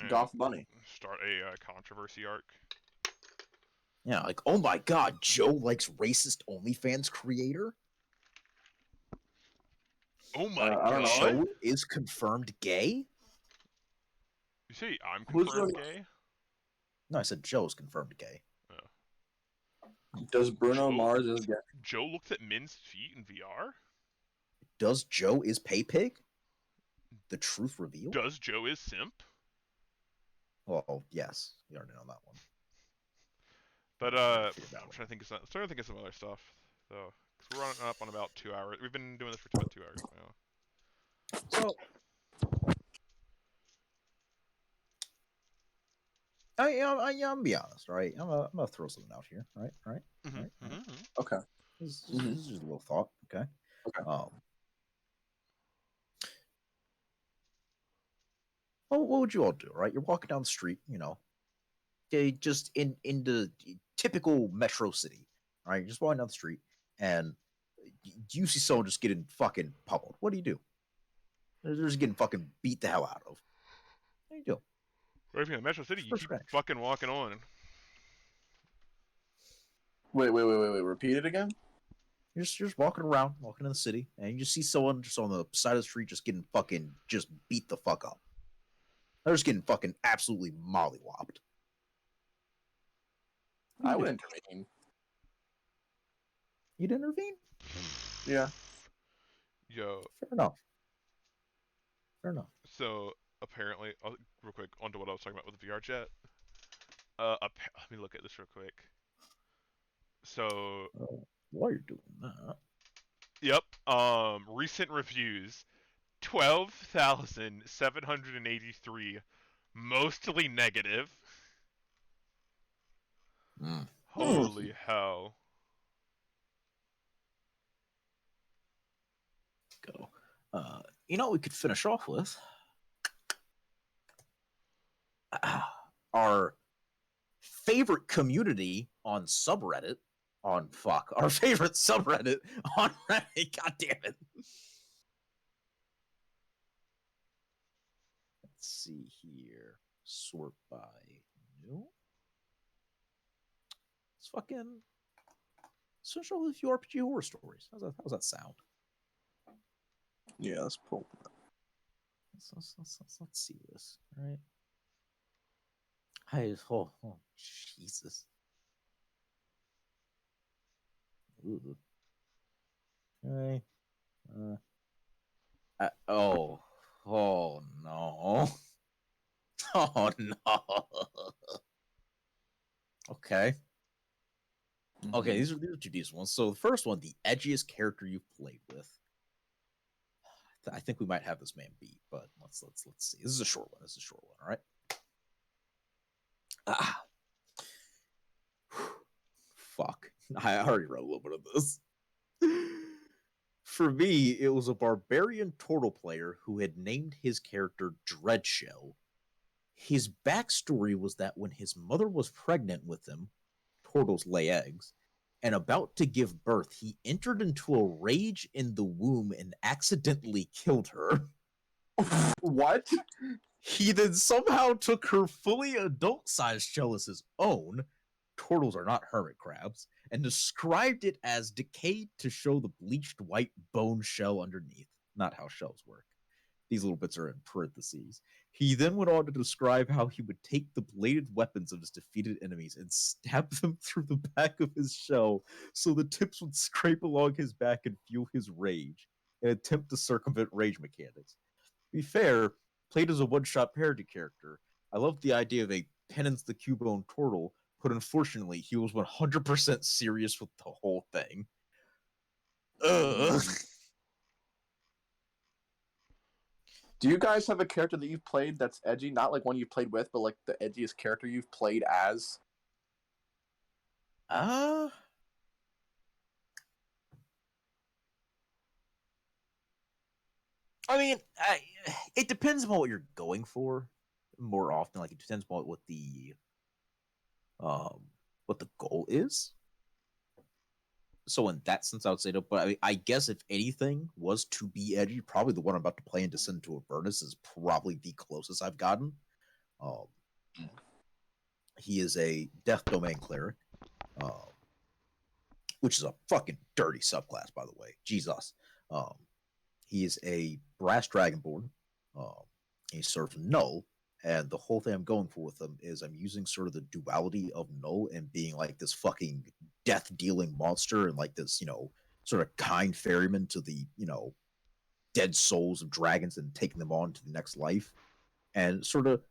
Goth Bunny. Start a controversy arc. Yeah, like, oh my god, Joe likes racist OnlyFans creator? Oh my I don't god! know. Joe is confirmed gay? You see, I'm Who's confirmed the- gay? No, I said Joe's confirmed gay. Does Bruno Joe- Mars is gay? Joe looks at men's feet in VR? Does Joe is pay pig? The truth revealed? Does Joe is simp? Well, yes, you already know that one. But I I'm figured that one. trying to think of some other stuff. So, cause we're running up on about 2 hours. We've been doing this for about 2 hours now. So, I'm gonna be honest, right? I'm gonna throw something out here, right? Okay. This is just a little thought, okay? Okay. What would you all do, right? You're walking down the street, just in the typical metro city, right? You're just walking down the street, and you see someone just getting fucking pummeled. What do? They're just getting fucking beat the hell out of. What do you do? Right if you're in Metro City, you First keep reaction. fucking walking on. Wait. Repeat it again. You're just walking around, walking in the city, and you just see someone just on the side of the street just getting fucking just beat the fuck up. They're just getting fucking absolutely mollywopped. I would intervene. You'd intervene? Yeah. Yo. Fair enough. So apparently, real quick, onto what I was talking about with the VR chat. Let me look at this real quick. So. While you're doing that. Yep. Recent reviews. 12,783, mostly negative. Mm. Holy hell. Go. You know what we could finish off with? Our favorite community on subreddit. Our favorite subreddit on Reddit. God damn it. Let's see here. Sort by new. It's fucking. Search all a few RPG horror stories. How's that sound? Yeah, that's cool. Let's see this. All right. Oh, Jesus. Ooh. Okay. Oh no. Oh no. Okay. Okay, these are two decent ones. So the first one, the edgiest character you've played with. I think we might have this man beat, but let's see. This is a short one. All right. Ah. Fuck. I already wrote a little bit of this. For me, it was a barbarian turtle player who had named his character Dreadshell. His backstory was that when his mother was pregnant with him, turtles lay eggs, and about to give birth, he entered into a rage in the womb and accidentally killed her. What? He then somehow took her fully adult-sized shell as his own. Turtles are not hermit crabs, and described it as decayed to show the bleached white bone shell underneath. Not how shells work. These little bits are in parentheses. He then went on to describe how he would take the bladed weapons of his defeated enemies and stab them through the back of his shell so the tips would scrape along his back and fuel his rage, an attempt to circumvent rage mechanics. To be fair, played as a one-shot parody character, I loved the idea of a Penance the Cubone turtle, but unfortunately, he was 100% serious with the whole thing. Ugh. Do you guys have a character that you've played that's edgy? Not like one you've played with, but like the edgiest character you've played as? I mean, it depends on what you're going for. More often, like it depends on um what the goal is. So in that sense, I would say no. But I guess if anything was to be edgy, probably the one I'm about to play and Descend into Avernus is probably the closest I've gotten. Um, he is a Death Domain cleric, which is a fucking dirty subclass, by the way. Jesus. Um, he is a Brass Dragonborn. He serves Null, and the whole thing I'm going for with him is I'm using sort of the duality of Null and being like this fucking death dealing monster and like this, sort of kind ferryman to the, dead souls of dragons and taking them on to the next life. And sort of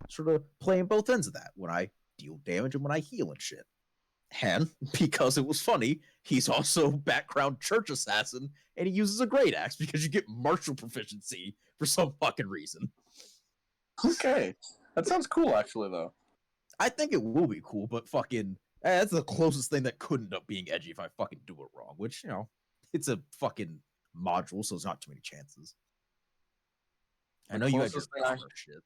playing both ends of that when I deal damage and when I heal and shit. And because it was funny, he's also background church assassin, and he uses a great axe because you get martial proficiency for some fucking reason. Okay. That sounds cool, actually, though. I think it will be cool, but fucking that's the closest thing that could end up being edgy if I fucking do it wrong. Which it's a fucking module, so there's not too many chances. I know you had your shit.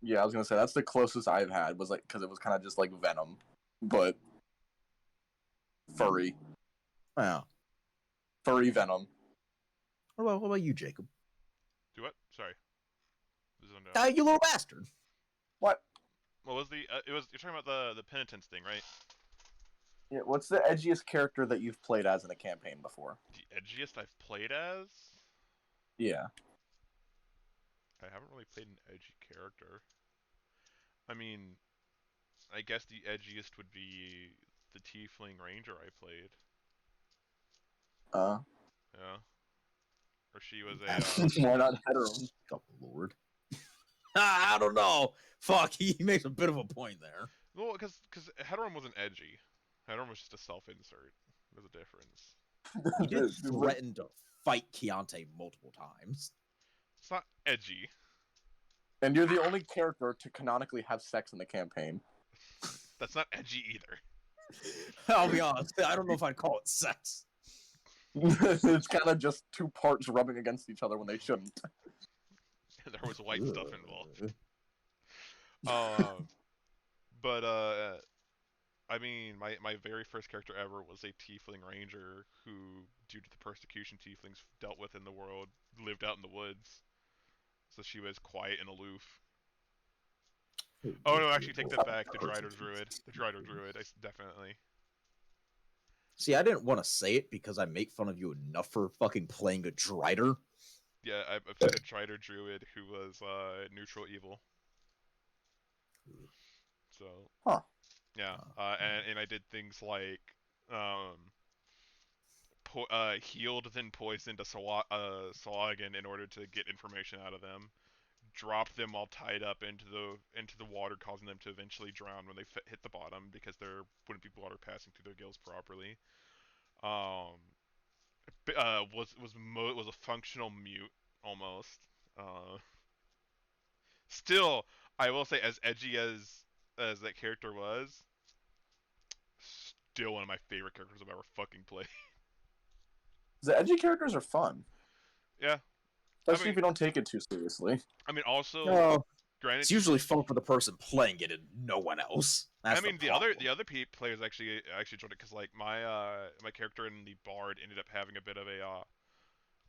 Yeah, I was gonna say that's the closest I've had was like because it was kind of just like Venom, but furry. Yeah. Furry Venom. What about you, Jacob? Do what? Sorry. This is you little bastard. What? What was the? You're talking about the penitence thing, right? Yeah. What's the edgiest character that you've played as in a campaign before? The edgiest I've played as? Yeah. I haven't really played an edgy character. I mean, I guess the edgiest would be the Tiefling Ranger I played. Yeah. Or she was a. Why not hetero? Oh, Lord. I don't know. Fuck, he makes a bit of a point there. Well, because Heterum wasn't edgy. Heterum was just a self-insert. There's a difference. He did threaten to fight Chiante multiple times. That's not edgy. And you're the only character to canonically have sex in the campaign. That's not edgy either. I'll be honest, I don't know if I'd call it sex. It's kind of just two parts rubbing against each other when they shouldn't. There was white stuff involved. But I mean, my very first character ever was a tiefling ranger who, due to the persecution tieflings dealt with in the world, lived out in the woods. So she was quiet and aloof. Oh no, actually, take that back. The Drider Druid. The Drider Druid, definitely. See, I didn't want to say it because I make fun of you enough for fucking playing a Drider. Yeah, I've played a Drider Druid who was neutral evil. So, Huh. yeah, and I did things like healed then poisoned a Salagan in order to get information out of them. Dropped them all tied up into the water, causing them to eventually drown when they hit the bottom because there wouldn't be water passing through their gills properly. Was a functional mute almost. Still, I will say, as edgy as that character was, still one of my favorite characters I've ever fucking played. The edgy characters are fun. Yeah. Especially if you don't take it too seriously. I mean, also, granted, it's usually fun for the person playing it and no one else. That's the other players actually enjoyed it because like my character in the bard ended up having a bit of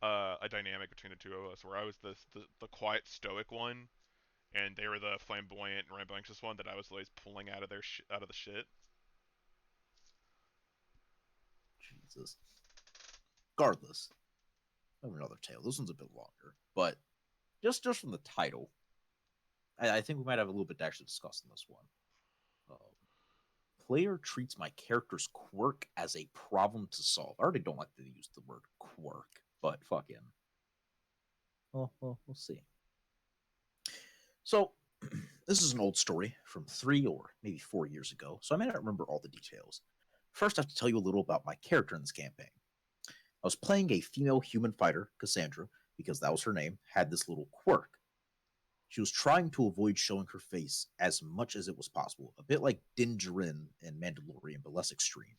a dynamic between the two of us, where I was the quiet stoic one, and they were the flamboyant and rambunctious one that I was always pulling out of the shit. Jesus. Regardless, I have another tale. This one's a bit longer, but just from the title, I think we might have a little bit to actually discuss in this one. Player treats my character's quirk as a problem to solve. I already don't like to use the word quirk, but fucking. Well, we'll see. So, this is an old story from 3 or maybe 4 years ago, so I may not remember all the details. First, I have to tell you a little about my character in this campaign. I was playing a female human fighter, Cassandra, because that was her name, had this little quirk. She was trying to avoid showing her face as much as it was possible, a bit like Din Djarin in Mandalorian, but less extreme.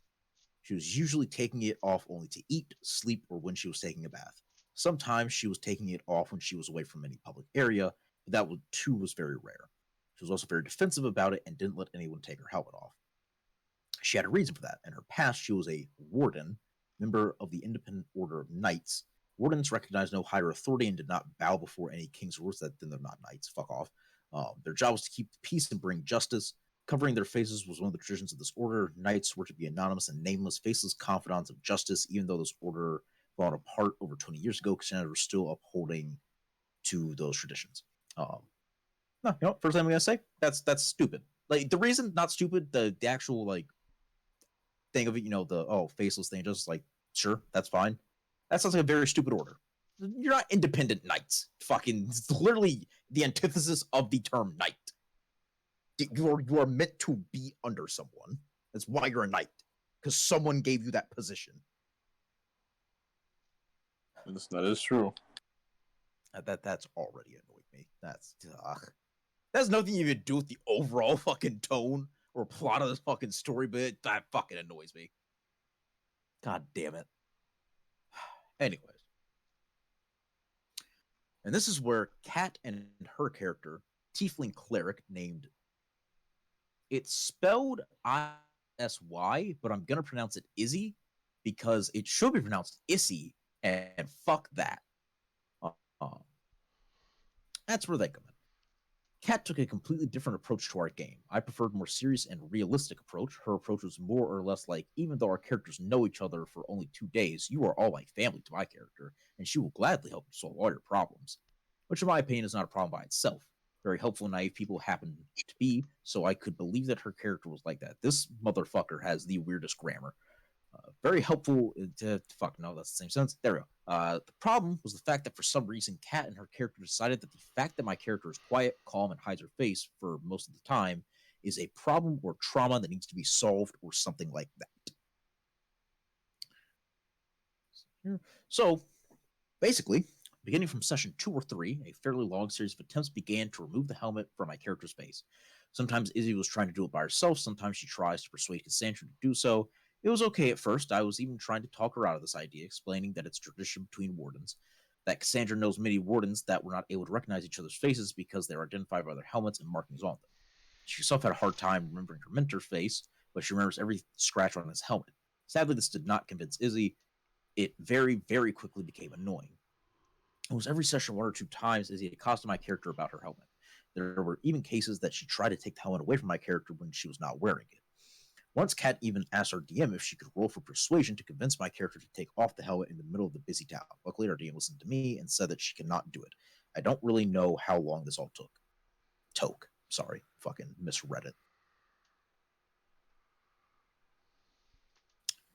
She was usually taking it off only to eat, sleep, or when she was taking a bath. Sometimes she was taking it off when she was away from any public area, but that too was very rare. She was also very defensive about it and didn't let anyone take her helmet off. She had a reason for that. In her past, she was a warden, member of the Independent Order of Knights. Wardens recognized no higher authority and did not bow before any king's orders. Then they're not knights. Fuck off. Their job was to keep the peace and bring justice. Covering their faces was one of the traditions of this order. Knights were to be anonymous and nameless, faceless confidants of justice. Even though this order fallen apart over 20 years ago, Cassandra was still upholding to those traditions. No, first thing I'm gonna say, that's stupid. Like the reason, not stupid, the actual like thing of it, the faceless thing, just like sure, that's fine. That sounds like a very stupid order. You're not independent knights. Fucking, it's literally the antithesis of the term knight. You are meant to be under someone. That's why you're a knight, because someone gave you that position. That is true. That's already annoyed me. That's nothing you can do with the overall fucking tone or plot of this fucking story, but that fucking annoys me. God damn it. Anyways. And this is where Kat and her character, Tiefling Cleric, named... It's spelled I-S-Y, but I'm going to pronounce it Izzy, because it should be pronounced Issy, and fuck that. That's where they come in. Kat took a completely different approach to our game. I preferred a more serious and realistic approach. Her approach was more or less like, even though our characters know each other for only 2 days, you are all like family to my character, and she will gladly help you solve all your problems. Which, in my opinion, is not a problem by itself. Very helpful and naive people happen to be, so I could believe that her character was like that. This motherfucker has the weirdest grammar. Very helpful to... Fuck, no, that's the same sentence. There we go. The problem was the fact that for some reason, Kat and her character decided that the fact that my character is quiet, calm, and hides her face for most of the time is a problem or trauma that needs to be solved or something like that. So, basically, Beginning from session 2 or 3, a fairly long series of attempts began to remove the helmet from my character's face. Sometimes Izzy was trying to do it by herself, sometimes she tries to persuade Cassandra to do so. It was okay at first. I was even trying to talk her out of this idea, explaining that it's tradition between wardens, that Cassandra knows many wardens that were not able to recognize each other's faces because they are identified by their helmets and markings on them. She herself had a hard time remembering her mentor's face, but she remembers every scratch on his helmet. Sadly, this did not convince Izzy. It very, very quickly became annoying. It was every session 1 or 2 times Izzy accosted my character about her helmet. There were even cases that she tried to take the helmet away from my character when she was not wearing it. Once Kat even asked our DM if she could roll for persuasion to convince my character to take off the helmet in the middle of the busy town. Luckily, our DM listened to me and said that she cannot do it. I don't really know how long this all took. Sorry, fucking misread it.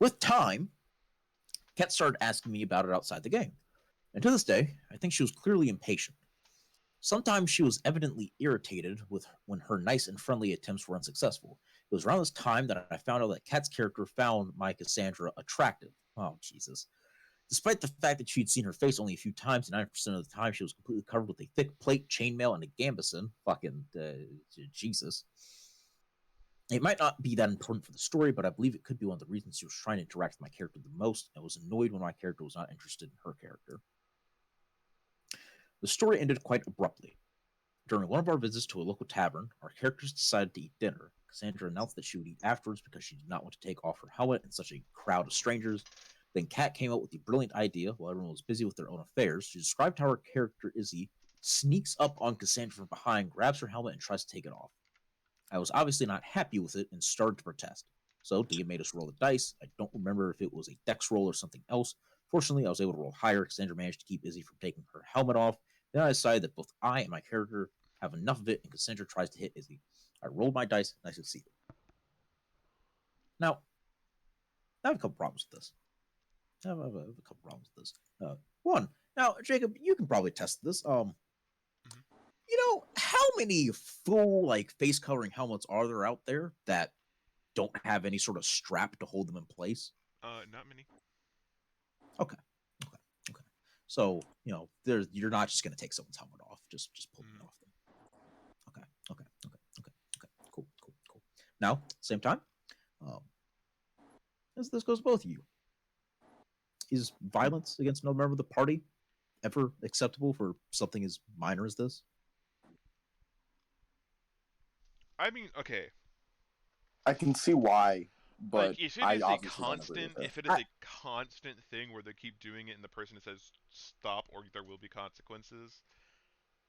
With time, Kat started asking me about it outside the game. And to this day, I think she was clearly impatient. Sometimes she was evidently irritated with when her nice and friendly attempts were unsuccessful. It was around this time that I found out that Kat's character found my Cassandra attractive. Oh, Jesus. Despite the fact that she'd seen her face only a few times, 90% of the time she was completely covered with a thick plate, chainmail, and a gambeson. Fucking Jesus. It might not be that important for the story, but I believe it could be one of the reasons she was trying to interact with my character the most, and was annoyed when my character was not interested in her character. The story ended quite abruptly. During one of our visits to a local tavern, our characters decided to eat dinner. Cassandra announced that she would eat afterwards because she did not want to take off her helmet in such a crowd of strangers. Then Kat came up with the brilliant idea, while everyone was busy with their own affairs. She described how her character Izzy sneaks up on Cassandra from behind, grabs her helmet, and tries to take it off. I was obviously not happy with it and started to protest. So Dia made us roll the dice. I don't remember if it was a dex roll or something else. Fortunately, I was able to roll higher. Cassandra managed to keep Izzy from taking her helmet off. Then I decided that both I and my character have enough of it, and Cassandra tries to hit Izzy. I rolled my dice, and I succeeded. Now, I have a couple problems with this. One, now, Jacob, you can probably test this. How many full, like, face covering helmets are there out there that don't have any sort of strap to hold them in place? Not many. Okay. So, you're not just gonna take someone's helmet off. Just pull them off them. Okay. Cool. Now, same time, as this goes both of you. Is violence against another member of the party ever acceptable for something as minor as this? I mean, okay. I can see why, but Like, if it I is a obviously don't agree constant, with it. if it is a constant thing where they keep doing it and the person says stop or there will be consequences,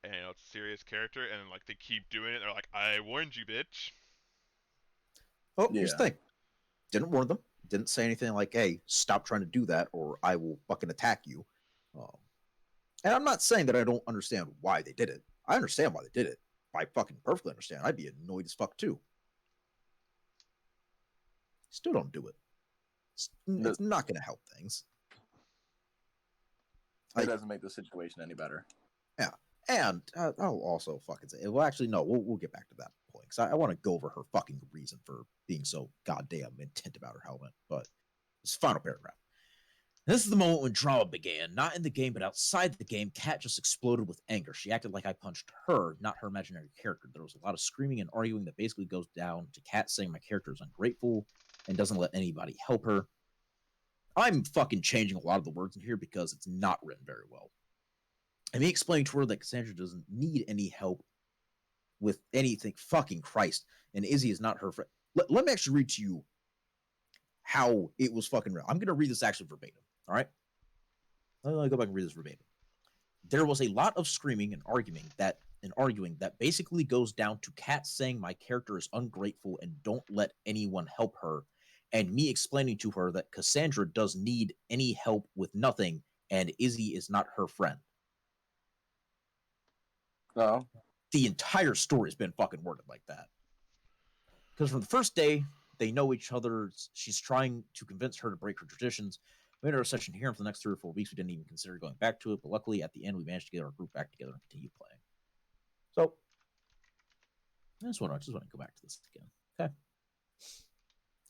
and it's a serious character, and like they keep doing it, they're like, I warned you, bitch. Oh, here's the thing. Didn't warn them. Didn't say anything like, hey, stop trying to do that or I will fucking attack you. And I'm not saying that I don't understand why they did it. I understand why they did it. I fucking perfectly understand. I'd be annoyed as fuck too. Still don't do it. It's not going to help things. It doesn't make the situation any better. Yeah. And I'll also fucking say, well, actually, no, we'll get back to that point because I want to go over her fucking reason for being so goddamn intent about her helmet. But this final paragraph. This is the moment when drama began. Not in the game, but outside the game, Kat just exploded with anger. She acted like I punched her, not her imaginary character. There was a lot of screaming and arguing that basically goes down to Kat saying my character is ungrateful and doesn't let anybody help her. I'm fucking changing a lot of the words in here because it's not written very well. And me explaining to her that Cassandra doesn't need any help with anything. Fucking Christ. And Izzy is not her friend. Let me actually read to you how it was fucking real. I'm going to read this actually verbatim. All right? Let me go back and read this verbatim. There was a lot of screaming and arguing that basically goes down to Kat saying my character is ungrateful and don't let anyone help her, and me explaining to her that Cassandra does need any help with nothing, and Izzy is not her friend. No. The entire story has been fucking worded like that. Because from the first day, they know each other. She's trying to convince her to break her traditions. We had our session here, and for the next 3 or 4 weeks, we didn't even consider going back to it. But luckily, at the end, we managed to get our group back together and continue playing. So, I just want to go back to this again. Okay.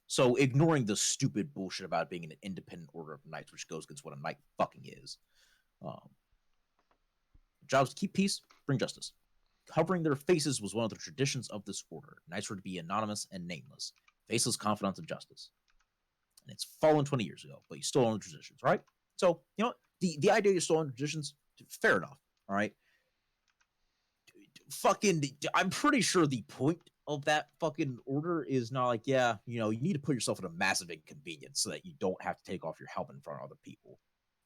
So, ignoring the stupid bullshit about being an independent order of knights, which goes against what a knight fucking is. jobs to keep peace, bring justice. Covering their faces was one of the traditions of this order. Knights were to be anonymous and nameless, faceless confidants of justice. And it's fallen 20 years ago, but you still own the traditions, right? So, you know, the idea you still own traditions, fair enough, all right? Fucking, I'm pretty sure the point of that fucking order is not like, yeah, you know, you need to put yourself in a massive inconvenience so that you don't have to take off your helmet in front of other people.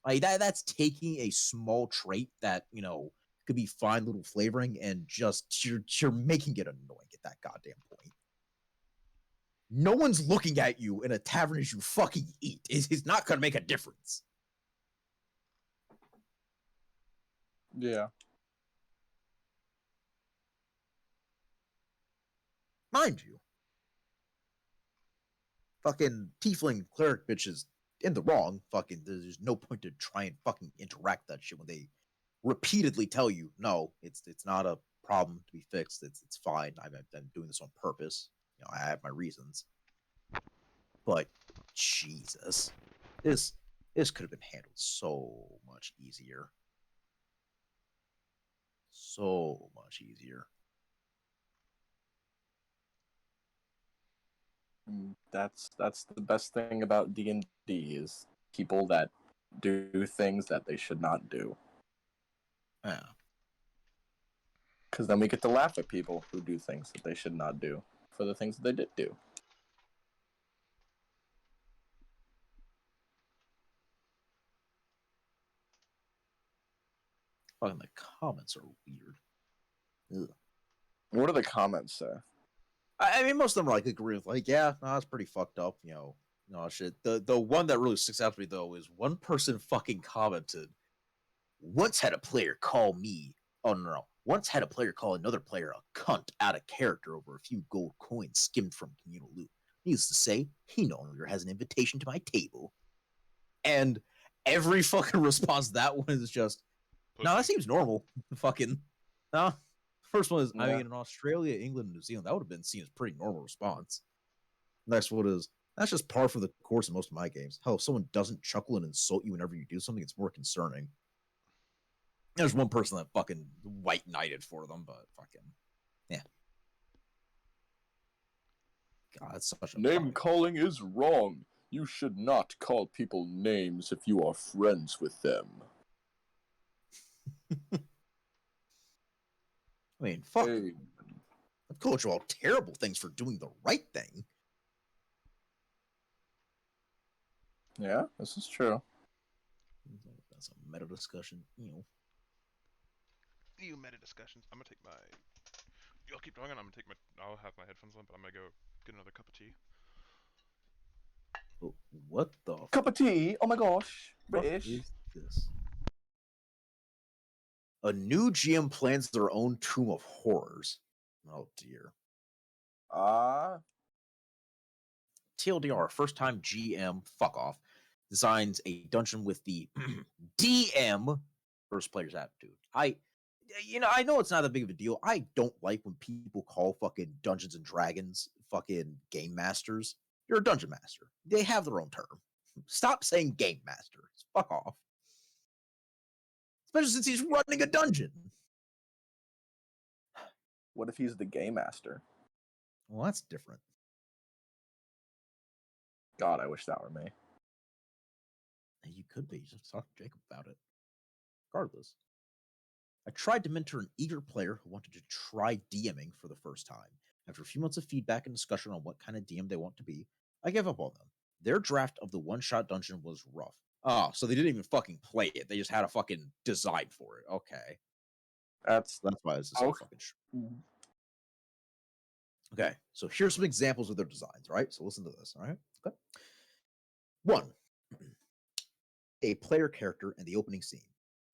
Like that's taking a small trait that, you know, could be fine little flavoring and just you're making it annoying at that goddamn point. No one's looking at you in a tavern as you fucking eat. It's not gonna make a difference. Yeah. Mind you, fucking tiefling cleric bitches in the wrong. Fucking, there's no point to try and fucking interact that shit when they repeatedly tell you, no, it's not a problem to be fixed. It's fine. I'm doing this on purpose. You know, I have my reasons. But Jesus, this could have been handled so much easier. So much easier. That's the best thing about D&D is people that do things that they should not do. Yeah. Because then we get to laugh at people who do things that they should not do for the things that they did do. Fucking the comments are weird. Ugh. What do the comments say? I mean, most of them are like agree with like, yeah, no, that's pretty fucked up, you know. No shit. The one that really sticks out to me though is one person fucking commented. Once had a player call me. Oh no. Once had a player call another player a cunt out of character over a few gold coins skimmed from communal loot. Needless to say, he no longer has an invitation to my table. And every fucking response to that one is just, no, that seems normal. Fucking, no. First one is, I mean, in Australia, England, and New Zealand, that would have been seen as a pretty normal response. Next one is, that's just par for the course in most of my games. Hell, if someone doesn't chuckle and insult you whenever you do something, it's more concerning. There's one person that fucking white knighted for them, but fucking, yeah. God, that's such a name calling is wrong. You should not call people names if you are friends with them. I mean, fuck. Hey. I've called you all terrible things for doing the right thing. Yeah, this is true. That's a meta discussion. New meta discussions. I'm gonna take my. Y'all keep talking. I'm gonna take my. I'll have my headphones on, but I'm gonna go get another cup of tea. What the cup of tea? Oh my gosh, British. What is this? A new GM plans their own Tomb of Horrors. Oh dear. TLDR, first time GM, fuck off, designs a dungeon with the DM first player's attitude. I know it's not that big of a deal. I don't like when people call fucking Dungeons and Dragons fucking game masters. You're a dungeon master. They have their own term. Stop saying game master. Fuck off. Especially since he's running a dungeon. What if he's the game master? Well, that's different. God, I wish that were me. You could be. Just talk to Jacob about it. Regardless. I tried to mentor an eager player who wanted to try DMing for the first time. After a few months of feedback and discussion on what kind of DM they want to be, I gave up on them. Their draft of the one-shot dungeon was rough. Oh, so they didn't even fucking play it. They just had a fucking design for it. Okay. That's why this is so fucking Okay, so here's some examples of their designs, right? So listen to this, all right? Okay. 1. A player character in the opening scene.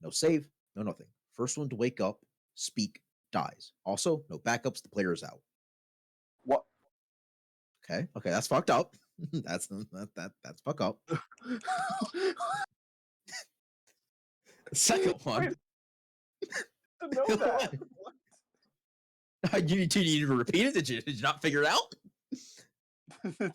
No save, no nothing. First one to wake up, speak, dies. Also, no backups, the player is out. What? Okay, that's fucked up. that's fucked up. Second one. To know that. You need to repeat it? Did you not figure it out? Did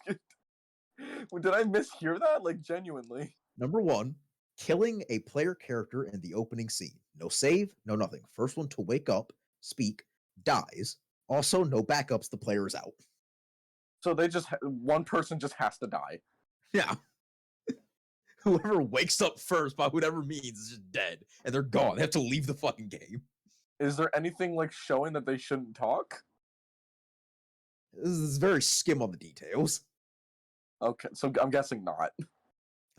I mishear that? Like, genuinely. Number 1, killing a player character in the opening scene. No save, no nothing. First one to wake up, speak, dies. Also, no backups, the player is out. So they just one person just has to die. Yeah. Whoever wakes up first by whatever means is just dead, and they're gone. They have to leave the fucking game. Is there anything like showing that they shouldn't talk? This is very skim on the details. Okay, so I'm guessing not.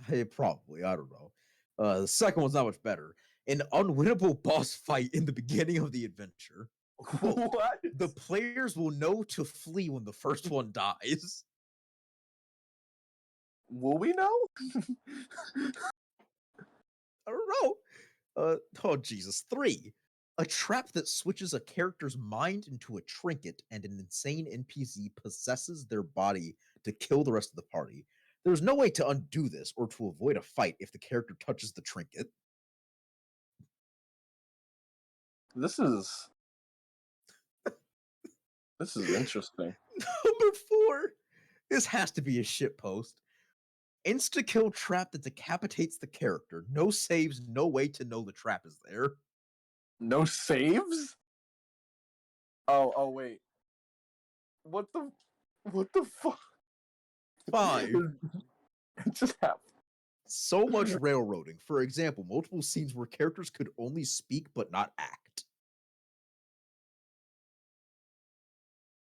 Hey, probably, I don't know. The second one's not much better. An unwinnable boss fight in the beginning of the adventure. Quote, What? the players will know to flee when the first one dies. Will we know? I don't know. Oh, Jesus. 3. A trap that switches a character's mind into a trinket and an insane NPC possesses their body to kill the rest of the party. There's no way to undo this or to avoid a fight if the character touches the trinket. This is interesting. Number 4. This has to be a shitpost. Insta-kill trap that decapitates the character. No saves, no way to know the trap is there. No saves? Oh wait. What the fuck? 5. It just happened. So much railroading. For example, multiple scenes where characters could only speak but not act.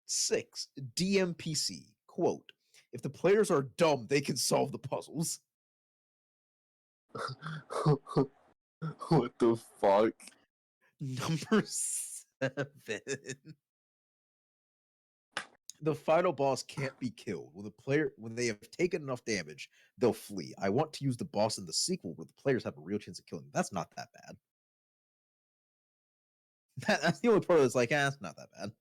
6. DMPC. Quote, if the players are dumb, they can solve the puzzles. What the fuck? Number 7. The final boss can't be killed. When they have taken enough damage, they'll flee. I want to use the boss in the sequel where the players have a real chance of killing them. That's not that bad. That's the only part that's like, it's not that bad.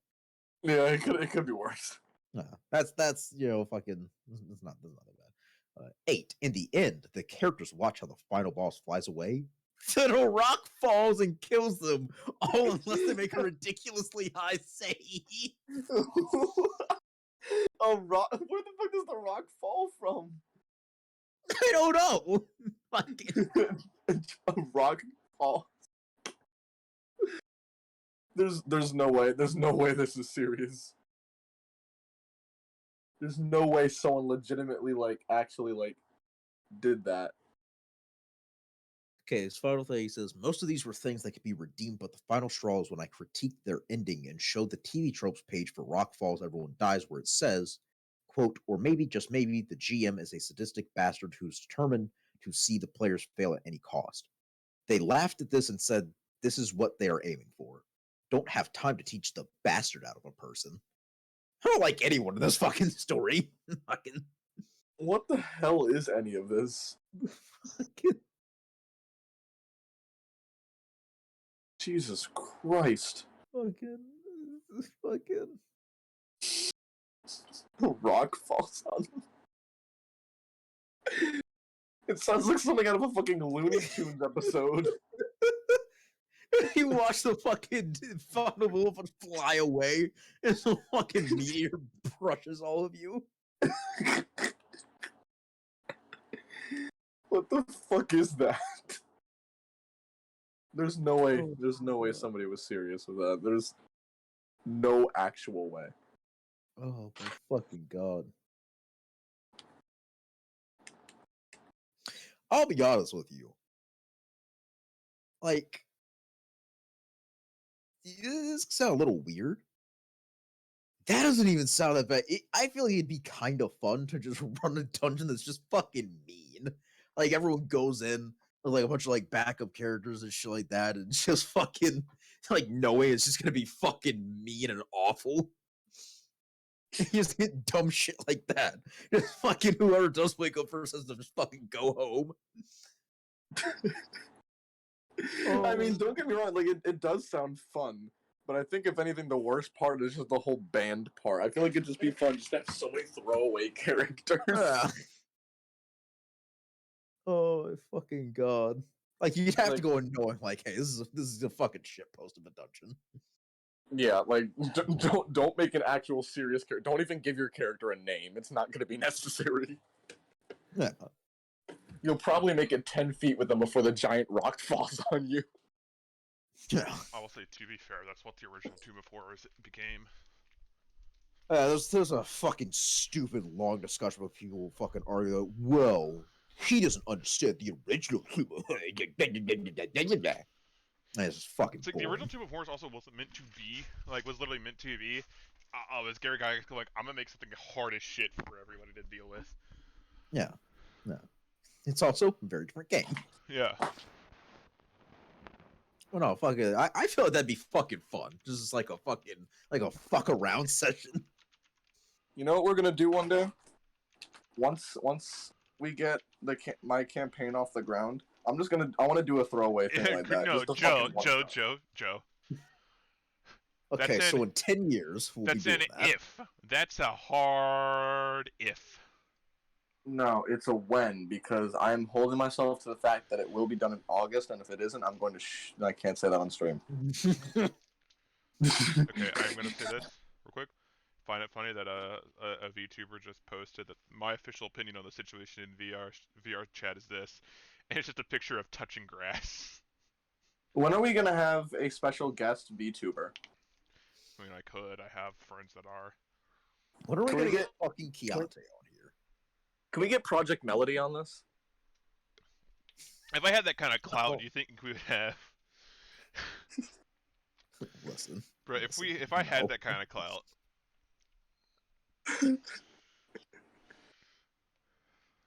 Yeah, it could be worse. No, that's fucking. It's not that bad. 8. In the end, the characters watch how the final boss flies away. Then a rock falls and kills them, all unless they make a ridiculously high save. A rock? Where the fuck does the rock fall from? I don't know. A rock falls. There's no way. There's no way this is serious. There's no way someone legitimately actually did that. Okay, his final thing he says, most of these were things that could be redeemed, but the final straw is when I critiqued their ending and showed the TV tropes page for Rock Falls Everyone Dies where it says, quote, or maybe, just maybe, the GM is a sadistic bastard who's determined to see the players fail at any cost. They laughed at this and said, this is what they are aiming for. Don't have time to teach the bastard out of a person. I don't like anyone in this fucking story. Fucking. What the hell is any of this? Fucking. Jesus Christ. Fucking. Rock falls on him. It sounds like something out of a fucking Looney Tunes episode. You watch the fucking final wolf fly away, and the fucking meteor brushes all of you. What the fuck is that? There's no way somebody was serious with that. There's no actual way. Oh my fucking god. I'll be honest with you. Like, this sounds a little weird. That doesn't even sound that bad. I feel like it'd be kind of fun to just run a dungeon that's just fucking mean. Like, everyone goes in with like a bunch of like backup characters and shit like that, and just fucking like knowing it's just gonna be fucking mean and awful. You just get dumb shit like that. Just fucking whoever does wake up first has to just fucking go home. I mean, don't get me wrong, like it does sound fun, but I think if anything, the worst part is just the whole band part. I feel like it'd just be fun just to have so many throwaway characters. Yeah. Oh my fucking god! Like you'd have to go in knowing, like, hey, this is a fucking shitpost of a dungeon. Yeah, like don't make an actual serious character. Don't even give your character a name. It's not going to be necessary. Yeah. You'll probably make it 10 feet with them before the giant rock falls on you. Yeah. I will say, to be fair, that's what the original Tomb of Horrors became. There's a fucking stupid long discussion where people fucking argue like, well, he doesn't understand the original Tomb of Horrors. It's just fucking It's like the boring. original Tomb of Horrors also wasn't meant to be, like, was literally meant to be. Was Gary Gygax like, I'm gonna make something hard as shit for everybody to deal with. Yeah. No. It's also a very different game. Yeah. Oh no, fuck it. I feel like that'd be fucking fun. Just like a fuck around session. You know what we're gonna do one day? Once we get my campaign off the ground, I want to do a throwaway thing like that. No, just to Joe. fucking Okay, That's so in 10 years, we'll be That's doing an that. if. That's a hard if. No, it's a when, because I'm holding myself to the fact that it will be done in August, and if it isn't, I'm going to I can't say that on stream. Okay, I'm gonna say this real quick. Find it funny that a VTuber just posted that my official opinion on the situation in VR chat is this, and it's just a picture of touching grass. When are we gonna have a special guest VTuber? I mean, I have friends that are. When are we Can gonna we get fucking Keontae on here? Can we get Project Melody on this? If I had that kind of clout, do you think we would have? Listen. Bro, listen, if I had no. that kind of clout,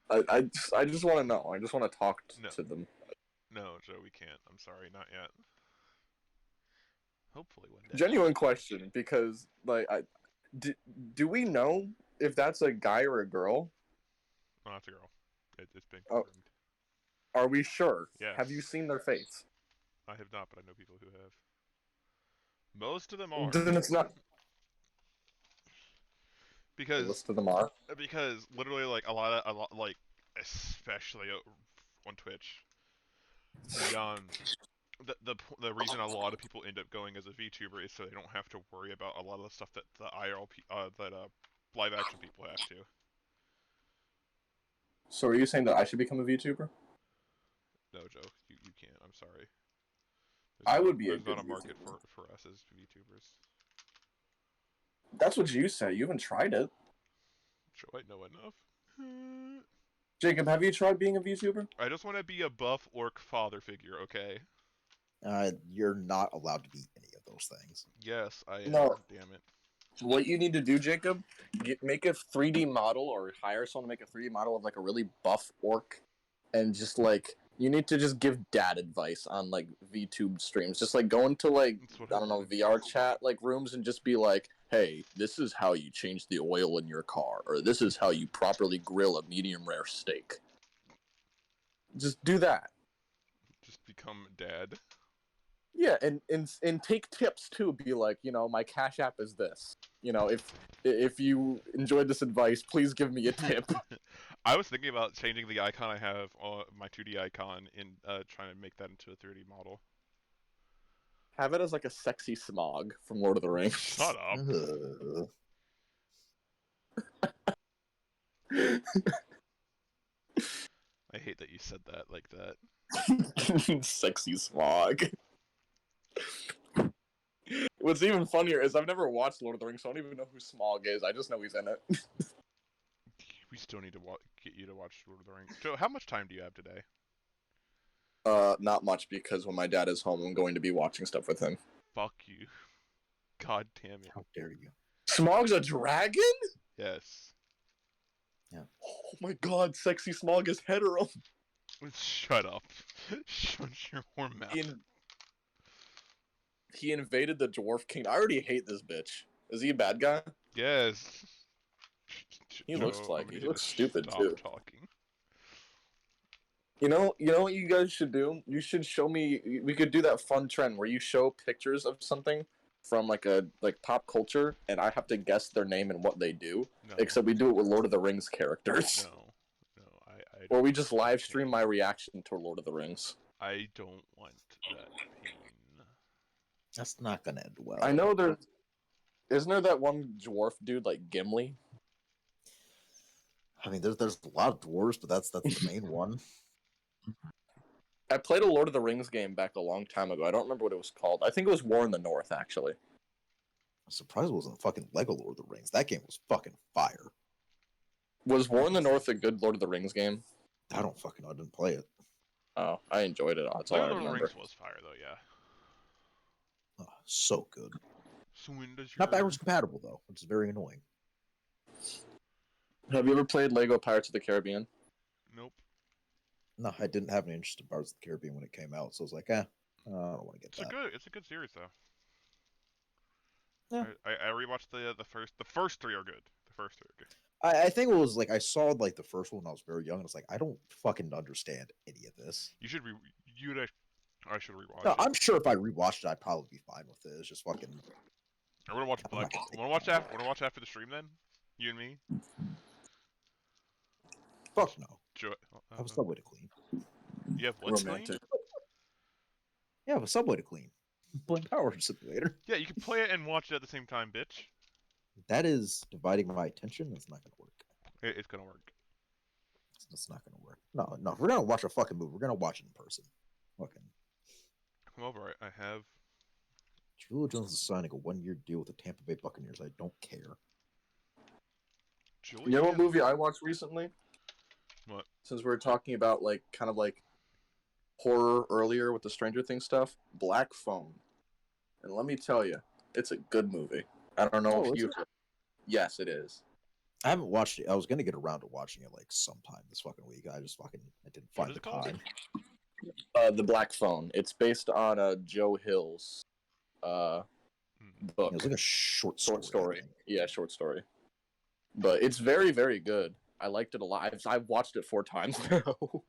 I just want to know. I just want to talk to them. no, Joe, we can't. I'm sorry, not yet. Hopefully one day. Genuine question, because like do we know if that's a guy or a girl? Oh, that's a girl. It's been Oh. confirmed. Are we sure? Yes. Have you seen their face? I have not, but I know people who have. Most of them are. Then it's not. Because Most of them are. Literally like a lot like especially on Twitch, the reason a lot of people end up going as a VTuber is so they don't have to worry about a lot of the stuff that the live action people have to. So are you saying that I should become a VTuber? No, Joe, you can't. I'm sorry. I would be a There's good not a market VTuber. for us as VTubers. That's what you say. You haven't tried it. Joe, I know enough. Jacob, have you tried being a VTuber? I just want to be a buff orc father figure, okay? You're not allowed to be any of those things. Yes, I am. No. Damn it. What you need to do, Jacob, make a 3D model or hire someone to make a 3D model of like a really buff orc, and just like you need to just give dad advice on like VTube streams. Just like go into like I don't know VR chat like rooms and just be like, hey, this is how you change the oil in your car, or this is how you properly grill a medium rare steak. Just do that. Just become dad. Yeah, and take tips too. Be like, my Cash App is this. If you enjoyed this advice, please give me a tip. I was thinking about changing the icon I have on my 2D icon and trying to make that into a 3D model. Have it as like a sexy Smog from Lord of the Rings. Shut up. I hate that you said that like that. Sexy Smog. What's even funnier is I've never watched Lord of the Rings, so I don't even know who Smog is. I just know he's in it. We still need to get you to watch Lord of the Rings. Joe, how much time do you have today? Not much, because when my dad is home, I'm going to be watching stuff with him. Fuck you. God damn it. How dare you? Smog's a dragon? Yes. Yeah. Oh my god, sexy Smog is hetero. Shut up. Shut your whore mouth. He invaded the Dwarf Kingdom. I already hate this bitch. Is he a bad guy? Yes. He Joe, looks like I'm he gonna looks need to stupid stop too. Talking. You know what you guys should do? You should show me. We could do that fun trend where you show pictures of something from like pop culture, and I have to guess their name and what they do. No. Except we do it with Lord of the Rings characters. No. I Or we just live stream my reaction to Lord of the Rings. I don't want that pain. That's not gonna end well. I know isn't there that one dwarf dude like Gimli? I mean, there's a lot of dwarves, but that's the main one. I played a Lord of the Rings game back a long time ago. I don't remember what it was called. I think it was War in the North, actually. I'm surprised it wasn't fucking Lego Lord of the Rings. That game was fucking fire. Was War in the North a good Lord of the Rings game? I don't fucking know. I didn't play it. Oh, I enjoyed it. That's all I Lord of the remember. Rings was fire though, yeah. Oh, so good. So when does your Not backwards compatible though, which is very annoying. Have you ever played Lego Pirates of the Caribbean? Nope. No, I didn't have any interest in Pirates of the Caribbean when it came out, so I was like, I don't want to get that. It's a good series though. Yeah. I rewatched the first three are good. The first three are good. I think it was like I saw like the first one when I was very young, and I was like, I don't fucking understand any of this. You should I should rewatch No, it. I'm sure if I rewatched it, I'd probably be fine with it. It's just fucking. I want to watch I'm not Black. gonna take Want to watch after the stream then? You and me. Fuck no. I have a Uh, subway to clean. you have what? Romantic. Yeah, I have a subway to clean. Playing Power Simulator. Yeah, you can play it and watch it at the same time, bitch. That is dividing my attention. It's not gonna work. It's gonna work. It's not gonna work. No. If we're gonna watch a fucking movie, we're gonna watch it in person. Fucking. Come over. I have. Julio Jones is signing a 1-year deal with the Tampa Bay Buccaneers. I don't care. Julie. You know what movie I watched recently? What? Since we were talking about like kind of like horror earlier with the Stranger Things stuff, Black Phone. And let me tell you, it's a good movie. I don't know if you. Yes, it is. I haven't watched it. I was gonna get around to watching it like sometime this fucking week. I didn't What find is the it called? time. The Black Phone. It's based on Joe Hill's book. It was like a short story. Yeah, short story. But it's very, very good. I liked it a lot. I've watched it 4 times now.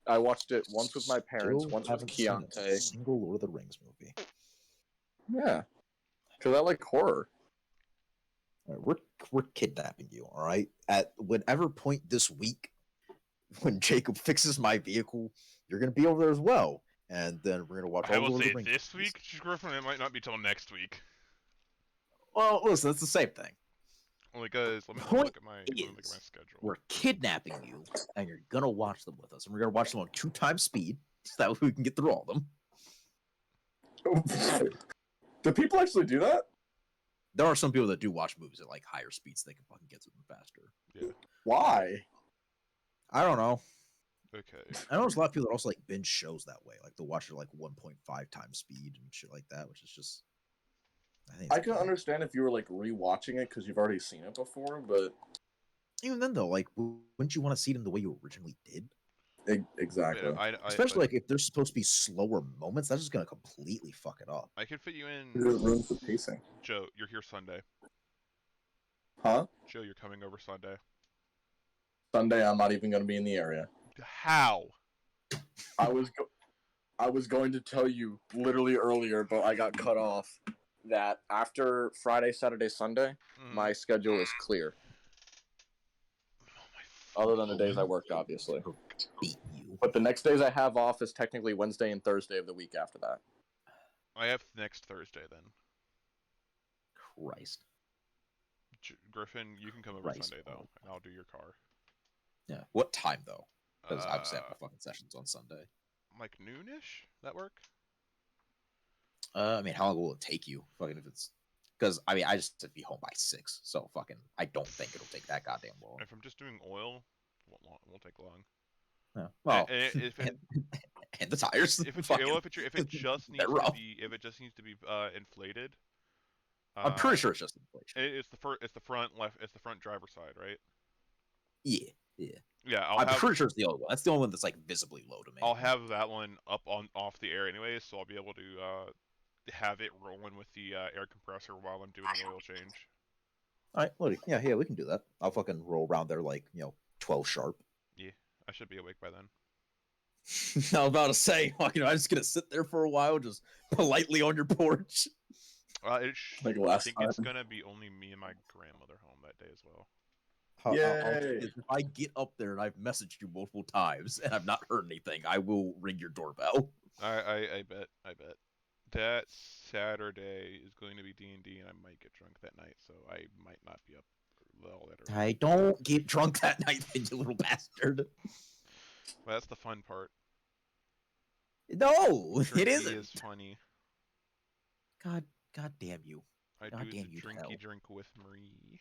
I watched it once with my parents, once with Keontae. Single Lord of the Rings movie. Yeah, because I like horror. All right, we're kidnapping you. All right. At whatever point this week, when Jacob fixes my vehicle, you're gonna be over there as well, and then we're gonna watch I all will Lord of say the Rings this movies. week, Griffin. It might not be till next week. Well, listen, it's the same thing. Only because let me Point look at my schedule. We're kidnapping you, and you're gonna watch them with us, and we're gonna watch them on 2 times speed, so that way we can get through all of them. Do people actually do that? There are some people that do watch movies at like higher speeds; so they can fucking get through them faster. Yeah. Why? I don't know. Okay. I know there's a lot of people that also like binge shows that way. Like they'll watch it like 1.5 times speed and shit like that, which is just. I can understand if you were like rewatching it because you've already seen it before, but even then though, like, wouldn't you want to see it in the way you originally did? Exactly. Yeah, Especially like if there's supposed to be slower moments, that's just gonna completely fuck it up. I could fit you in. It ruins the pacing. Joe, you're here Sunday. Huh? Joe, you're coming over Sunday. Sunday, I'm not even going to be in the area. How? I was going to tell you literally earlier, but I got cut off. That after Friday, Saturday, Sunday, my schedule is clear. Other than the days I worked, obviously. Beat you. But the next days I have off is technically Wednesday and Thursday of the week after that. I have next Thursday then. Christ. Griffin, you can come over Sunday though, and I'll do your car. Yeah. What time though? Because obviously I have my fucking sessions on Sunday. Like noonish? That work? I mean, how long will it take you? Fucking if it's because I mean I just have to be home by 6, so fucking I don't think it'll take that goddamn long. If I'm just doing oil, it won't take long. Yeah. Well, and the tires. If it just needs to be inflated. I'm pretty sure it's just inflation. It's the front left. It's the front driver's side, right? Yeah. Yeah, I'm pretty sure it's the other one. That's the only one that's like visibly low to me. I'll have that one up off the air anyway, so I'll be able to have it rolling with the air compressor while I'm doing the oil change. All right, well, yeah, we can do that. I'll fucking roll around there like 12 sharp. Yeah, I should be awake by then. I was about to say, I'm just gonna sit there for a while, just politely on your porch. I think it's gonna be only me and my grandmother home that day as well. If I get up there and I've messaged you multiple times and I've not heard anything, I will ring your doorbell. I bet. That Saturday is going to be D&D, and I might get drunk that night, so I might not be up all that early. I don't get drunk that night, then, you little bastard. Well, that's the fun part. No, it Drinky isn't. is funny. God damn you. I God do damn the you to drinky hell. drink with Marie.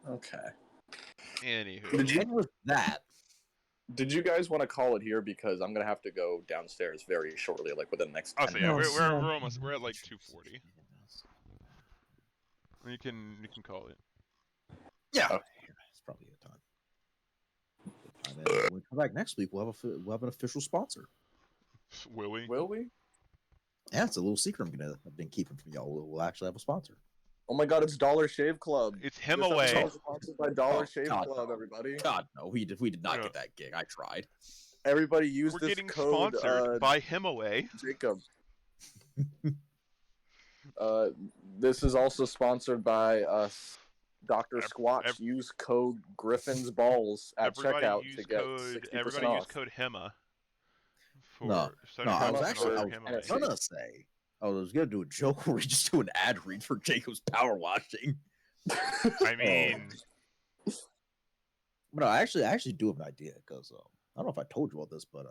Okay. Anywho. Did you And with that, did you guys want to call it here because I'm gonna have to go downstairs very shortly, like within the next Oh, 10 so yeah, minutes. we're almost we're at like 2:40. You can call it. yeah, Okay. it's probably a time. And when we come back next week, we'll have an official sponsor. Will we? Will we? Yeah, it's a little secret I've been keeping from y'all. We'll actually have a sponsor. Oh my God, it's Dollar Shave Club. It's him This away. episode is sponsored by Dollar Shave God, Club. no. Everybody. God no, we did not Yeah. get that gig. I tried. Everybody use We're this getting code. sponsored by him away. Jacob. This is also sponsored by us, Dr. Squatch. Use code Griffin's Balls at Everybody checkout use to get code. 60% Everybody off. use code HEMA. No, For I was 70% actually off HEMA. gonna say I was gonna do a joke where we just do an ad read for Jacob's power washing. I mean, But no, I actually do have an idea because I don't know if I told you all this, but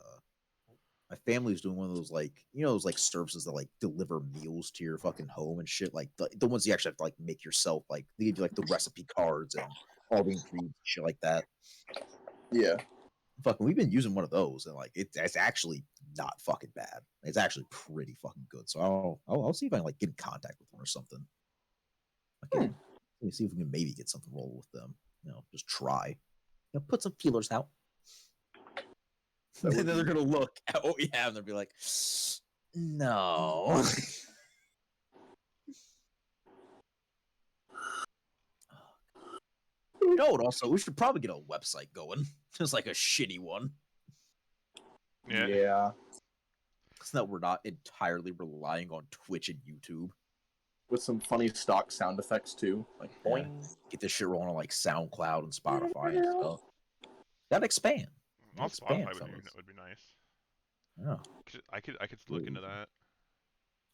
my family's doing one of those those like services that like deliver meals to your fucking home and shit, like the ones you actually have to like make yourself. Like they give you like the recipe cards and all the ingredients, shit like that. Yeah. Fucking, we've been using one of those, and like it's actually not fucking bad. It's actually pretty fucking good. So I'll see if I can like get in contact with one or something. Okay, let me see if we can maybe get something roll with them. Just try. Put some feelers out. And then they're gonna look at what we have and they'll be like, no. Also, we should probably get a website going. Just like a shitty one. Yeah. So that we're not entirely relying on Twitch and YouTube. With some funny stock sound effects too. Like boing. Get this shit rolling on like SoundCloud and Spotify and stuff. Gotta expand. on Spotify would be nice. Yeah. I could look into that.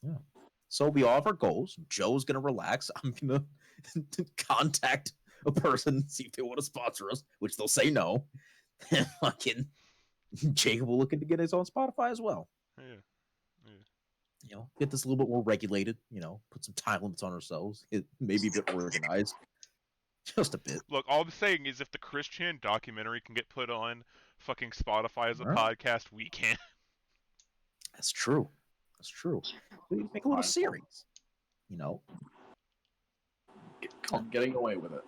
Yeah. So we all have our goals. Joe's gonna relax. I'm gonna contact a person and see if they want to sponsor us, which they'll say no. And fucking Jacob will look into getting us on Spotify as well. Yeah. Get this a little bit more regulated. Put some time limits on ourselves. Maybe a bit organized. Just a bit. Look, all I'm saying is if the Christian documentary can get put on fucking Spotify as a podcast, we can. That's true. We make a little series. Getting away with it.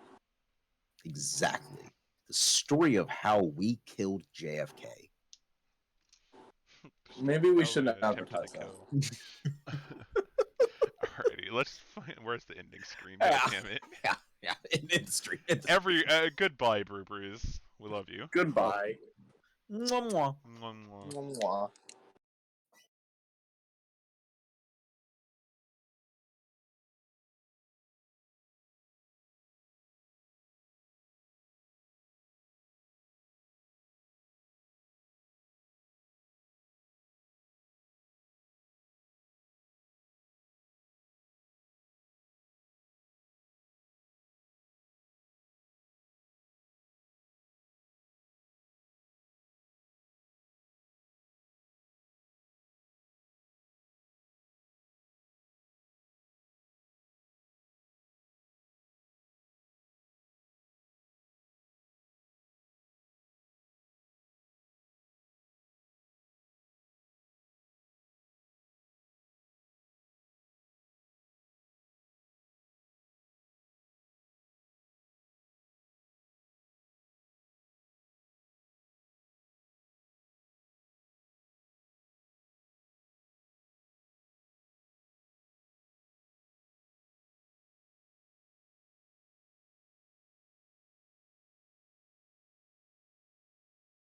Exactly. The story of how we killed JFK. Maybe we shouldn't advertise that. Alrighty, let's find. Where's the ending screen? God damn it. Yeah. In the street. Goodbye, Brew Brews. We love you. Goodbye. Mwah, mwah. Mwah, mwah. Mwah.